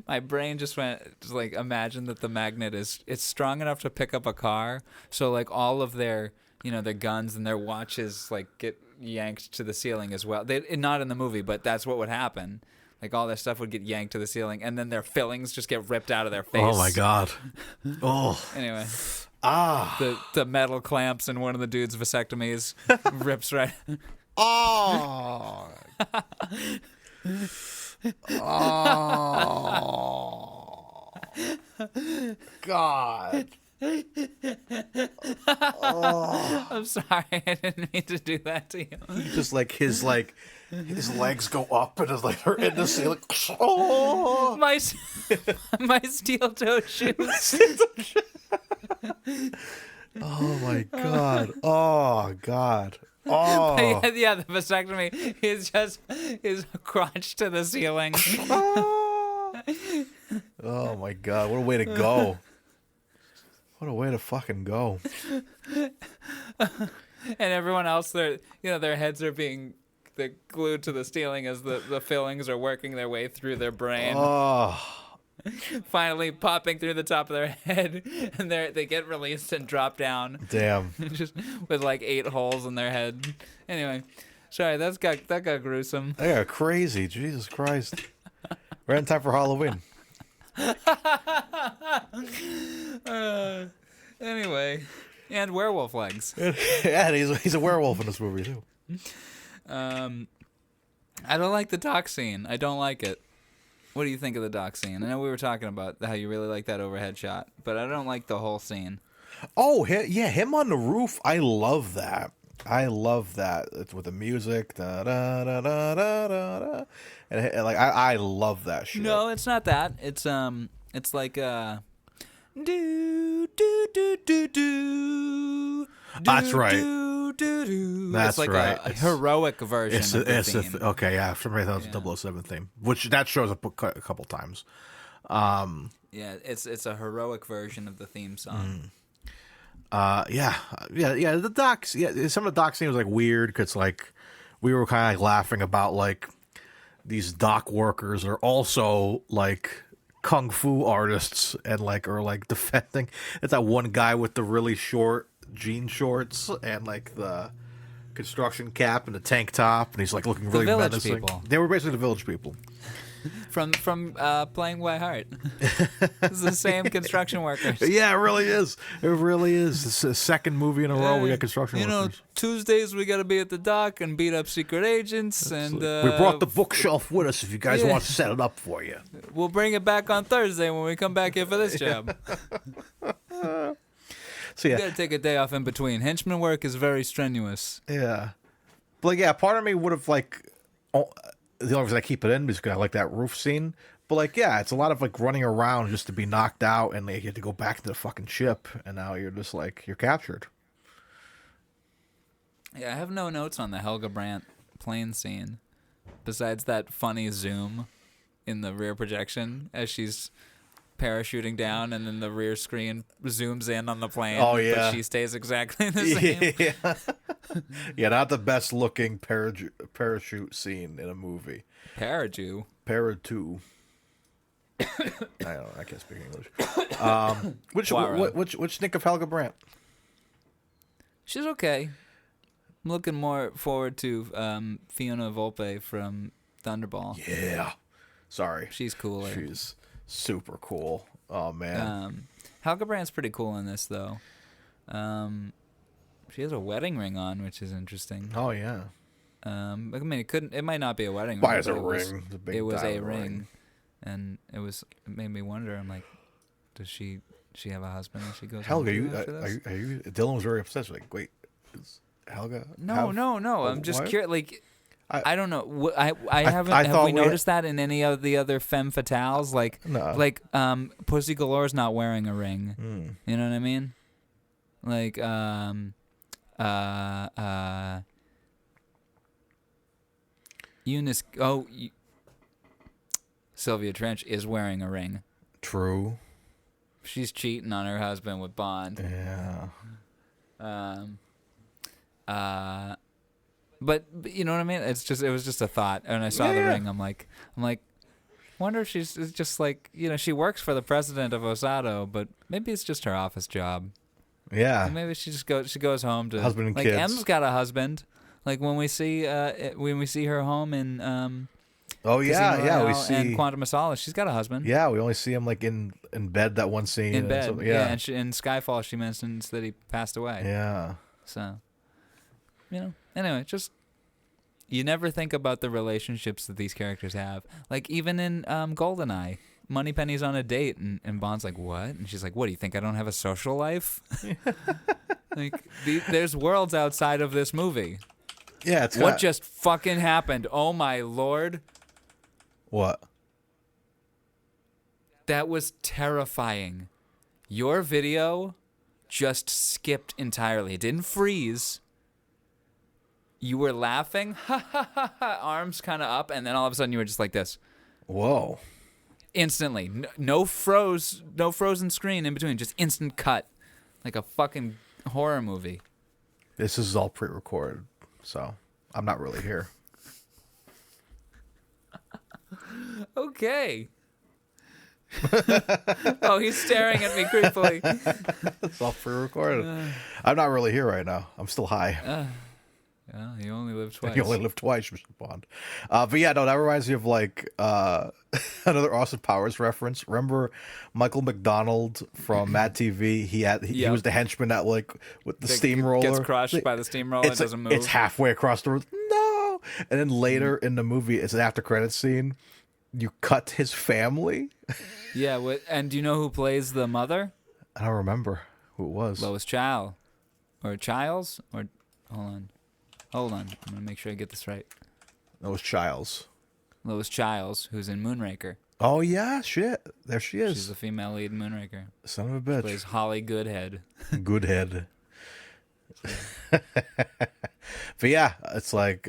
Speaker 1: my brain just like imagine that the magnet it's strong enough to pick up a car, so like all of their their guns and their watches like get yanked to the ceiling as well. Not in the movie, but that's what would happen. Like all their stuff would get yanked to the ceiling, and then their fillings just get ripped out of their face.
Speaker 3: Oh my god. Oh.
Speaker 1: Anyway. The metal clamps in one of the dude's vasectomies rips right.
Speaker 3: Oh. Oh. God. Oh.
Speaker 1: I'm sorry, I didn't mean to do that to you.
Speaker 3: Just like his legs go up and his like are in the ceiling. Oh.
Speaker 1: My steel toe shoes.
Speaker 3: Oh my god. Oh god. Oh.
Speaker 1: Yeah, the vasectomy is just his crotch to the ceiling.
Speaker 3: Oh my god, what a way to go. What a way to fucking go.
Speaker 1: And everyone else, their heads are being glued to the ceiling as the fillings are working their way through their brain.
Speaker 3: Oh.
Speaker 1: Finally popping through the top of their head, and they get released and drop down.
Speaker 3: Damn.
Speaker 1: Just with like 8 holes in their head. Anyway, sorry, that got gruesome.
Speaker 3: They are crazy. Jesus Christ. We're in time for Halloween.
Speaker 1: Anyway, and werewolf legs.
Speaker 3: Yeah, and he's a werewolf in this movie too.
Speaker 1: I don't like the dock scene. I don't like it. What do you think of the dock scene? I know we were talking about how you really like that overhead shot, but I don't like the whole scene.
Speaker 3: Oh, yeah, him on the roof. I love that. It's with the music. Da, da, da, da, da, da. And like I love that shit.
Speaker 1: No, it's not that. It's like do do do do do.
Speaker 3: That's right. That's
Speaker 1: It's like
Speaker 3: right.
Speaker 1: a heroic version of the theme.
Speaker 3: Okay, yeah. For some reason, that was a 007 theme, which that shows up a couple times.
Speaker 1: Yeah, it's a heroic version of the theme song.
Speaker 3: Yeah. The docs, some of the doc scene was like weird because like we were kind of like laughing about like these dock workers are also like kung fu artists and like are like defending. It's that one guy with the really short jean shorts and like the construction cap and the tank top, and he's like looking really
Speaker 1: village
Speaker 3: menacing.
Speaker 1: people.
Speaker 3: They were basically the village people.
Speaker 1: From Playing by Heart. It's the same construction workers.
Speaker 3: Yeah, it really is. It really is. It's the second movie in a row we got construction workers.
Speaker 1: Tuesdays we got to be at the dock and beat up secret agents. And
Speaker 3: we brought the bookshelf with us if you guys want to set it up for you.
Speaker 1: We'll bring it back on Thursday when we come back here for this job.
Speaker 3: So yeah,
Speaker 1: You got to take a day off in between. Henchman work is very strenuous.
Speaker 3: yeah. But like, yeah, part of me would have like. The only reason I keep it in is because I like that roof scene. But like, yeah, it's a lot of like running around just to be knocked out, and like, you have to go back to the fucking ship, and now you're just like you're captured.
Speaker 1: Yeah, I have no notes on the Helga Brandt plane scene, besides that funny zoom in the rear projection as she's parachuting down, and then the rear screen zooms in on the plane.
Speaker 3: Oh, yeah.
Speaker 1: But she stays exactly the same.
Speaker 3: Yeah, yeah, not the best looking parachute scene in a movie.
Speaker 1: Paraju.
Speaker 3: Paratu. I can't speak English. Which think of Helga Brandt?
Speaker 1: She's okay. I'm looking more forward to Fiona Volpe from Thunderball.
Speaker 3: Yeah. Sorry.
Speaker 1: She's cooler.
Speaker 3: She's super cool. Oh man.
Speaker 1: Helga Brandt's pretty cool in this though. She has a wedding ring on, which is interesting.
Speaker 3: Oh yeah.
Speaker 1: I mean, it might not be a wedding ring.
Speaker 3: Why is a
Speaker 1: but
Speaker 3: ring?
Speaker 1: It was a ring, and it made me wonder. I'm like, does she have a husband that she goes?
Speaker 3: Helga,
Speaker 1: home to after this?
Speaker 3: are you? Dylan was very upset. Like, wait, is Helga?
Speaker 1: No. I'm just
Speaker 3: what?
Speaker 1: curious. Like, I don't know. I haven't.
Speaker 3: I
Speaker 1: have
Speaker 3: thought
Speaker 1: we noticed that in any of the other femme fatales? Like,
Speaker 3: No.
Speaker 1: Pussy Galore's not wearing a ring. You know what I mean? Like, Eunice. Sylvia Trench is wearing a ring.
Speaker 3: True.
Speaker 1: She's cheating on her husband with Bond.
Speaker 3: Yeah.
Speaker 1: But you know what I mean? It was just a thought. And I saw the ring. I'm like, wonder if she's just like, she works for the president of Osato, but maybe it's just her office job.
Speaker 3: Yeah.
Speaker 1: And maybe she goes home to
Speaker 3: husband and
Speaker 1: like
Speaker 3: kids.
Speaker 1: M's got a husband. Like when we see her home in
Speaker 3: We see
Speaker 1: and Quantum of Solace, she's got a husband.
Speaker 3: Yeah, we only see him like in bed that one scene.
Speaker 1: In bed.
Speaker 3: And
Speaker 1: Yeah, and in Skyfall she mentions that he passed away.
Speaker 3: Yeah.
Speaker 1: So, anyway, just you never think about the relationships that these characters have. Like even in GoldenEye, Moneypenny's on a date and Bond's like, "What?" And she's like, "What, do you think I don't have a social life?" Like there's worlds outside of this movie.
Speaker 3: Yeah,
Speaker 1: What just fucking happened? Oh my lord.
Speaker 3: What?
Speaker 1: That was terrifying. Your video just skipped entirely. It didn't freeze. You were laughing, ha ha ha ha, arms kind of up, and then all of a sudden you were just like this.
Speaker 3: Whoa.
Speaker 1: Instantly. No frozen screen in between, just instant cut. Like a fucking horror movie.
Speaker 3: This is all pre-recorded, so I'm not really here.
Speaker 1: Okay. Oh, he's staring at me creepily.
Speaker 3: It's all pre-recorded. I'm not really here right now. I'm still high.
Speaker 1: Well, you only live twice.
Speaker 3: You only live twice, Mr. Bond. But yeah, no, that reminds me of like another Austin Powers reference. Remember Michael McDonald from Mad TV? He was the henchman that like with the steamroller
Speaker 1: gets crushed by the steamroller. It doesn't move.
Speaker 3: It's halfway across the room. No, and then later in the movie, it's an after credit scene. You cut his family.
Speaker 1: Yeah, and do you know who plays the mother?
Speaker 3: I don't remember who it was.
Speaker 1: Lois Child, or Childs, or hold on. I'm gonna make sure I get this right.
Speaker 3: It was Childs.
Speaker 1: Lois Childs, who's in Moonraker.
Speaker 3: Oh yeah, shit. There she is.
Speaker 1: She's the female lead in Moonraker.
Speaker 3: Son of a bitch.
Speaker 1: Plays Holly Goodhead.
Speaker 3: Goodhead. But yeah, it's like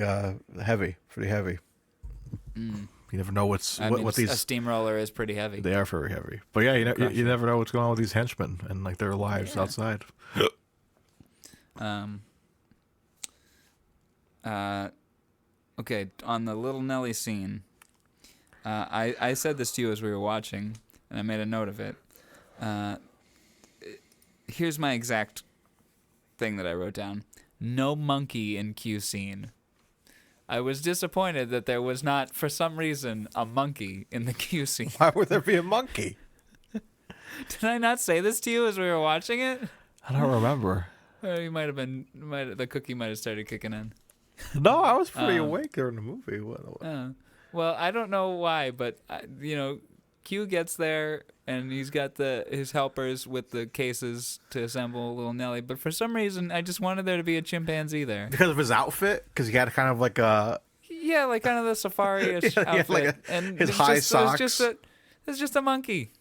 Speaker 3: heavy, pretty heavy. You never know what
Speaker 1: A
Speaker 3: these
Speaker 1: steamroller is pretty heavy.
Speaker 3: they are very heavy. But yeah, you never know what's going on with these henchmen and like their lives outside.
Speaker 1: Okay, on the Little Nelly scene, I said this to you as we were watching, and I made a note of it. Here's my exact thing that I wrote down. No monkey in Q scene. I was disappointed that there was not, for some reason, a monkey in the Q scene.
Speaker 3: Why would there be a monkey?
Speaker 1: Did I not say this to you as we were watching it?
Speaker 3: I don't remember.
Speaker 1: You might have been. The cookie might have started kicking in.
Speaker 3: No, I was pretty awake during the movie.
Speaker 1: Well, I don't know why, but Q gets there and he's got his helpers with the cases to assemble Little Nelly. But for some reason, I just wanted there to be a chimpanzee there
Speaker 3: Because of his outfit? Because he had kind of like a...
Speaker 1: Yeah, like kind of the safari-ish outfit.
Speaker 3: Like
Speaker 1: and
Speaker 3: his high socks.
Speaker 1: It's just a monkey.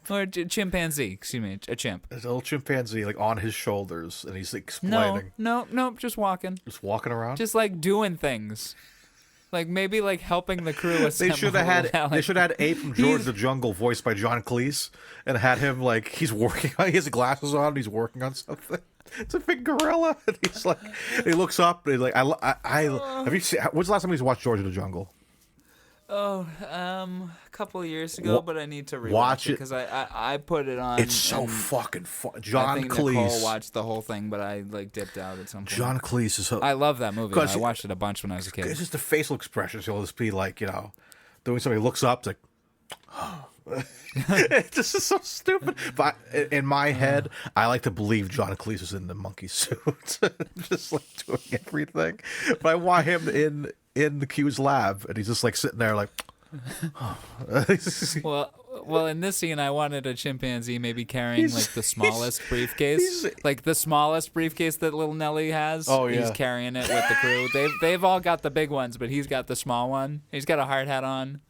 Speaker 1: Or a chimpanzee, excuse me, a chimp.
Speaker 3: There's a little chimpanzee like on his shoulders, and he's like, explaining.
Speaker 1: No, just walking.
Speaker 3: Just walking around?
Speaker 1: Just like doing things. Like maybe like helping the crew assemble.
Speaker 3: They should have had Ape from George the Jungle, voiced by John Cleese, and had him like he has glasses on, and he's working on something. It's a big gorilla, and he's like, he looks up, and he's like, have you seen? When's the last time you watched George the Jungle?
Speaker 1: Oh, a couple of years ago, but I need to rewatch it because I put it on.
Speaker 3: It's so fucking fun. John
Speaker 1: I think
Speaker 3: Cleese.
Speaker 1: Nicole watched the whole thing, but I like dipped out at some point.
Speaker 3: John Cleese is so.
Speaker 1: I love that movie. I watched it a bunch when I was a kid.
Speaker 3: It's just the facial expressions. He'll just be like, doing something. He looks up, it's like. This is so stupid. But in my head, I like to believe John Cleese is in the monkey suit, just like doing everything. But I want him in the Q's lab, and he's just like sitting there, like.
Speaker 1: Well, in this scene, I wanted a chimpanzee maybe carrying like the smallest briefcase, like the smallest briefcase that Little Nelly has.
Speaker 3: Oh yeah,
Speaker 1: he's carrying it with the crew. They've all got the big ones, but he's got the small one. He's got a hard hat on.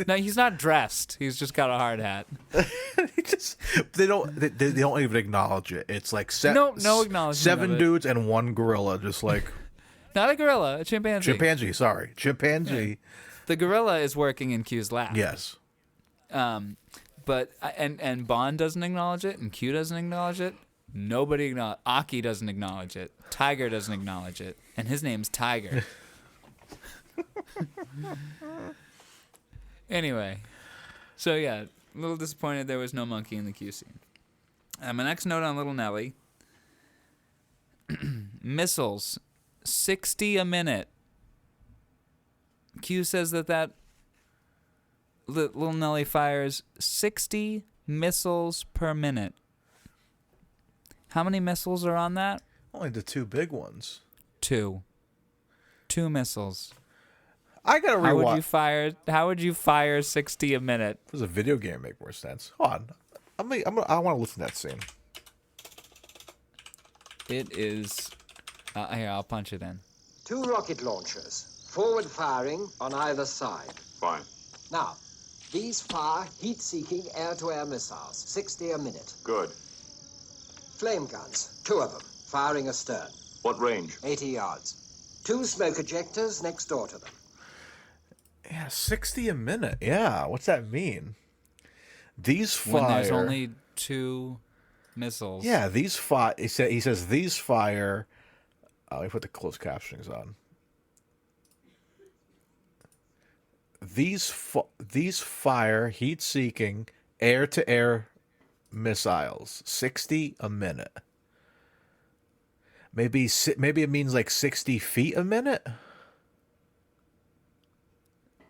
Speaker 1: No, he's not dressed. He's just got a hard hat.
Speaker 3: They don't even acknowledge it. It's like
Speaker 1: no acknowledgement.
Speaker 3: 7 dudes and 1 gorilla, just like
Speaker 1: not a gorilla, a chimpanzee.
Speaker 3: Chimpanzee.
Speaker 1: The gorilla is working in Q's lab.
Speaker 3: Yes.
Speaker 1: But and Bond doesn't acknowledge it, and Q doesn't acknowledge it. Nobody acknowledge. Aki doesn't acknowledge it. Tiger doesn't acknowledge it, and his name's Tiger. Anyway, so yeah, a little disappointed there was no monkey in the Q scene. My next note on Little Nelly: missiles, 60 a minute. Q says that Little Nelly fires 60 missiles per minute. How many missiles are on that?
Speaker 3: Only the 2 big ones.
Speaker 1: 2 missiles.
Speaker 3: I gotta rewatch.
Speaker 1: How would you fire 60 a minute?
Speaker 3: Does a video game make more sense? Hold on. I want to listen to that scene.
Speaker 1: It is. Here, I'll punch it in.
Speaker 4: 2 rocket launchers, forward firing on either side.
Speaker 5: Fine.
Speaker 4: Now, these fire heat-seeking air-to-air missiles, 60 a minute.
Speaker 5: Good.
Speaker 4: Flame guns, 2 of them, firing astern.
Speaker 5: What range?
Speaker 4: 80 yards. 2 smoke ejectors next door to them.
Speaker 3: Yeah, 60 a minute. Yeah, what's that mean? These fire.
Speaker 1: When there's only 2 missiles.
Speaker 3: Yeah, these fire. He says these fire. Let me put the closed captionings on. These fire heat-seeking air-to-air missiles. 60 a minute. Maybe it means like 60 feet a minute.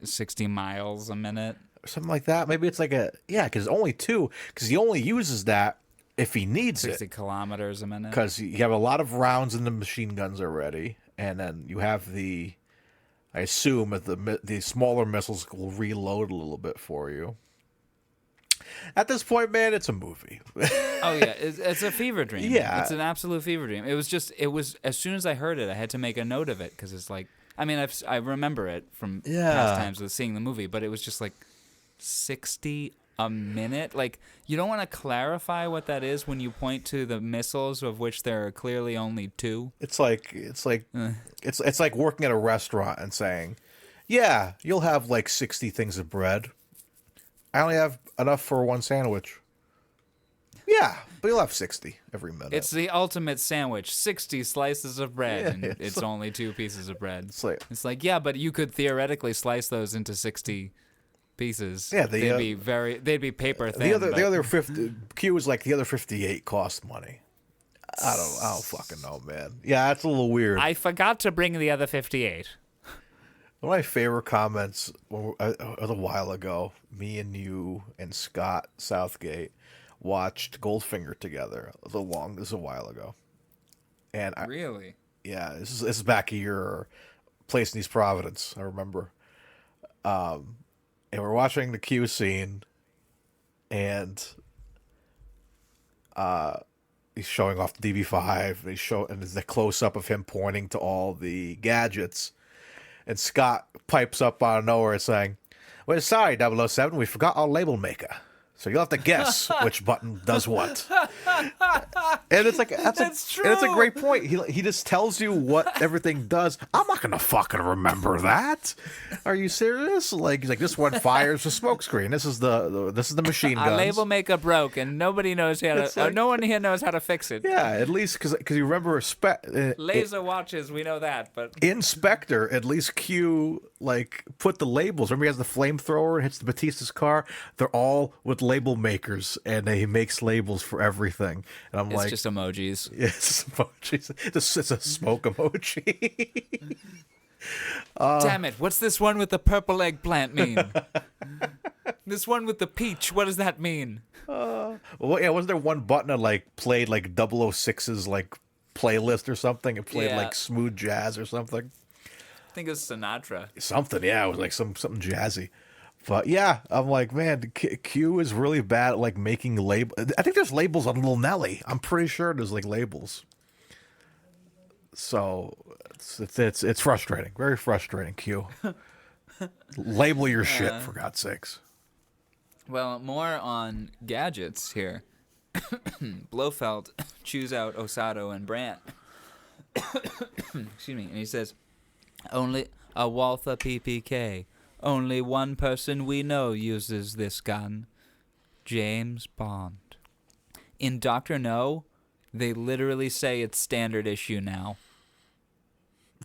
Speaker 1: 60 miles a minute.
Speaker 3: Something like that. Maybe it's like because only 2. Because he only uses that if he needs
Speaker 1: 60
Speaker 3: it.
Speaker 1: kilometers a minute.
Speaker 3: Because you have a lot of rounds in the machine guns already, and then you have I assume that the smaller missiles will reload a little bit for you. At this point, man, it's a movie.
Speaker 1: Oh yeah, it's a fever dream.
Speaker 3: Yeah,
Speaker 1: it's an absolute fever dream. It was as soon as I heard it, I had to make a note of it because it's like. I mean, I remember it from past times of seeing the movie, but it was just like 60 a minute? Like, you don't want to clarify what that is when you point to the missiles, of which there are clearly only 2?
Speaker 3: It's like working at a restaurant and saying, "Yeah, you'll have like 60 things of bread. I only have enough for one sandwich." Yeah, but you'll have 60 every minute.
Speaker 1: It's the ultimate sandwich. 60 slices of bread,
Speaker 3: Yeah,
Speaker 1: and it's only 2 pieces of bread.
Speaker 3: It's like
Speaker 1: yeah, but you could theoretically slice those into 60 pieces.
Speaker 3: Yeah,
Speaker 1: they'd be paper thin.
Speaker 3: the other 50 Q is like the other 58 cost money. I don't fucking know, man. Yeah, that's a little weird.
Speaker 1: I forgot to bring the other 58.
Speaker 3: One of my favorite comments a while ago, me and you and Scott Southgate watched Goldfinger together. This is a while ago. And
Speaker 1: Really?
Speaker 3: Yeah, this is back a year, place in East Providence, I remember. And we're watching the Q scene, and he's showing off the DB5, and there's the close up of him pointing to all the gadgets. And Scott pipes up out of nowhere saying, "We're sorry, 007, we forgot our label maker. So you'll have to guess which button does what." And it's like that's
Speaker 1: true.
Speaker 3: And it's a great point. He just tells you what everything does. I'm not gonna fucking remember that. Are you serious? Like he's like, this one fires the smoke screen. This is the machine guns.
Speaker 1: Our label maker broke, and nobody knows how to. No one here knows how to fix it.
Speaker 3: Yeah, at least because you remember
Speaker 1: Laser watches, we know that, but
Speaker 3: in Spectre, at least Q like put the labels. Remember, he has the flamethrower and hits the Batista's car. They're all with label makers, and he makes labels for everything. And I'm
Speaker 1: it's just emojis.
Speaker 3: It's emojis. It's a smoke emoji.
Speaker 1: Damn it! What's this one with the purple eggplant mean? This one with the peach. What does that mean?
Speaker 3: Well, yeah, wasn't there one button that like played like 006's like playlist or something? It played like smooth jazz or something.
Speaker 1: I think it's Sinatra.
Speaker 3: Something, yeah, it was like something jazzy. But yeah, I'm like, man, Q is really bad at like making labels. I think there's labels on Lil Nelly. I'm pretty sure there's like labels. So it's frustrating, very frustrating. Q, label your shit for God's sakes.
Speaker 1: Well, more on gadgets here. Blofeld chews out Osato and Brandt. Excuse me, and he says, "Only a Walther PPK. Only one person we know uses this gun. James Bond." In Dr. No, they literally say it's standard issue now.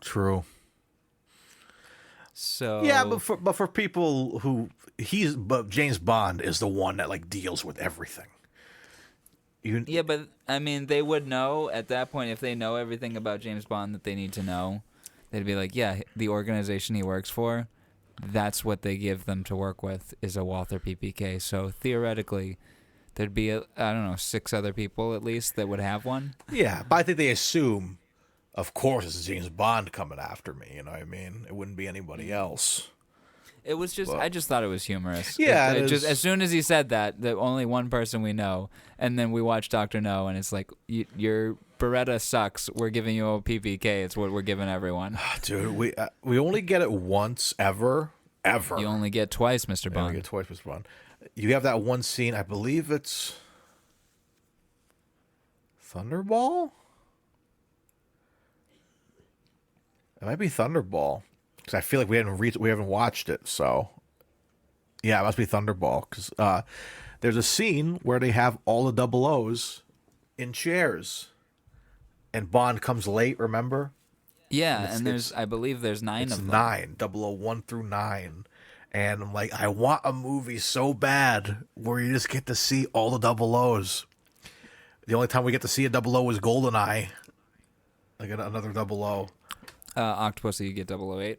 Speaker 3: True.
Speaker 1: So
Speaker 3: yeah, but for people who but James Bond is the one that like deals with everything.
Speaker 1: Yeah, but I mean, they would know at that point if they know everything about James Bond that they need to know. They'd be like, yeah, the organization he works for, that's what they give them to work with is a Walther PPK. So theoretically, there'd be, I don't know, 6 other people at least that would have one.
Speaker 3: Yeah, but I think they assume, of course, it's James Bond coming after me. You know what I mean? It wouldn't be anybody else.
Speaker 1: It was just, I just thought it was humorous.
Speaker 3: Yeah,
Speaker 1: it just as soon as he said that only one person we know, and then we watch Dr. No, and it's like, your Beretta sucks. We're giving you a PPK. It's what we're giving everyone.
Speaker 3: Dude, we only get it once ever.
Speaker 1: You only get twice, Mr. Bond.
Speaker 3: You only get twice, Mr. Bond. You have that one scene. I believe it's Thunderball. It might be Thunderball. Because I feel like we haven't watched it, so yeah, it must be Thunderball. Because there's a scene where they have all the double O's in chairs, and Bond comes late. Remember?
Speaker 1: Yeah, and I believe there's 9 of them.
Speaker 3: 9, 001 through 9, and I'm like, I want a movie so bad where you just get to see all the double O's. The only time we get to see a double O is GoldenEye, like another double O.
Speaker 1: Octopussy, you get 008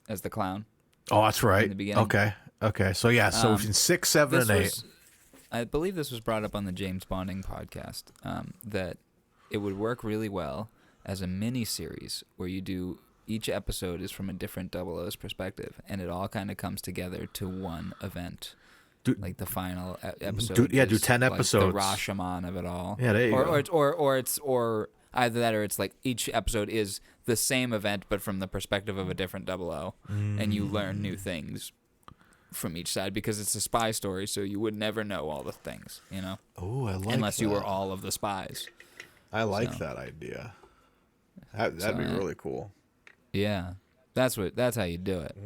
Speaker 1: as the clown.
Speaker 3: Oh, that's right.
Speaker 1: In the beginning.
Speaker 3: Okay. So yeah, so in 6, 7, and 8.
Speaker 1: I believe this was brought up on the James Bonding podcast, that it would work really well as a mini series where you do each episode is from a different 00's perspective, and it all kind of comes together to one event. Like the final episode.
Speaker 3: Do 10 episodes.
Speaker 1: Like the Rashomon of it all.
Speaker 3: Yeah, there you go.
Speaker 1: Or either that, or it's like each episode is the same event but from the perspective of a different 00, and you learn new things. from each side because it's a spy story, so you would never know all the things, you know?
Speaker 3: Oh, I like
Speaker 1: Unless
Speaker 3: that.
Speaker 1: you were all of the spies.
Speaker 3: I like
Speaker 1: So.
Speaker 3: that idea. That'd be really cool.
Speaker 1: Yeah. That's how you do it.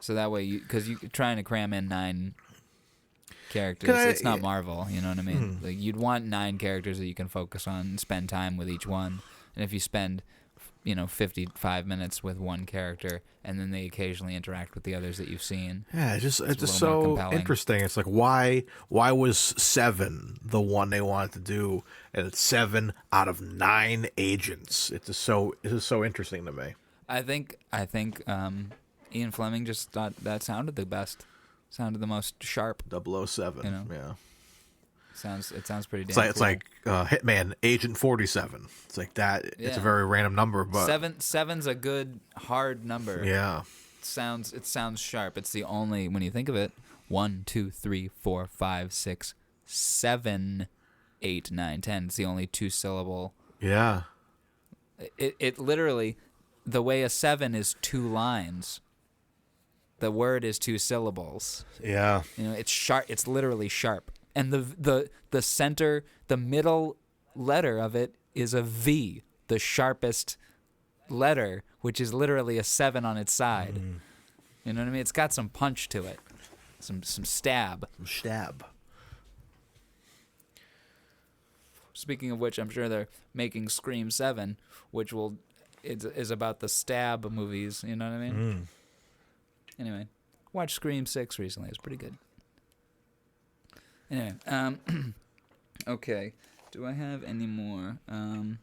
Speaker 1: So that way, because you're trying to cram in 9 characters, it's not Marvel, you know what I mean? Like, you'd want 9 characters that you can focus on and spend time with each one. And if you spend, 55 minutes with one character, and then they occasionally interact with the others that you've seen.
Speaker 3: Yeah, it's just
Speaker 1: more
Speaker 3: so
Speaker 1: compelling.
Speaker 3: interesting. It's like why was 7 the one they wanted to do, and it's 7 out of 9 agents. It is so interesting to me.
Speaker 1: I think Ian Fleming just thought that sounded the best, sounded the most sharp.
Speaker 3: 007. Yeah.
Speaker 1: It sounds pretty damn
Speaker 3: It's like,
Speaker 1: cool.
Speaker 3: it's like Hitman Agent 47. It's like that.
Speaker 1: Yeah.
Speaker 3: It's a very random number, but
Speaker 1: Seven's a good hard number.
Speaker 3: yeah.
Speaker 1: It sounds sharp. It's the only, when you think of it, 1, 2, 3, 4, 5, 6, 7, 8, 9, 10. It's the only 2-syllable.
Speaker 3: Yeah.
Speaker 1: It literally, the way a 7 is 2 lines, the word is 2 syllables.
Speaker 3: Yeah.
Speaker 1: It's sharp. It's literally sharp. And the center, the middle letter of it is a V, the sharpest letter, which is literally a 7 on its side. You know what I mean? It's got some punch to it, some stab.
Speaker 3: Some stab.
Speaker 1: Speaking of which, I'm sure they're making Scream 7, which is about the stab movies. You know what I mean? Anyway, watched Scream 6 recently. It's pretty good. Anyway, okay. Do I have any more? No.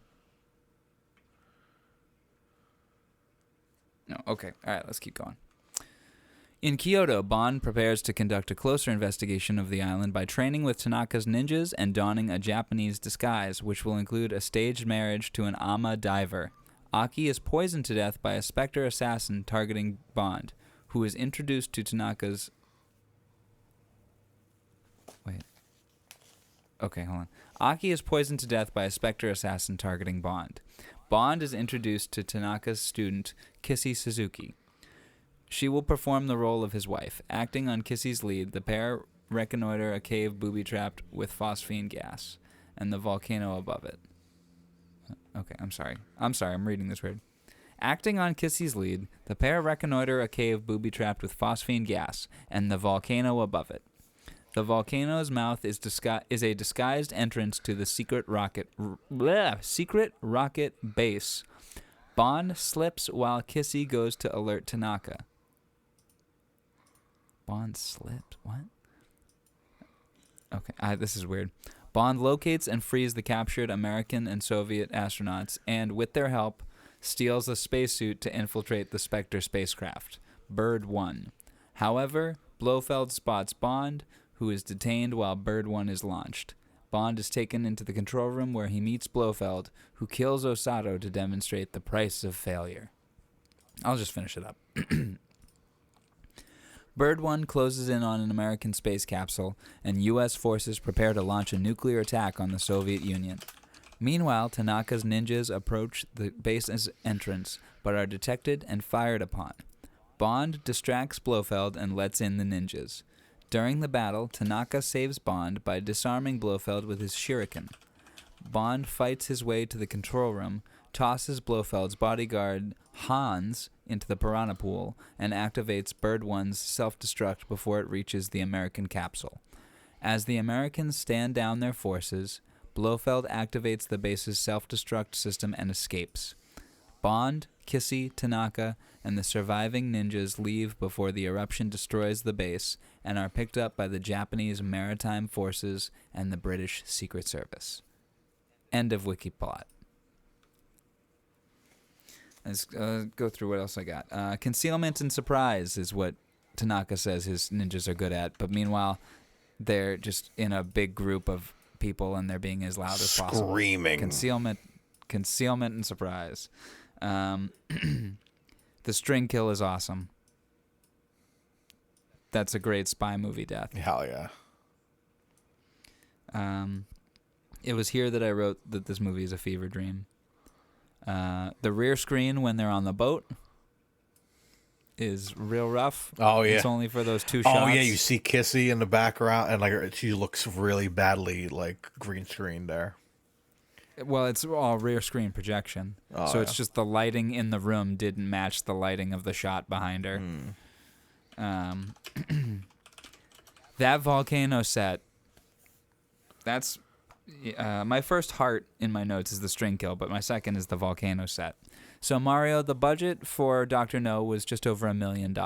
Speaker 1: Okay. All right. Let's keep going. In Kyoto, Bond prepares to conduct a closer investigation of the island by training with Tanaka's ninjas and donning a Japanese disguise, which will include a staged marriage to an ama diver. Aki is poisoned to death by a Spectre assassin targeting Bond, who is introduced to Tanaka's... Wait. Okay, hold on. Aki is poisoned to death by a Spectre assassin targeting Bond. Bond is introduced to Tanaka's student, Kissy Suzuki. She will perform the role of his wife. Acting on Kissy's lead, the pair reconnoiter a cave booby-trapped with phosphine gas and the volcano above it. Okay, I'm sorry, I'm reading this weird. Acting on Kissy's lead, the pair reconnoiter a cave booby-trapped with phosphine gas and the volcano above it. The volcano's mouth is a disguised entrance to the secret rocket base. Bond slips while Kissy goes to alert Tanaka. Bond slipped? What? Okay, this is weird. Bond locates and frees the captured American and Soviet astronauts and, with their help, steals a spacesuit to infiltrate the Spectre spacecraft, Bird 1. However, Blofeld spots Bond, who is detained while Bird 1 is launched. Bond is taken into the control room where he meets Blofeld, who kills Osato to demonstrate the price of failure. I'll just finish it up. Bird 1 closes in on an American space capsule, and U.S. forces prepare to launch a nuclear attack on the Soviet Union. Meanwhile, Tanaka's ninjas approach the base's entrance, but are detected and fired upon. Bond distracts Blofeld and lets in the ninjas. During the battle, Tanaka saves Bond by disarming Blofeld with his shuriken. Bond fights his way to the control room, tosses Blofeld's bodyguard, Hans, into the piranha pool, and activates Bird 1's self-destruct before it reaches the American capsule. As the Americans stand down their forces, Blofeld activates the base's self-destruct system and escapes. Bond, Kissy, Tanaka, and the surviving ninjas leave before the eruption destroys the base and are picked up by the Japanese maritime forces and the British Secret Service. End of wiki plot. Let's go through what else I got. Concealment and surprise is what Tanaka says his ninjas are good at, but meanwhile, they're just in a big group of people and they're being as loud as possible.
Speaker 3: Screaming.
Speaker 1: Concealment and surprise. The string kill is awesome. That's a great spy movie death.
Speaker 3: Hell yeah.
Speaker 1: It was here that I wrote that this movie is a fever dream. The rear screen when they're on the boat. is real rough.
Speaker 3: Oh, yeah.
Speaker 1: It's only for those 2 shots.
Speaker 3: Oh yeah, you see Kissy in the background, and like she looks really badly like green screen there.
Speaker 1: Well, it's all rear screen projection, so it's just the lighting in the room didn't match the lighting of the shot behind her. That volcano set. That's my first heart in my notes is the string kill, but my second is the volcano set. So Mario, the budget for Dr. No was just over $1 million.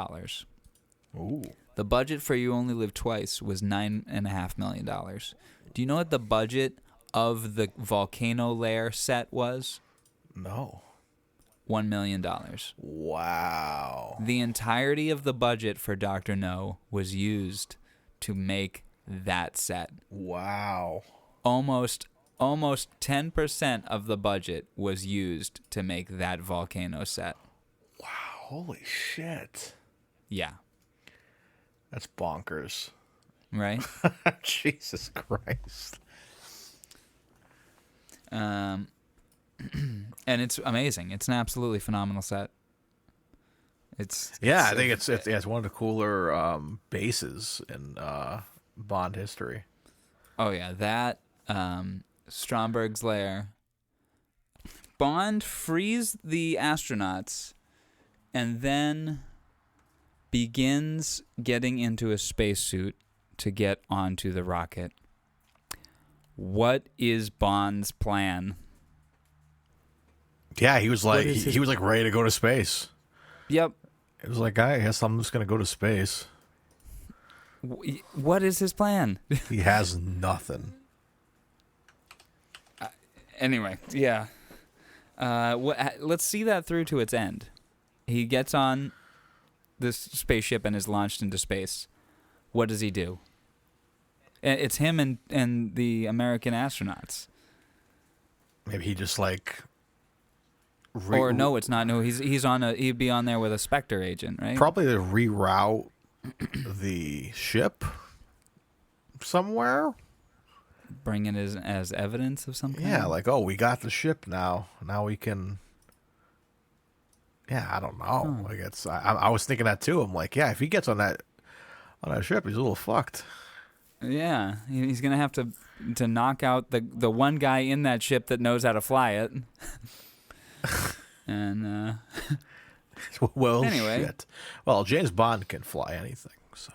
Speaker 3: Ooh.
Speaker 1: The budget for You Only Live Twice was $9.5 million. Do you know what the budget of the volcano lair set was?
Speaker 3: No.
Speaker 1: $1 million.
Speaker 3: Wow.
Speaker 1: The entirety of the budget for Dr. No was used to make that set.
Speaker 3: Wow.
Speaker 1: Almost 10% of the budget was used to make that volcano set.
Speaker 3: Wow. Holy shit.
Speaker 1: Yeah.
Speaker 3: That's bonkers.
Speaker 1: Right?
Speaker 3: Jesus Christ.
Speaker 1: And it's amazing. It's an absolutely phenomenal set.
Speaker 3: I think it's one of the cooler bases in Bond history.
Speaker 1: Oh yeah, that Stromberg's lair. Bond frees the astronauts and then begins getting into a spacesuit to get onto the rocket. What is Bond's plan?
Speaker 3: Yeah, he was like he was like ready to go to space.
Speaker 1: Yep.
Speaker 3: It was like, I guess I'm just gonna go to space.
Speaker 1: What is his plan?
Speaker 3: He has nothing.
Speaker 1: Anyway, yeah. Let's see that through to its end. He gets on this spaceship and is launched into space. What does he do? It's him and the American astronauts.
Speaker 3: Maybe he just like.
Speaker 1: Or no, it's not. No, he'd be on there with a Spectre agent, right?
Speaker 3: Probably to reroute the ship somewhere.
Speaker 1: Bring it as evidence of some kind?
Speaker 3: Yeah, like, oh, we got the ship now. Now we can. Yeah, I don't know. Like I was thinking that too. I'm like, yeah, if he gets on that ship, he's a little fucked.
Speaker 1: Yeah, he's gonna have to knock out the one guy in that ship that knows how to fly it. And
Speaker 3: well,
Speaker 1: anyway.
Speaker 3: shit. Well, James Bond can fly anything, so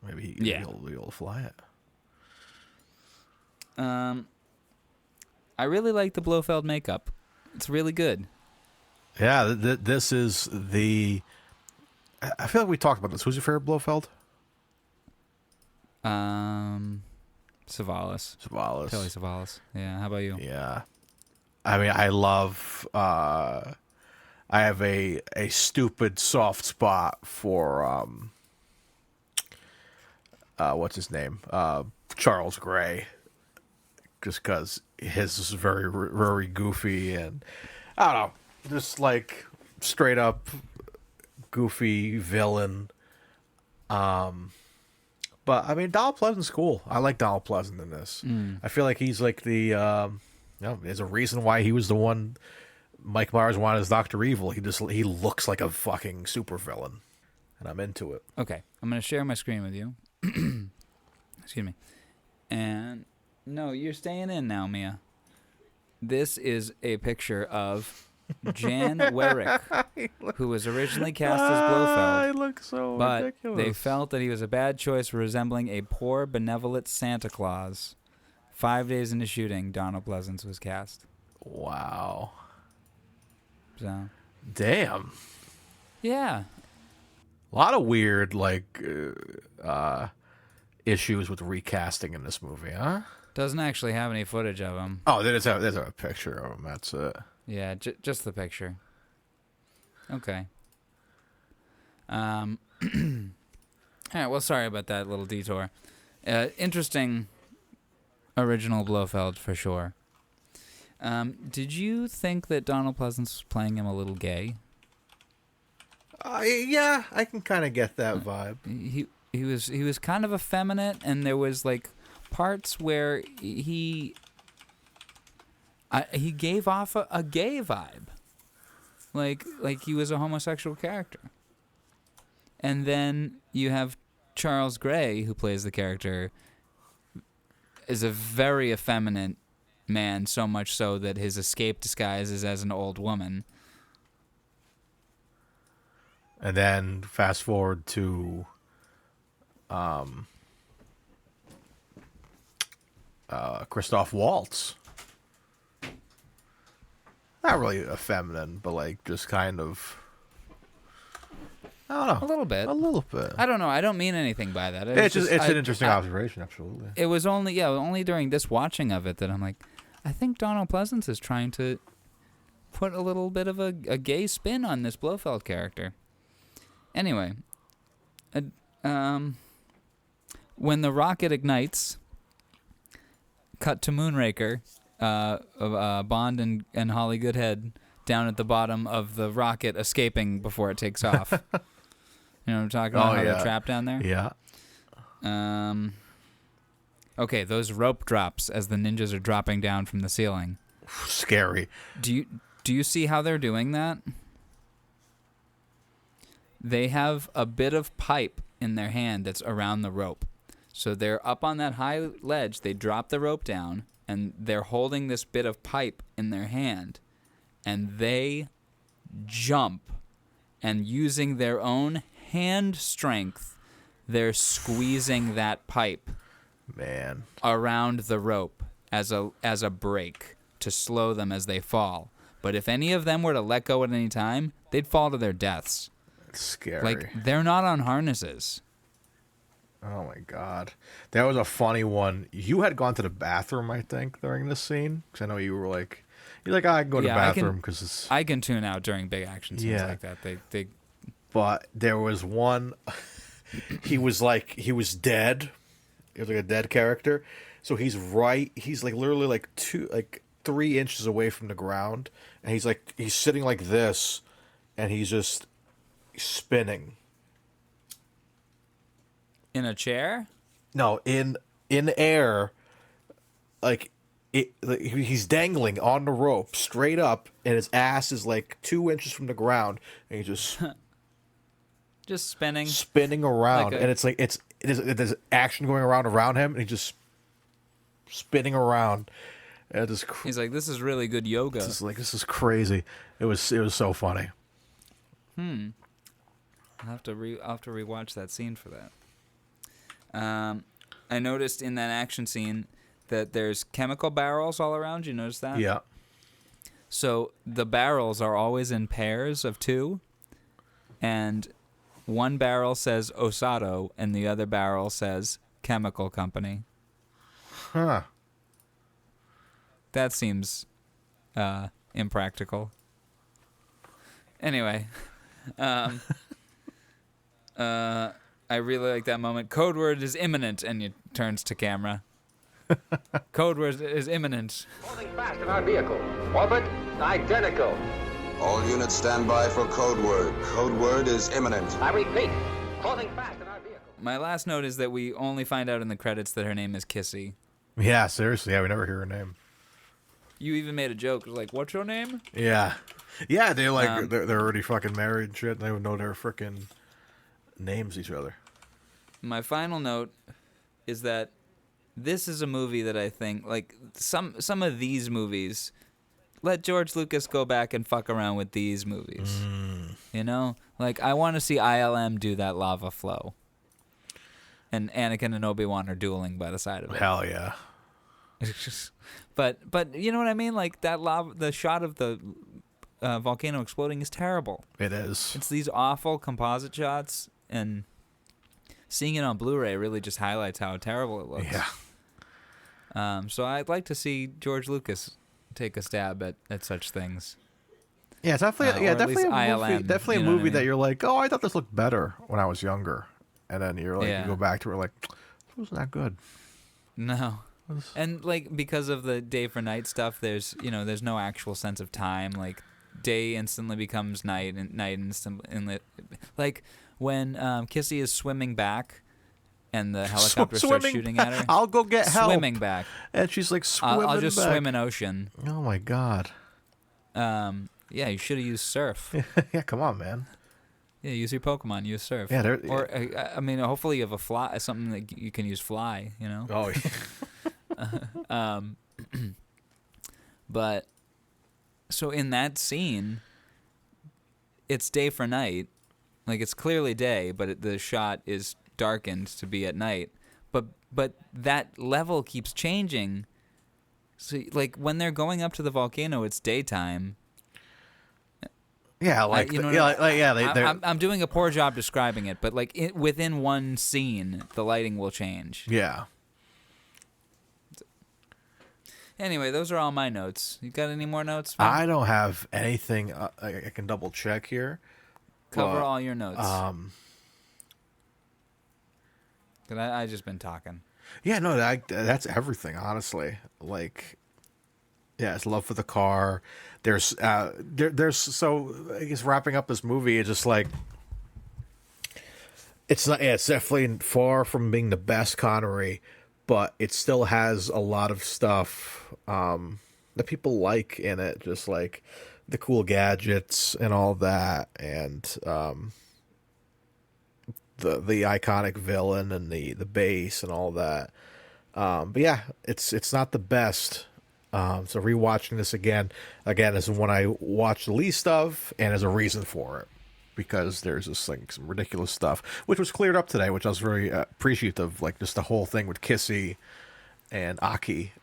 Speaker 3: maybe he'll be able to fly it.
Speaker 1: I really like the Blofeld makeup. It's really good.
Speaker 3: Yeah, this is the. I feel like we talked about this. Who's your favorite Blofeld?
Speaker 1: Savalas.
Speaker 3: Savalas.
Speaker 1: Telly Savalas. Yeah. How about you?
Speaker 3: Yeah. I mean, I love. I have a stupid soft spot for what's his name? Charles Gray. Just because his is very, very goofy and I don't know, just like straight up goofy villain. But I mean, Donald Pleasant's cool. I like Donald Pleasant in this. I feel like he's like the. There's a reason why he was the one Mike Myers wanted as Dr. Evil. He looks like a fucking supervillain, and I'm into it.
Speaker 1: Okay, I'm gonna share my screen with you. Excuse me. And no, you're staying in now, Mia. This is a picture of Jan Werrick, who was originally cast as Blofeld.
Speaker 3: I look so
Speaker 1: but
Speaker 3: ridiculous.
Speaker 1: They felt that he was a bad choice for resembling a poor, benevolent Santa Claus. 5 days into shooting, Donald Pleasance was cast.
Speaker 3: Wow.
Speaker 1: So.
Speaker 3: Damn.
Speaker 1: Yeah.
Speaker 3: A lot of weird, like, issues with recasting in this movie, huh?
Speaker 1: Doesn't actually have any footage of him.
Speaker 3: Oh, there's a picture of him. That's it.
Speaker 1: Yeah, just the picture. Okay. All right, well, sorry about that little detour. Interesting original Blofeld, for sure. Did you think that Donald Pleasance was playing him a little gay?
Speaker 3: Yeah, I can kind of get that vibe.
Speaker 1: He was kind of effeminate, and there was like parts where he gave off a gay vibe, like he was a homosexual character. And then you have Charles Gray, who plays the character, is a very effeminate man, so much so that his escape disguise is as an old woman.
Speaker 3: And then fast forward to Christoph Waltz. Not really effeminate, but like just kind of, I don't know.
Speaker 1: A little bit.
Speaker 3: A little bit.
Speaker 1: I don't know. I don't mean anything by that.
Speaker 3: It's an interesting observation, absolutely.
Speaker 1: It was only during this watching of it that I'm like, I think Donald Pleasance is trying to put a little bit of a gay spin on this Blofeld character. Anyway, when the rocket ignites, cut to Moonraker, Bond and Holly Goodhead down at the bottom of the rocket escaping before it takes off. You know what I'm talking about? How they're trapped down there?
Speaker 3: Yeah.
Speaker 1: Okay, those rope drops as the ninjas are dropping down from the ceiling.
Speaker 3: Scary.
Speaker 1: Do you see how they're doing that? They have a bit of pipe in their hand that's around the rope. So they're up on that high ledge, they drop the rope down, and they're holding this bit of pipe in their hand, and they jump, and using their own hand strength, they're squeezing that pipe around the rope as a brake to slow them as they fall. But if any of them were to let go at any time, they'd fall to their deaths.
Speaker 3: It's scary.
Speaker 1: Like, they're not on harnesses.
Speaker 3: Oh my God. That was a funny one. You had gone to the bathroom, I think, during this scene. Because I know you were like, I can go to the bathroom because it's...
Speaker 1: I can tune out during big action scenes like that. They.
Speaker 3: But there was one, he was dead. He was like a dead character. So he's like literally like 3 inches away from the ground. And he's sitting like this. And he's just spinning.
Speaker 1: In a chair?
Speaker 3: No, in air, he's dangling on the rope straight up, and his ass is like 2 inches from the ground, and he's
Speaker 1: just
Speaker 3: spinning around, and there's action going around him, and he's just spinning around. And
Speaker 1: he's like, this is really good yoga.
Speaker 3: This is crazy. It was so funny.
Speaker 1: I'll have to rewatch that scene for that. I noticed in that action scene that there's chemical barrels all around. You notice that?
Speaker 3: Yeah.
Speaker 1: So the barrels are always in pairs of 2, and one barrel says Osato, and the other barrel says Chemical Company.
Speaker 3: Huh.
Speaker 1: That seems impractical. Anyway, I really like that moment. Code word is imminent, and it turns to camera. Code word is imminent.
Speaker 5: Holding fast in our vehicle. Orbit identical.
Speaker 6: All units stand by for code word. Code word is imminent.
Speaker 5: I repeat, holding fast in our vehicle.
Speaker 1: My last note is that we only find out in the credits that her name is Kissy.
Speaker 3: Yeah, seriously. Yeah, we never hear her name.
Speaker 1: You even made a joke. Like, what's your name?
Speaker 3: Yeah. They're they're already fucking married and shit. They would know their freaking names each other.
Speaker 1: My final note is that this is a movie that I think, like, some of these movies, let George Lucas go back and fuck around with these movies. You know? Like, I want to see ILM do that lava flow. And Anakin and Obi-Wan are dueling by the side of it.
Speaker 3: Hell yeah.
Speaker 1: It's just, but you know what I mean? Like, that lava, the shot of the volcano exploding is terrible.
Speaker 3: It is.
Speaker 1: It's these awful composite shots, and seeing it on Blu-ray really just highlights how terrible it looks.
Speaker 3: Yeah.
Speaker 1: So I'd like to see George Lucas take a stab at such things.
Speaker 3: Yeah, it's definitely
Speaker 1: ILM,
Speaker 3: a movie that you're like, oh, I thought this looked better when I was younger, and then you're like, you go back to it like, it wasn't that good.
Speaker 1: No. And like, because of the day for night stuff, there's no actual sense of time. Like, day instantly becomes night, and night instantly, like when Kissy is swimming back and the helicopter starts shooting at her.
Speaker 3: I'll go get help.
Speaker 1: Swimming back.
Speaker 3: And she's like swimming
Speaker 1: I'll just
Speaker 3: back.
Speaker 1: swim in ocean.
Speaker 3: Oh my God.
Speaker 1: Yeah, you should have used surf.
Speaker 3: Yeah, come on, man.
Speaker 1: Yeah, use your Pokemon. Use surf.
Speaker 3: Yeah,
Speaker 1: or I mean, hopefully you have a fly, something that you can use fly. You know.
Speaker 3: Oh,
Speaker 1: But so in that scene, it's day for night. Like it's clearly day, but the shot is darkened to be at night. But that level keeps changing. So like when they're going up to the volcano, it's daytime.
Speaker 3: yeah, like
Speaker 1: I'm doing a poor job describing it, but like within one scene, the lighting will change.
Speaker 3: yeah.
Speaker 1: Anyway, those are all my notes. You got any more notes? Vin?
Speaker 3: I don't have anything. I can double check here.
Speaker 1: Cover all your notes. 'Cause I just been talking.
Speaker 3: Yeah, no, that's everything, honestly. Like, yeah, it's love for the car. There's so I guess wrapping up this movie, it's just like it's not. Yeah, it's definitely far from being the best Connery, but it still has a lot of stuff that people like in it, just like the cool gadgets and all that, and the iconic villain and the base and all that. But yeah, it's not the best. So rewatching this again is one I watched the least of, and there's a reason for it, because there's just like some ridiculous stuff which was cleared up today, which I was very appreciative. Like just the whole thing with Kissy and Aki.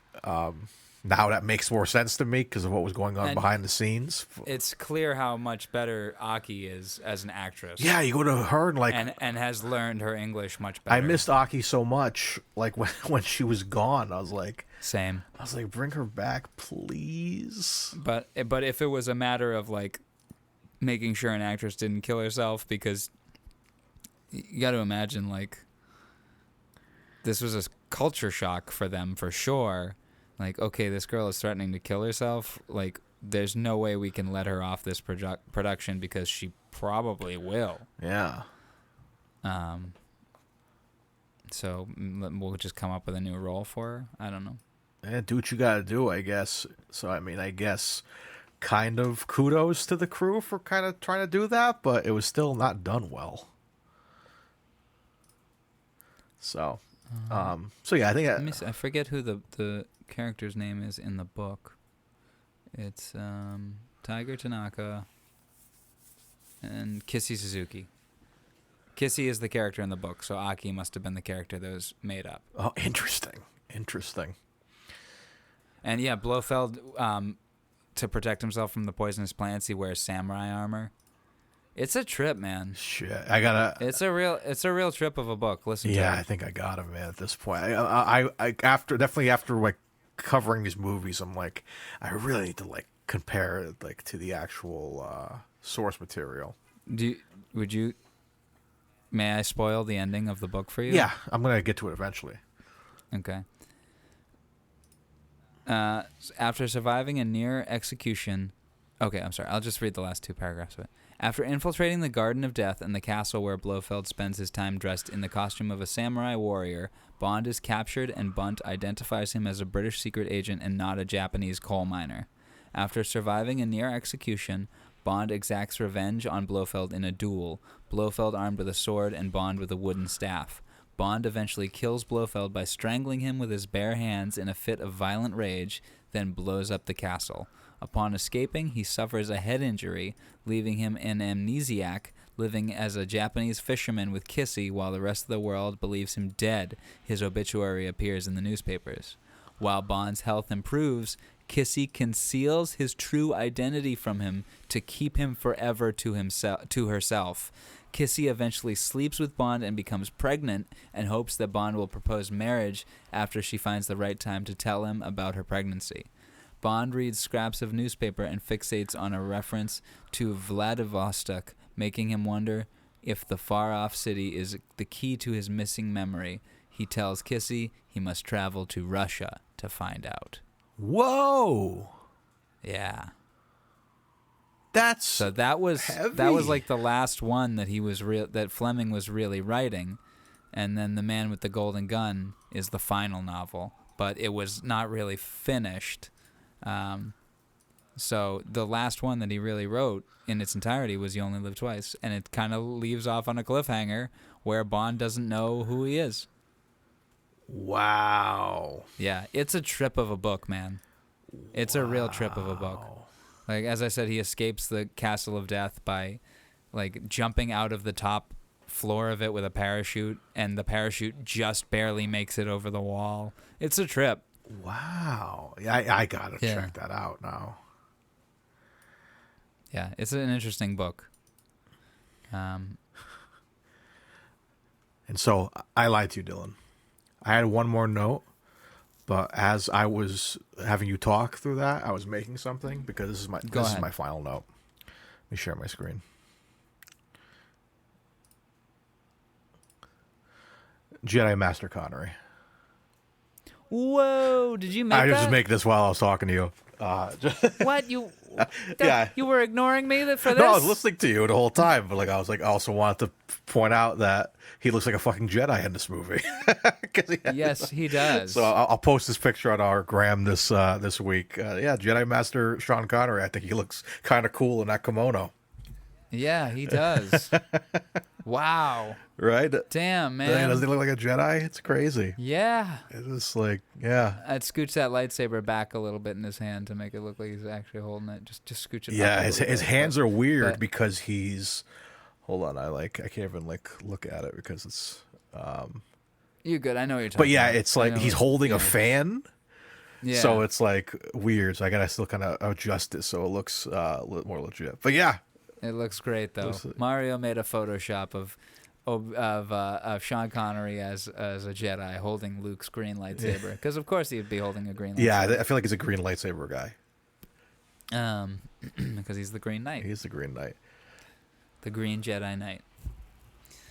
Speaker 3: Now that makes more sense to me because of what was going on behind the scenes.
Speaker 1: It's clear how much better Aki is as an actress.
Speaker 3: Yeah, you go to her and like
Speaker 1: and has learned her English much better.
Speaker 3: I missed Aki so much. Like when she was gone, I was like,
Speaker 1: same.
Speaker 3: I was like, bring her back, please.
Speaker 1: But if it was a matter of like making sure an actress didn't kill herself, because you got to imagine like this was a culture shock for them for sure. Like, okay, this girl is threatening to kill herself. Like, there's no way we can let her off this production because she probably will.
Speaker 3: Yeah.
Speaker 1: So we'll just come up with a new role for her. I don't know.
Speaker 3: Yeah, do what you got to do, I guess. So, I mean, I guess kind of kudos to the crew for kind of trying to do that, but it was still not done well. So, yeah, I think
Speaker 1: let me see. I forget who the character's name is in the book. It's Tiger Tanaka and Kissy Suzuki. Kissy is the character in the book, so Aki must have been the character that was made up.
Speaker 3: Oh, interesting.
Speaker 1: And yeah, Blofeld, to protect himself from the poisonous plants, he wears samurai armor. It's a trip, man.
Speaker 3: Shit, I gotta.
Speaker 1: It's a real trip of a book. Listen to it.
Speaker 3: Yeah, I think I got him, man. At this point, I after like covering these movies, I'm like, I really need to like compare it like to the actual source material.
Speaker 1: May I spoil the ending of the book for you?
Speaker 3: Yeah, I'm gonna get to it eventually.
Speaker 1: Okay. After surviving a near execution... Okay, I'm sorry. I'll just read the last two paragraphs of it. After infiltrating the Garden of Death and the castle where Blofeld spends his time dressed in the costume of a samurai warrior, Bond is captured and Bunt identifies him as a British secret agent and not a Japanese coal miner. After surviving a near execution, Bond exacts revenge on Blofeld in a duel, Blofeld armed with a sword and Bond with a wooden staff. Bond eventually kills Blofeld by strangling him with his bare hands in a fit of violent rage, then blows up the castle. Upon escaping, he suffers a head injury, leaving him an amnesiac, living as a Japanese fisherman with Kissy while the rest of the world believes him dead. His obituary appears in the newspapers. While Bond's health improves, Kissy conceals his true identity from him to keep him forever to herself. Kissy eventually sleeps with Bond and becomes pregnant and hopes that Bond will propose marriage after she finds the right time to tell him about her pregnancy. Bond reads scraps of newspaper and fixates on a reference to Vladivostok, making him wonder if the far-off city is the key to his missing memory. He tells Kissy he must travel to Russia to find out.
Speaker 3: Whoa!
Speaker 1: Yeah.
Speaker 3: That
Speaker 1: was
Speaker 3: heavy.
Speaker 1: That was like the last one that that Fleming was really writing, and then The Man with the Golden Gun is the final novel, but it was not really finished. So the last one that he really wrote in its entirety was You Only Live Twice, and it kind of leaves off on a cliffhanger where Bond doesn't know who he is.
Speaker 3: Wow.
Speaker 1: Yeah, it's a trip of a book, man. It's a real trip of a book. Like, as I said, he escapes the Castle of Death by, like, jumping out of the top floor of it with a parachute, and the parachute just barely makes it over the wall. It's a trip.
Speaker 3: Wow. Yeah, I gotta check that out now.
Speaker 1: Yeah, it's an interesting book.
Speaker 3: And so I lied to you, Dylan. I had one more note, but as I was having you talk through that, I was making something because this is my final note. Let me share my screen. Jedi Master Connery.
Speaker 1: Whoa! Did you make that?
Speaker 3: I just make this while I was talking to you.
Speaker 1: What you?
Speaker 3: Yeah.
Speaker 1: You were ignoring me for this?
Speaker 3: No, I was listening to you the whole time, but I also wanted to point out that he looks like a fucking Jedi in this movie.
Speaker 1: Yes, he does.
Speaker 3: So I'll post this picture on our gram this week. Jedi Master Sean Connery. I think he looks kind of cool in that kimono.
Speaker 1: Yeah, he does. Wow.
Speaker 3: Right?
Speaker 1: Damn, man.
Speaker 3: Doesn't he look like a Jedi? It's crazy.
Speaker 1: Yeah.
Speaker 3: It's just like, yeah.
Speaker 1: I'd scooch that lightsaber back a little bit in his hand to make it look like he's actually holding it. Just scooch it.
Speaker 3: Yeah,
Speaker 1: up
Speaker 3: his
Speaker 1: bit.
Speaker 3: hands are weird because he's. Hold on, I can't even look at it because it's.
Speaker 1: You're good. I know what you're talking.
Speaker 3: But yeah,
Speaker 1: about.
Speaker 3: it's like he's holding a fan.
Speaker 1: Yeah.
Speaker 3: So it's like weird. So I gotta still kind of adjust it so it looks a little more legit. But yeah,
Speaker 1: it looks great though. Mario made a Photoshop of Sean Connery as a Jedi holding Luke's green lightsaber because of course he'd be holding a green lightsaber.
Speaker 3: Yeah, I feel like he's a green lightsaber guy.
Speaker 1: Because he's the Green Knight.
Speaker 3: He's the Green Knight.
Speaker 1: The Green Jedi Knight.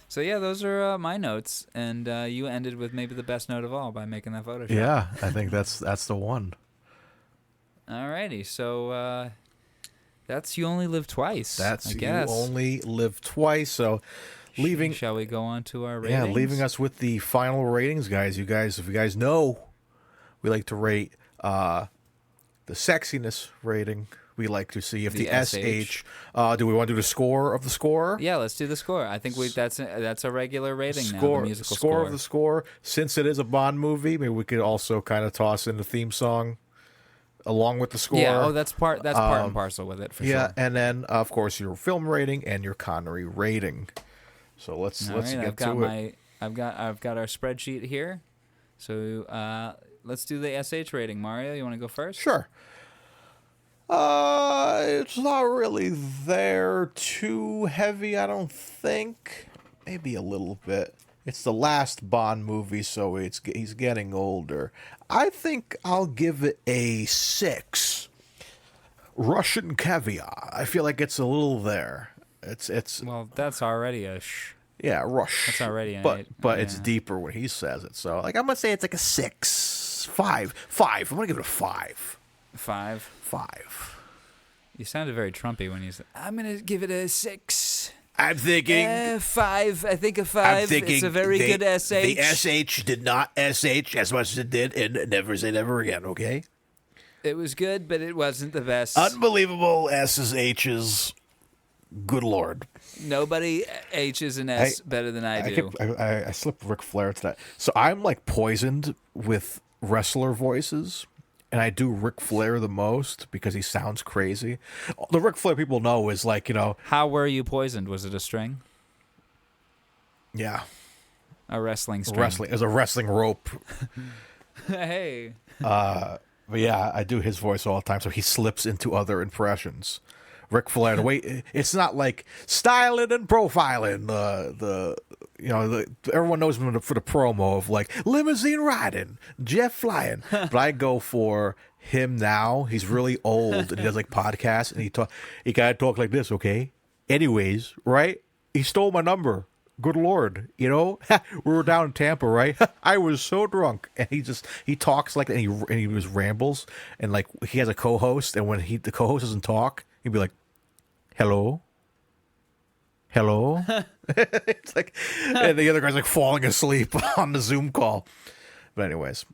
Speaker 1: So yeah, those are my notes, and you ended with maybe the best note of all by making that Photoshop.
Speaker 3: Yeah, I think that's the one.
Speaker 1: Alrighty, so that's You Only Live Twice.
Speaker 3: That's
Speaker 1: I guess.
Speaker 3: You Only Live Twice. So leaving.
Speaker 1: Shall we go on to our ratings?
Speaker 3: Yeah, leaving us with the final ratings, guys. If you guys know, we like to rate the sexiness rating. We like to see if the SH. Do we want to do the score of the score?
Speaker 1: Yeah, let's do the score. I think that's a regular rating now. The musical
Speaker 3: score
Speaker 1: score
Speaker 3: of the score. Since it is a Bond movie, maybe we could also kind of toss in the theme song along with the score.
Speaker 1: Yeah, that's part and parcel with it for sure.
Speaker 3: Yeah, and then of course your film rating and your Connery rating. So let's get to it.
Speaker 1: I've got our spreadsheet here. So let's do the SH rating. Mario, you want to go first?
Speaker 3: Sure. It's not really there too heavy, I don't think. Maybe a little bit. It's the last Bond movie, so he's getting older. I think I'll give it a 6. Russian caviar. I feel like it's a little there. It's
Speaker 1: well, that's already a
Speaker 3: yeah, Rush.
Speaker 1: That's already an 8.
Speaker 3: But it's deeper when he says it. So I'm gonna say it's like a 6. 5. I'm gonna give it a 5.
Speaker 1: 5.
Speaker 3: 5.
Speaker 1: You sounded very Trumpy when you said, I'm going to give it a 6.
Speaker 3: I'm thinking
Speaker 1: 5. I think a 5. It's a very good SH.
Speaker 3: The SH did not SH as much as it did in Never Say Never Again, okay?
Speaker 1: It was good, but it wasn't the best.
Speaker 3: Unbelievable S's, H's. Good Lord.
Speaker 1: Nobody H's and S better than I do.
Speaker 3: I slipped Ric Flair to that. So I'm like poisoned with wrestler voices. And I do Ric Flair the most because he sounds crazy. The Ric Flair people know is like,
Speaker 1: How were you poisoned? Was it a string?
Speaker 3: Yeah.
Speaker 1: A wrestling string.
Speaker 3: It was a wrestling rope.
Speaker 1: Hey.
Speaker 3: But yeah, I do his voice all the time, so he slips into other impressions. Ric Flair, the way it's not like styling and profiling. Everyone knows him for the promo of like limousine riding, jet flying. But I go for him now. He's really old and he does like podcasts and he gotta talk like this, okay? Anyways, right? He stole my number. Good Lord, we were down in Tampa, right? I was so drunk, and he talks like that, and he just rambles, and like he has a co-host, and when the co-host doesn't talk, he'd be like, "Hello." It's like, and the other guy's like falling asleep on the Zoom call. But anyways,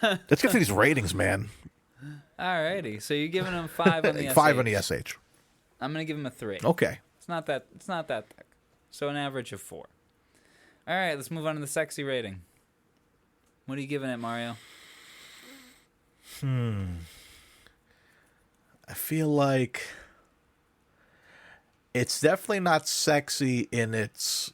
Speaker 3: let's get to these ratings, man.
Speaker 1: Alrighty, so you're giving him 5 on the SH.
Speaker 3: 5 on the SH.
Speaker 1: I'm gonna give him a 3.
Speaker 3: Okay.
Speaker 1: It's not that thick. So an average of 4. All right, let's move on to the sexy rating. What are you giving it, Mario?
Speaker 3: I feel like it's definitely not sexy in its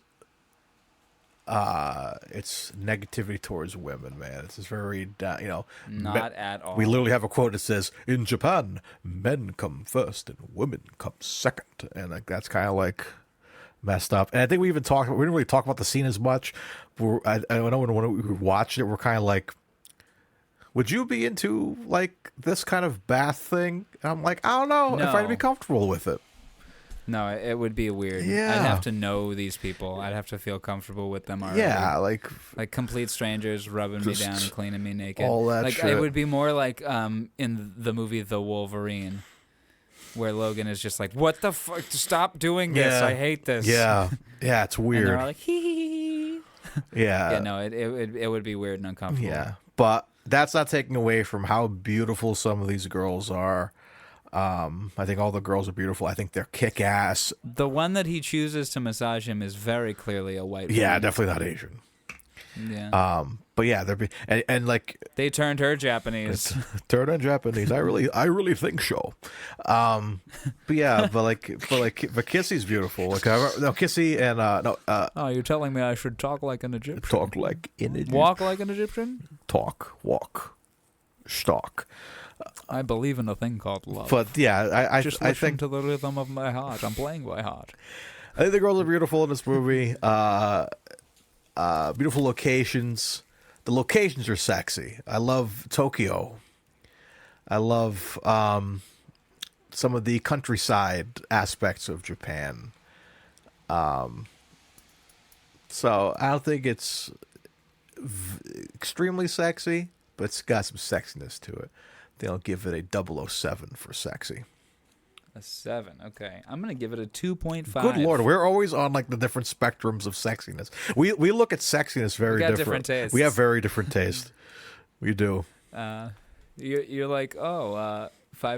Speaker 3: negativity towards women, man. It's just very,
Speaker 1: Not at all.
Speaker 3: We literally have a quote that says, "In Japan, men come first and women come second," and like that's kind of like messed up. And I think we didn't really talk about the scene as much. I know when we watched it, we're kind of like, would you be into like this kind of bath thing? And I'm like, I don't know if I'd be comfortable with it.
Speaker 1: No, it would be weird.
Speaker 3: Yeah.
Speaker 1: I'd have to know these people. I'd have to feel comfortable with them already.
Speaker 3: Yeah, like
Speaker 1: complete strangers rubbing me down and cleaning me naked.
Speaker 3: all that shit.
Speaker 1: It would be more like in the movie The Wolverine, where Logan is just like, "What the fuck? Stop doing this! I hate this."
Speaker 3: Yeah, it's weird.
Speaker 1: And they're all like, "Hee hee hee."
Speaker 3: Yeah,
Speaker 1: Yeah, no, it would be weird and uncomfortable.
Speaker 3: yeah, but that's not taking away from how beautiful some of these girls are. I think all the girls are beautiful. I think they're kick-ass.
Speaker 1: The one that he chooses to massage him is very clearly a white woman.
Speaker 3: Yeah, definitely not Asian.
Speaker 1: Yeah.
Speaker 3: But yeah, they're and like
Speaker 1: They turned her Japanese.
Speaker 3: turn on Japanese. I really think so. But yeah, but Kissy's beautiful. Like Kissy and
Speaker 1: Oh, you're telling me I should talk like an Egyptian?
Speaker 3: talk like in it.
Speaker 1: Walk like an Egyptian?
Speaker 3: Talk, walk, stalk.
Speaker 1: I believe in a thing called love.
Speaker 3: But yeah, I
Speaker 1: listen
Speaker 3: think
Speaker 1: to the rhythm of my heart. I'm playing my heart.
Speaker 3: I think the girls are beautiful in this movie. Beautiful locations. The locations are sexy. I love Tokyo. I love some of the countryside aspects of Japan. So I don't think it's extremely sexy, but it's got some sexiness to it. They'll give it a 007 for sexy.
Speaker 1: A 7. Okay. I'm going to give it a 2.5.
Speaker 3: Good Lord, we're always on like the different spectrums of sexiness. We look at sexiness very
Speaker 1: got
Speaker 3: different.
Speaker 1: different tastes.
Speaker 3: We have very different tastes. We do.
Speaker 1: You're like, 5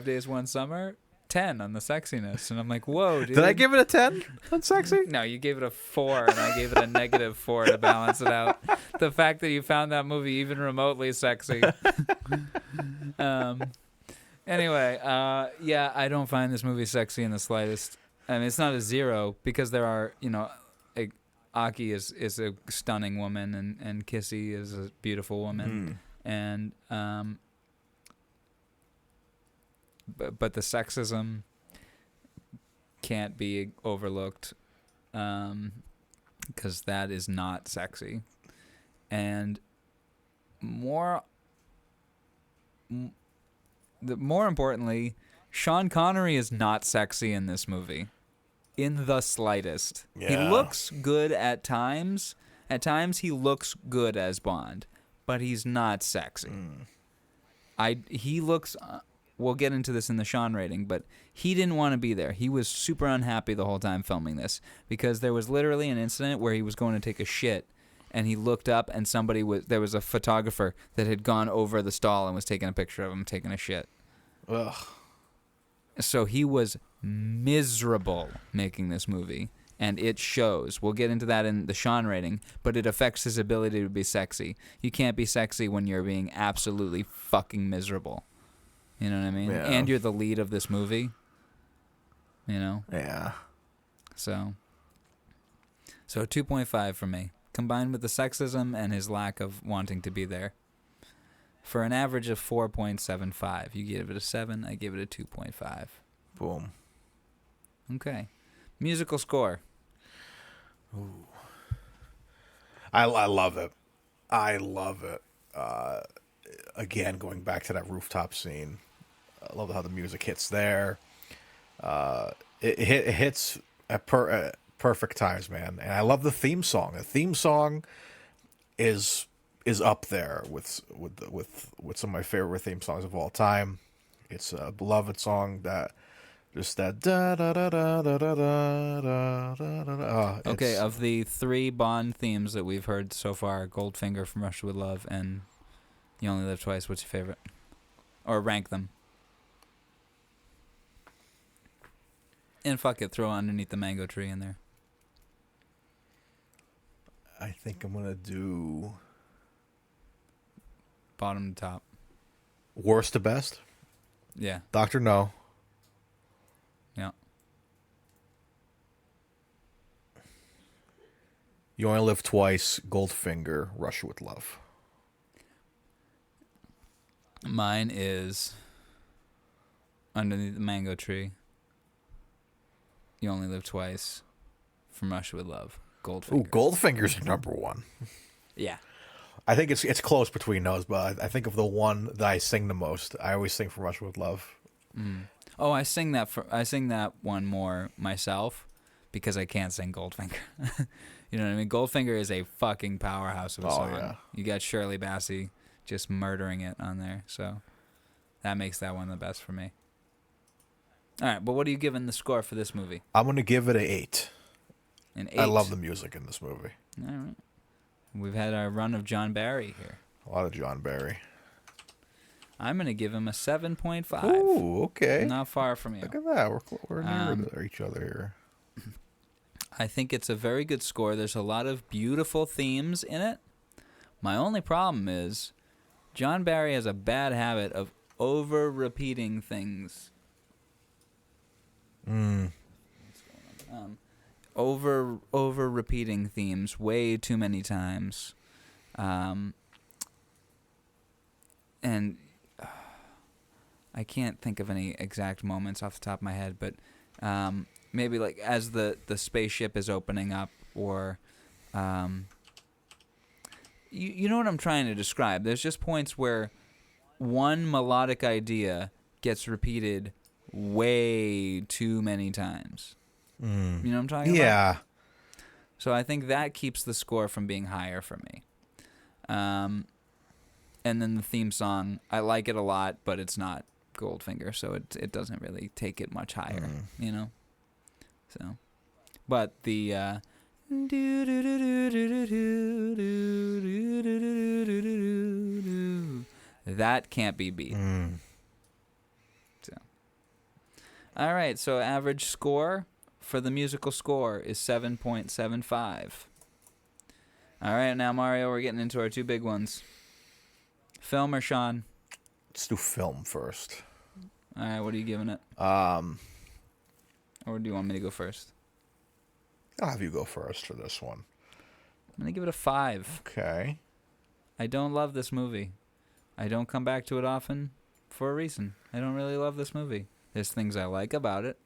Speaker 1: days, 1 summer, 10 on the sexiness. And I'm like, whoa, dude.
Speaker 3: Did I give it a 10 on sexy?
Speaker 1: No, you gave it a 4, and I gave it a -4 to balance it out. The fact that you found that movie even remotely sexy. Anyway, yeah, I don't find this movie sexy in the slightest. I mean, it's not a 0 because there are, Aki is a stunning woman and Kissy is a beautiful woman. And but the sexism can't be overlooked because that is not sexy. And more importantly, Sean Connery is not sexy in this movie in the slightest.
Speaker 3: Yeah.
Speaker 1: He looks good at times. At times he looks good as Bond, but he's not sexy. He looks we'll get into this in the Sean rating, but he didn't want to be there. He was super unhappy the whole time filming this because there was literally an incident where he was going to take a shit and he looked up and there was a photographer that had gone over the stall and was taking a picture of him taking a shit.
Speaker 3: Ugh.
Speaker 1: So he was miserable making this movie, and it shows. We'll get into that in the Sean rating, but it affects his ability to be sexy. You can't be sexy when you're being absolutely fucking miserable. You know what I mean?
Speaker 3: Yeah.
Speaker 1: And you're the lead of this movie.
Speaker 3: Yeah.
Speaker 1: So 2.5 for me, combined with the sexism and his lack of wanting to be there. For an average of 4.75. You gave it a 7, I give it a 2.5.
Speaker 3: Boom.
Speaker 1: Okay. Musical score.
Speaker 3: Ooh. I love it. I love it. Again, going back to that rooftop scene. I love how the music hits there. It hits at perfect times, man. And I love the theme song. The theme song is up there with some of my favorite theme songs of all time. It's a beloved song that just that da da da da da da da da da.
Speaker 1: Okay, of the 3 Bond themes that we've heard so far, Goldfinger, From Russia with Love, and You Only Live Twice, what's your favorite? Or rank them. And fuck it, throw Underneath the Mango Tree in there.
Speaker 3: I think I'm gonna do
Speaker 1: Bottom to top.
Speaker 3: worst to best.
Speaker 1: Yeah.
Speaker 3: Dr. No.
Speaker 1: Yeah.
Speaker 3: You Only Live Twice, Goldfinger, Russia with Love.
Speaker 1: Mine is Underneath the Mango Tree. You Only Live Twice. From Russia with Love. Goldfinger.
Speaker 3: Ooh, Goldfinger's number one.
Speaker 1: Yeah.
Speaker 3: I think it's close between those, but I think of the one that I sing the most. I always sing From Russia with Love.
Speaker 1: Oh, I sing that one more myself because I can't sing Goldfinger. You know what I mean? Goldfinger is a fucking powerhouse of a song.
Speaker 3: Yeah.
Speaker 1: You got Shirley Bassey just murdering it on there, so that makes that one the best for me. All right, but what are you giving the score for this movie?
Speaker 3: I'm going to give it an 8.
Speaker 1: An 8.
Speaker 3: I love the music in this movie.
Speaker 1: All right. We've had our run of John Barry here.
Speaker 3: A lot of John Barry.
Speaker 1: I'm going to give him a 7.5.
Speaker 3: Ooh, okay.
Speaker 1: Not far from you.
Speaker 3: Look at that. We're near to each other here.
Speaker 1: I think it's a very good score. There's a lot of beautiful themes in it. My only problem is John Barry has a bad habit of over-repeating things. Over-repeating themes way too many times. And I can't think of any exact moments off the top of my head, but maybe like as the spaceship is opening up, or you know what I'm trying to describe. There's just points where one melodic idea gets repeated way too many times. You know what I'm talking about?
Speaker 3: Yeah.
Speaker 1: So I think that keeps the score from being higher for me. And then the theme song, I like it a lot, but it's not Goldfinger, so it doesn't really take it much higher, you know? So, but the that can't be beat. So, all right, so average score for the musical score is 7.75. All right, now Mario, we're getting into our two big ones. Film or Sean?
Speaker 3: Let's do film first.
Speaker 1: All right, what are you giving it? Or do you want me to go first?
Speaker 3: I'll have you go first for this one.
Speaker 1: I'm going to give it a 5.
Speaker 3: Okay.
Speaker 1: I don't love this movie. I don't come back to it often for a reason. I don't really love this movie. There's things I like about it.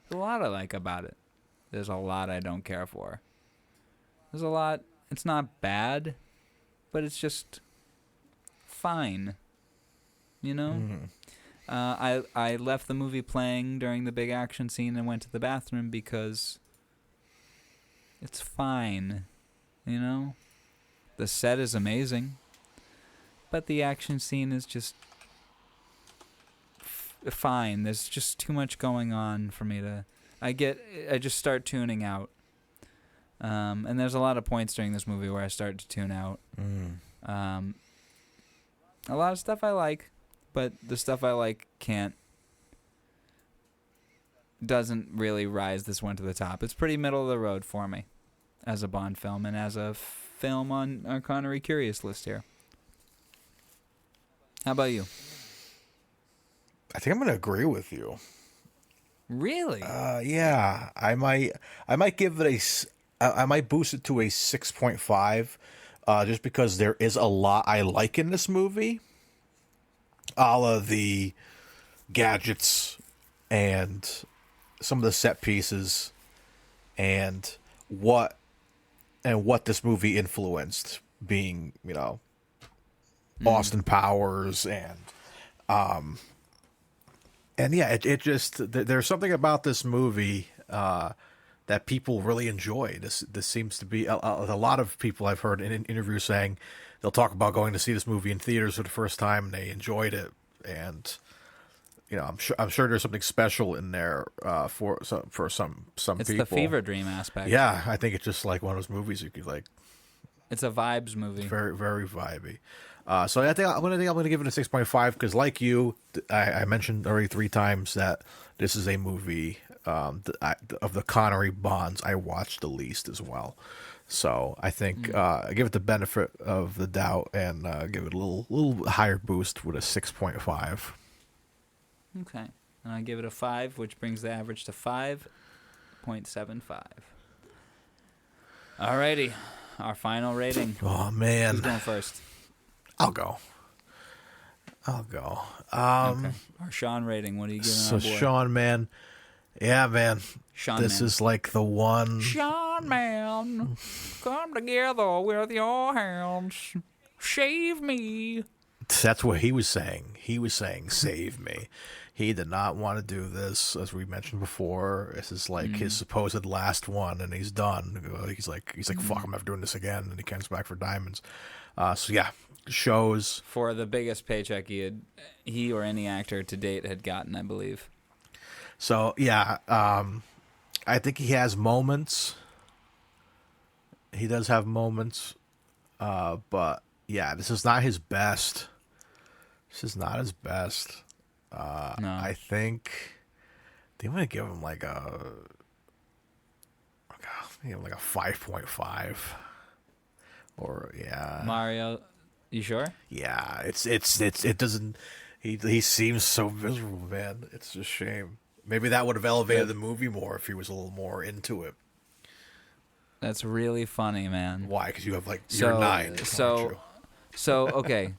Speaker 1: There's a lot I like about it. There's a lot I don't care for. There's a lot. It's not bad, but it's just fine. You know? I left the movie playing during the big action scene and went to the bathroom because it's fine. You know? The set is amazing, but the action scene is just fine. There's just too much going on for me to... I just start tuning out. And there's a lot of points during this movie where I start to tune out. A lot of stuff I like, but the stuff I like doesn't really rise this one to the top. It's pretty middle of the road for me as a Bond film and as a film on our Connery Curious list here. How about you?
Speaker 3: I think I'm going to agree with you.
Speaker 1: Really?
Speaker 3: Yeah. I might give it I might boost it to a 6.5, just because there is a lot I like in this movie. All of the gadgets and some of the set pieces and what this movie influenced, being, you know, Austin Powers and yeah, it just, there's something about this movie that people really enjoy. This seems to be a lot of people I've heard in interviews saying they'll talk about going to see this movie in theaters for the first time and they enjoyed it, and you know, I'm sure there's something special in there for some
Speaker 1: it's
Speaker 3: people.
Speaker 1: It's the fever dream aspect.
Speaker 3: Yeah, I think it's just like one of those movies you could like.
Speaker 1: It's a vibes movie.
Speaker 3: It's very, very vibey. So I think I'm gonna give it a 6.5 because, like you, I mentioned already 3 times that this is a movie of the Connery Bonds, I watched the least as well. So I think I give it the benefit of the doubt and give it a little higher boost with a 6.5.
Speaker 1: Okay. And I give it a 5, which brings the average to 5.75. Alrighty. Our final rating.
Speaker 3: Oh man,
Speaker 1: Who's going first?
Speaker 3: I'll go.
Speaker 1: Okay. Our Sean rating. What are you giving
Speaker 3: So
Speaker 1: our boy?
Speaker 3: Sean, man, yeah, man,
Speaker 1: Sean
Speaker 3: this
Speaker 1: man.
Speaker 3: is like the one.
Speaker 1: Sean man, come together with your hands. Save me.
Speaker 3: That's what he was saying. He was saying, "Save me." He did not want to do this, as we mentioned before. This is like his supposed last one, and he's done. He's like, "Fuck, I'm never doing this again." And he comes back for diamonds. So yeah, shows.
Speaker 1: For the biggest paycheck he or any actor to date had gotten, I believe.
Speaker 3: So yeah, I think he has moments. He does have moments, but yeah, this is not his best. This is not his best.
Speaker 1: No.
Speaker 3: I think I'm gonna give him like a 5.5. Or yeah,
Speaker 1: Mario, you sure?
Speaker 3: yeah. It doesn't. He seems so miserable, man. It's a shame. Maybe that would have elevated the movie more if he was a little more into it.
Speaker 1: That's really funny, man.
Speaker 3: Why? Because you have you're 9. aren't you?
Speaker 1: So okay.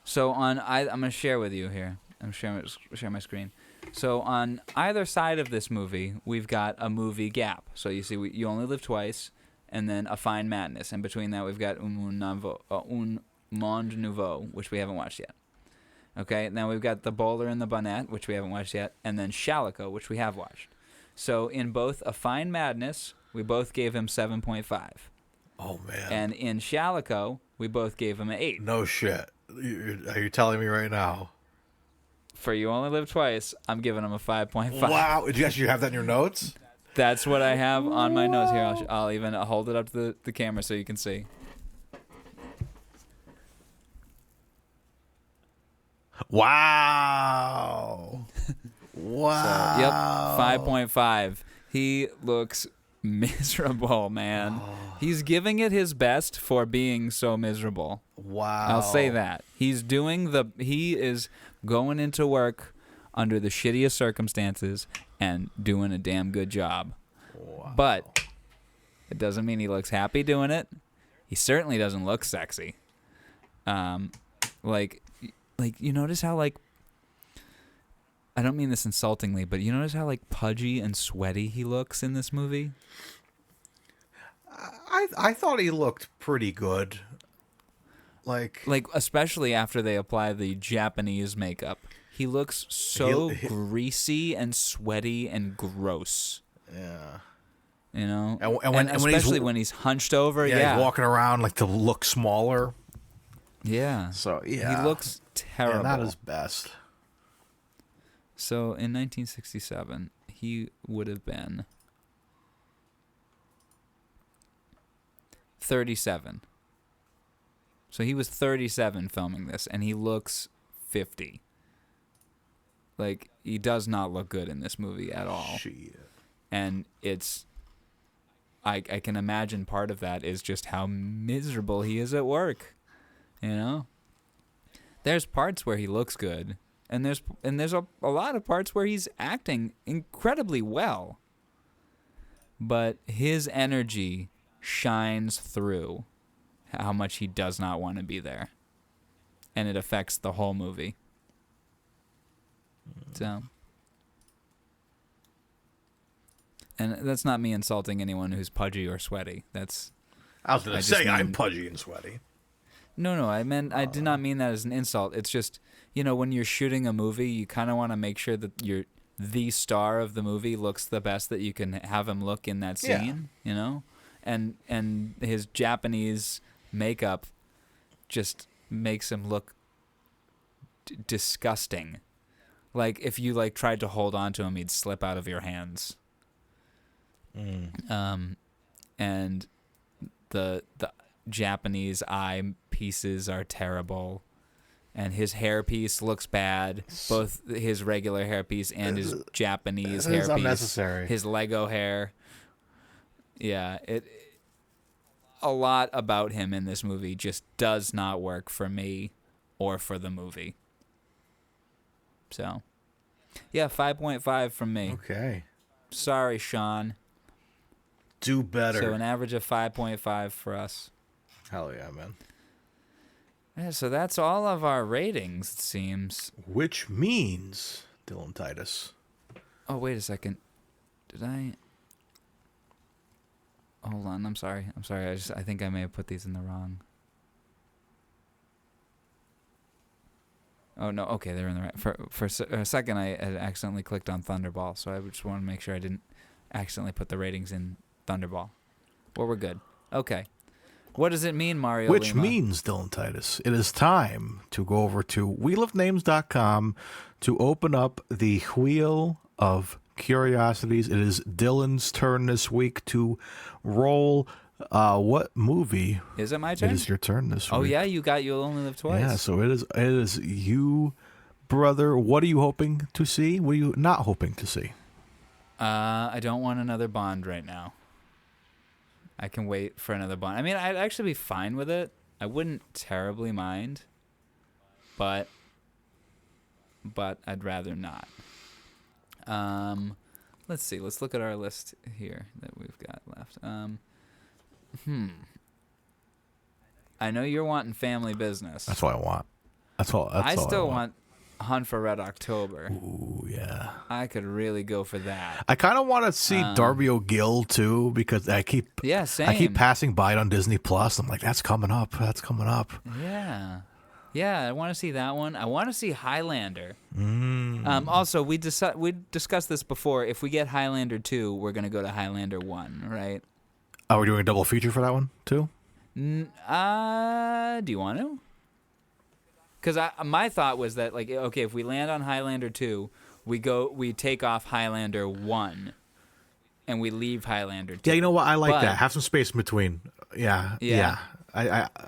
Speaker 1: So I'm gonna share with you here. I'm share my screen. So on either side of this movie, we've got a movie gap. So you see, You Only Live Twice, and then A Fine Madness, and between that we've got Un Monde Nouveau, which we haven't watched yet. Okay, now we've got The Bowler and the Bonnet, which we haven't watched yet, and then Shalako, which we have watched. So in both A Fine Madness, we both gave him 7.5.
Speaker 3: Oh man.
Speaker 1: And in Shalako, we both gave him an 8.
Speaker 3: No shit. Are you telling me right now?
Speaker 1: For You Only Live Twice, I'm giving him a 5.5.
Speaker 3: Wow. Did you actually have that in your notes?
Speaker 1: That's what I have on my notes here. I'll even hold it up to the camera so you can see.
Speaker 3: Wow. Wow.
Speaker 1: Yep, 5.5. He looks miserable, man. He's giving it his best for being so miserable.
Speaker 3: Wow.
Speaker 1: I'll say that. He is going into work under the shittiest circumstances and doing a damn good job.
Speaker 3: Wow.
Speaker 1: But it doesn't mean he looks happy doing it. He certainly doesn't look sexy. You notice how I don't mean this insultingly, but you notice how pudgy and sweaty he looks in this movie?
Speaker 3: I thought he looked pretty good. Like
Speaker 1: Especially after they apply the Japanese makeup. He looks so greasy and sweaty and gross.
Speaker 3: Yeah.
Speaker 1: You know?
Speaker 3: And
Speaker 1: especially when he's hunched over.
Speaker 3: Yeah, he's walking around to look smaller.
Speaker 1: Yeah.
Speaker 3: So, yeah.
Speaker 1: He looks terrible.
Speaker 3: Yeah, not his best.
Speaker 1: So, in 1967, he would have been 37. So he was 37 filming this, and he looks 50. He does not look good in this movie at all.
Speaker 3: Shit.
Speaker 1: And it's... I can imagine part of that is just how miserable he is at work. You know? There's parts where he looks good, and there's a lot of parts where he's acting incredibly well. But his energy shines through how much he does not want to be there. And it affects the whole movie. So... And that's not me insulting anyone who's pudgy or sweaty.
Speaker 3: I was going to say I'm
Speaker 1: mean-
Speaker 3: pudgy and sweaty.
Speaker 1: No, I did not mean that as an insult. It's just, when you're shooting a movie, you kind of want to make sure that the star of the movie looks the best that you can have him look in that scene, And his Japanese makeup just makes him look disgusting. If you tried to hold on to him, he'd slip out of your hands. And the Japanese eye pieces are terrible. and his hairpiece looks bad. Both his regular hairpiece and his Japanese hairpiece.
Speaker 3: It's unnecessary.
Speaker 1: His Lego hair. Yeah, a lot about him in this movie just does not work for me or for the movie. So, yeah, 5.5 from me.
Speaker 3: Okay.
Speaker 1: Sorry, Sean.
Speaker 3: Do better.
Speaker 1: So an average of 5.5 for us.
Speaker 3: Hell yeah, man.
Speaker 1: Yeah, so that's all of our ratings, it seems.
Speaker 3: Which means, Dylan Titus.
Speaker 1: Oh, wait a second. Did I... Hold on, I'm sorry. I think I may have put these in the wrong... Oh, no, okay, they're in the right... For a second, I had accidentally clicked on Thunderball, so I just want to make sure I didn't accidentally put the ratings in Thunderball. Well, we're good. Okay. What does it mean, Mario
Speaker 3: Which
Speaker 1: Lima?
Speaker 3: means, Dylan Titus, it is time to go over to wheelofnames.com to open up the Wheel of Curiosities. It is Dylan's turn this week to roll. What movie?
Speaker 1: Is it my turn?
Speaker 3: It is your turn this week.
Speaker 1: Oh, yeah, You'll Only Live Twice.
Speaker 3: Yeah, so it is you, brother. What are you hoping to see? What are you not hoping to see?
Speaker 1: I don't want another Bond right now. I can wait for another Bond. I mean, I'd actually be fine with it. I wouldn't terribly mind, but I'd rather not. Let's see. Let's look at our list here that we've got left. I know you're wanting Family Business.
Speaker 3: That's what I want.
Speaker 1: I still want Hunt for Red October.
Speaker 3: Ooh, yeah.
Speaker 1: I could really go for that.
Speaker 3: I kind of want to see Darby O'Gill too, because I keep passing by it on Disney Plus. I'm like, that's coming up.
Speaker 1: Yeah, I want to see that one. I want to see Highlander. Also, we discussed this before. If we get Highlander 2, we're going to go to Highlander 1, right?
Speaker 3: Oh, we're doing a double feature for that one too?
Speaker 1: Do you want to? Because my thought was that, like, okay, if we land on Highlander 2, we take off Highlander 1, and we leave Highlander 2.
Speaker 3: Yeah, you know what? I like that. Have some space in between. Yeah.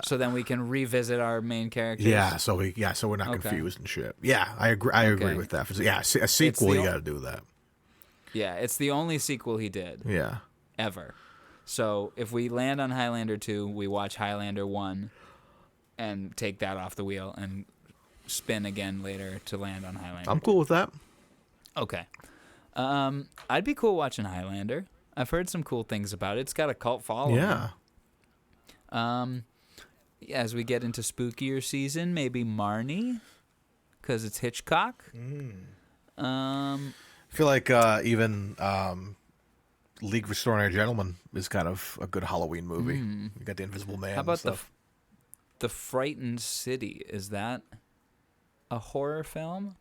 Speaker 1: So then we can revisit our main characters.
Speaker 3: Yeah, so we're not confused and shit. Yeah, I agree with that. Yeah, a sequel, you got to do that.
Speaker 1: Yeah, it's the only sequel he did.
Speaker 3: Yeah.
Speaker 1: Ever. So if we land on Highlander 2, we watch Highlander 1 and take that off the wheel and spin again later to land on Highlander.
Speaker 3: I'm cool with that. Okay.
Speaker 1: I'd be cool watching Highlander. I've heard some cool things about it. It's got a cult following.
Speaker 3: Yeah.
Speaker 1: As we get into spookier season, maybe Marnie, because it's Hitchcock.
Speaker 3: I feel like even League of Extraordinary Gentlemen is kind of a good Halloween movie. You got the Invisible Man.
Speaker 1: How about
Speaker 3: and stuff.
Speaker 1: the Frightened City? Is that a horror film?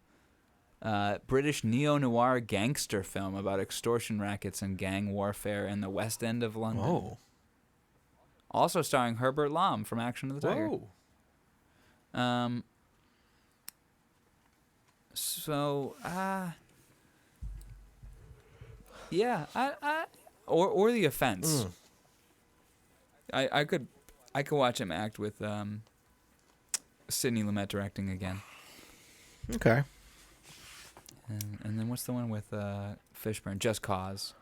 Speaker 1: British neo-noir gangster film about extortion rackets and gang warfare in the West End of London.
Speaker 3: Oh.
Speaker 1: Also starring Herbert Lom from Action of the Tiger.
Speaker 3: Whoa.
Speaker 1: Yeah, or The Offense. I could watch him act with Sidney Lumet directing again.
Speaker 3: Okay.
Speaker 1: And then what's the one with Fishburne? Just Cause.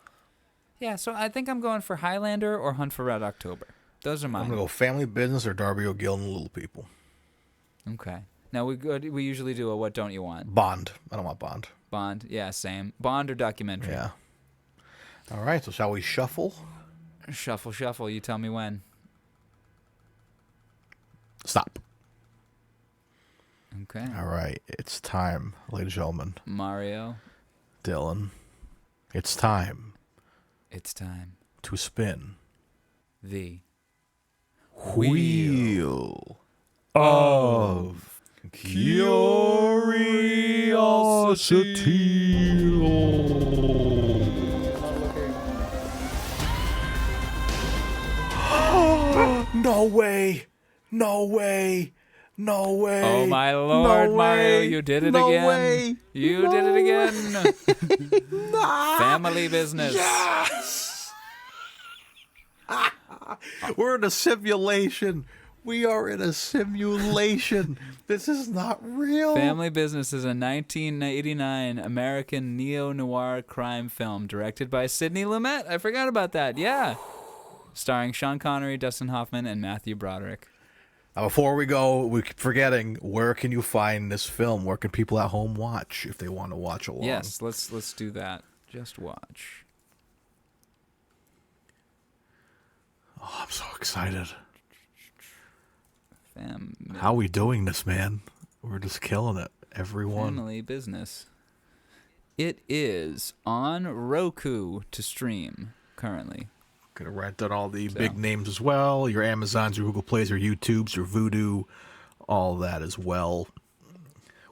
Speaker 1: Yeah, so I think I'm going for Highlander or Hunt for Red October. Those are mine.
Speaker 3: I'm going to go Family Business or Darby O'Gill and the Little People.
Speaker 1: Okay. Now, we usually do a What Don't You Want?
Speaker 3: Bond. I don't want Bond.
Speaker 1: Bond, yeah, same. Bond or documentary.
Speaker 3: Yeah. All right, so shall we shuffle?
Speaker 1: Shuffle. You tell me when.
Speaker 3: Stop.
Speaker 1: Okay.
Speaker 3: All right, it's time, ladies and gentlemen.
Speaker 1: Mario.
Speaker 3: Dylan. It's time.
Speaker 1: It's time.
Speaker 3: To spin.
Speaker 1: The
Speaker 3: Wheel of Curiosity. No way.
Speaker 1: Oh my lord, Mario, you did it again. You did it again. Family Business.
Speaker 3: Yes. We're in a simulation. We are in a simulation. This is not real.
Speaker 1: Family Business is a 1989 American neo-noir crime film directed by Sidney Lumet. I forgot about that. Yeah. Starring Sean Connery, Dustin Hoffman, and Matthew Broderick.
Speaker 3: Now, before we go, we keep forgetting, where can you find this film? Where can people at home watch if they want to watch along?
Speaker 1: Yes, let's do that. Just watch.
Speaker 3: Oh, I'm so excited.
Speaker 1: Family
Speaker 3: How are we doing this, man? We're just killing it. Everyone.
Speaker 1: Family Business. It is on Roku to stream currently.
Speaker 3: Gonna rent on all the big names as well. Your Amazons, your Google Plays, your YouTubes, your Vudu, all that as well.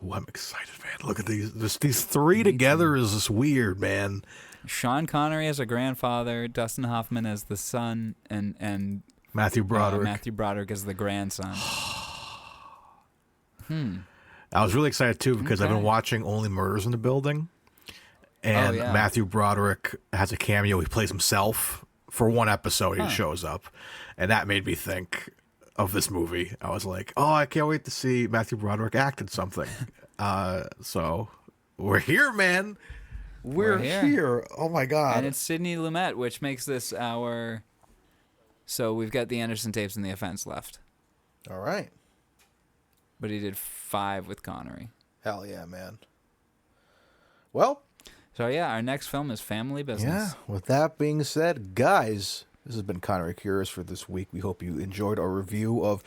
Speaker 3: Ooh, I'm excited, man. Look at these. These three together is just weird, man.
Speaker 1: Sean Connery as a grandfather, Dustin Hoffman as the son, and
Speaker 3: Matthew Broderick.
Speaker 1: Matthew Broderick as the grandson.
Speaker 3: I was really excited too because I've been watching Only Murders in the Building, and Matthew Broderick has a cameo. He plays himself for one episode. He shows up, and that made me think of this movie. I was like, oh, I can't wait to see Matthew Broderick act in something. So we're here, man. We're here. Oh my god!
Speaker 1: And it's Sidney Lumet, which makes this our. So we've got the Anderson tapes and The Offense left.
Speaker 3: All right.
Speaker 1: But he did 5 with Connery.
Speaker 3: Hell yeah, man. Well.
Speaker 1: So yeah, our next film is Family Business.
Speaker 3: Yeah. With that being said, guys, this has been Connery Curious for this week. We hope you enjoyed our review of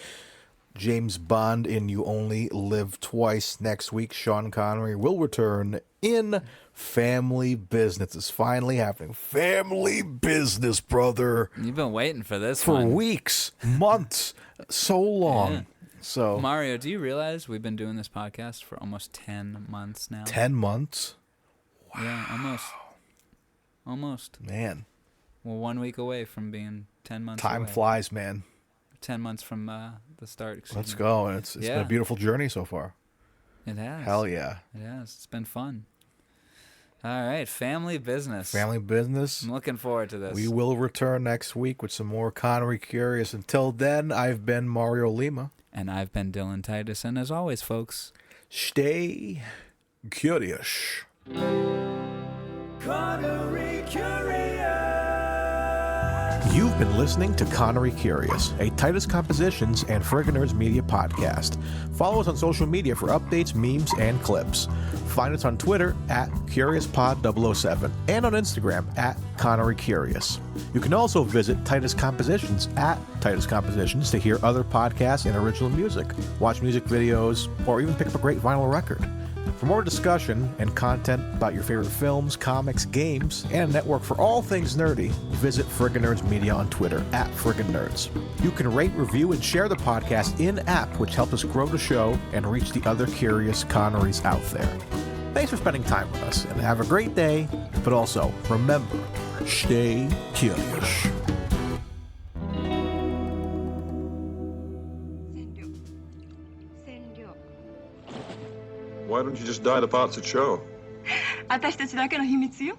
Speaker 3: James Bond in You Only Live Twice. Next week, Sean Connery will return in Family Business. It's finally happening. Family Business, brother.
Speaker 1: You've been waiting for this
Speaker 3: for
Speaker 1: one.
Speaker 3: weeks, months, so long.
Speaker 1: Yeah.
Speaker 3: So
Speaker 1: Mario, do you realize we've been doing this podcast for almost 10 months now?
Speaker 3: 10 months?
Speaker 1: Wow. Yeah, almost.
Speaker 3: Man.
Speaker 1: We're 1 week away from being 10 months
Speaker 3: Time
Speaker 1: away.
Speaker 3: flies, man.
Speaker 1: 10 months from the start.
Speaker 3: Let's go. It's been a beautiful journey so far.
Speaker 1: It has.
Speaker 3: Hell yeah.
Speaker 1: It has. It's been fun. All right, Family Business.
Speaker 3: Family Business.
Speaker 1: I'm looking forward to this.
Speaker 3: We will return next week with some more Connery Curious. Until then, I've been Mario Lima.
Speaker 1: And I've been Dylan Titus. And as always, folks,
Speaker 3: stay curious.
Speaker 2: Connery Curious.
Speaker 3: You've been listening to Connery Curious, a Titus Compositions and Friggin' Nerds Media podcast. Follow us on social media for updates, memes, and clips. Find us on Twitter at CuriousPod007 and on Instagram at Connery Curious. You can also visit Titus Compositions at Titus Compositions to hear other podcasts and original music, watch music videos, or even pick up a great vinyl record. For more discussion and content about your favorite films, comics, games, and a network for all things nerdy, visit Friggin' Nerds Media on Twitter at Friggin' Nerds. You can rate, review, and share the podcast in-app, which helps us grow the show and reach the other curious Connerys out there. Thanks for spending time with us, and have a great day, but also, remember, stay curious.
Speaker 7: Why don't you just dye the parts that show?
Speaker 8: 私たちだけの秘密よ。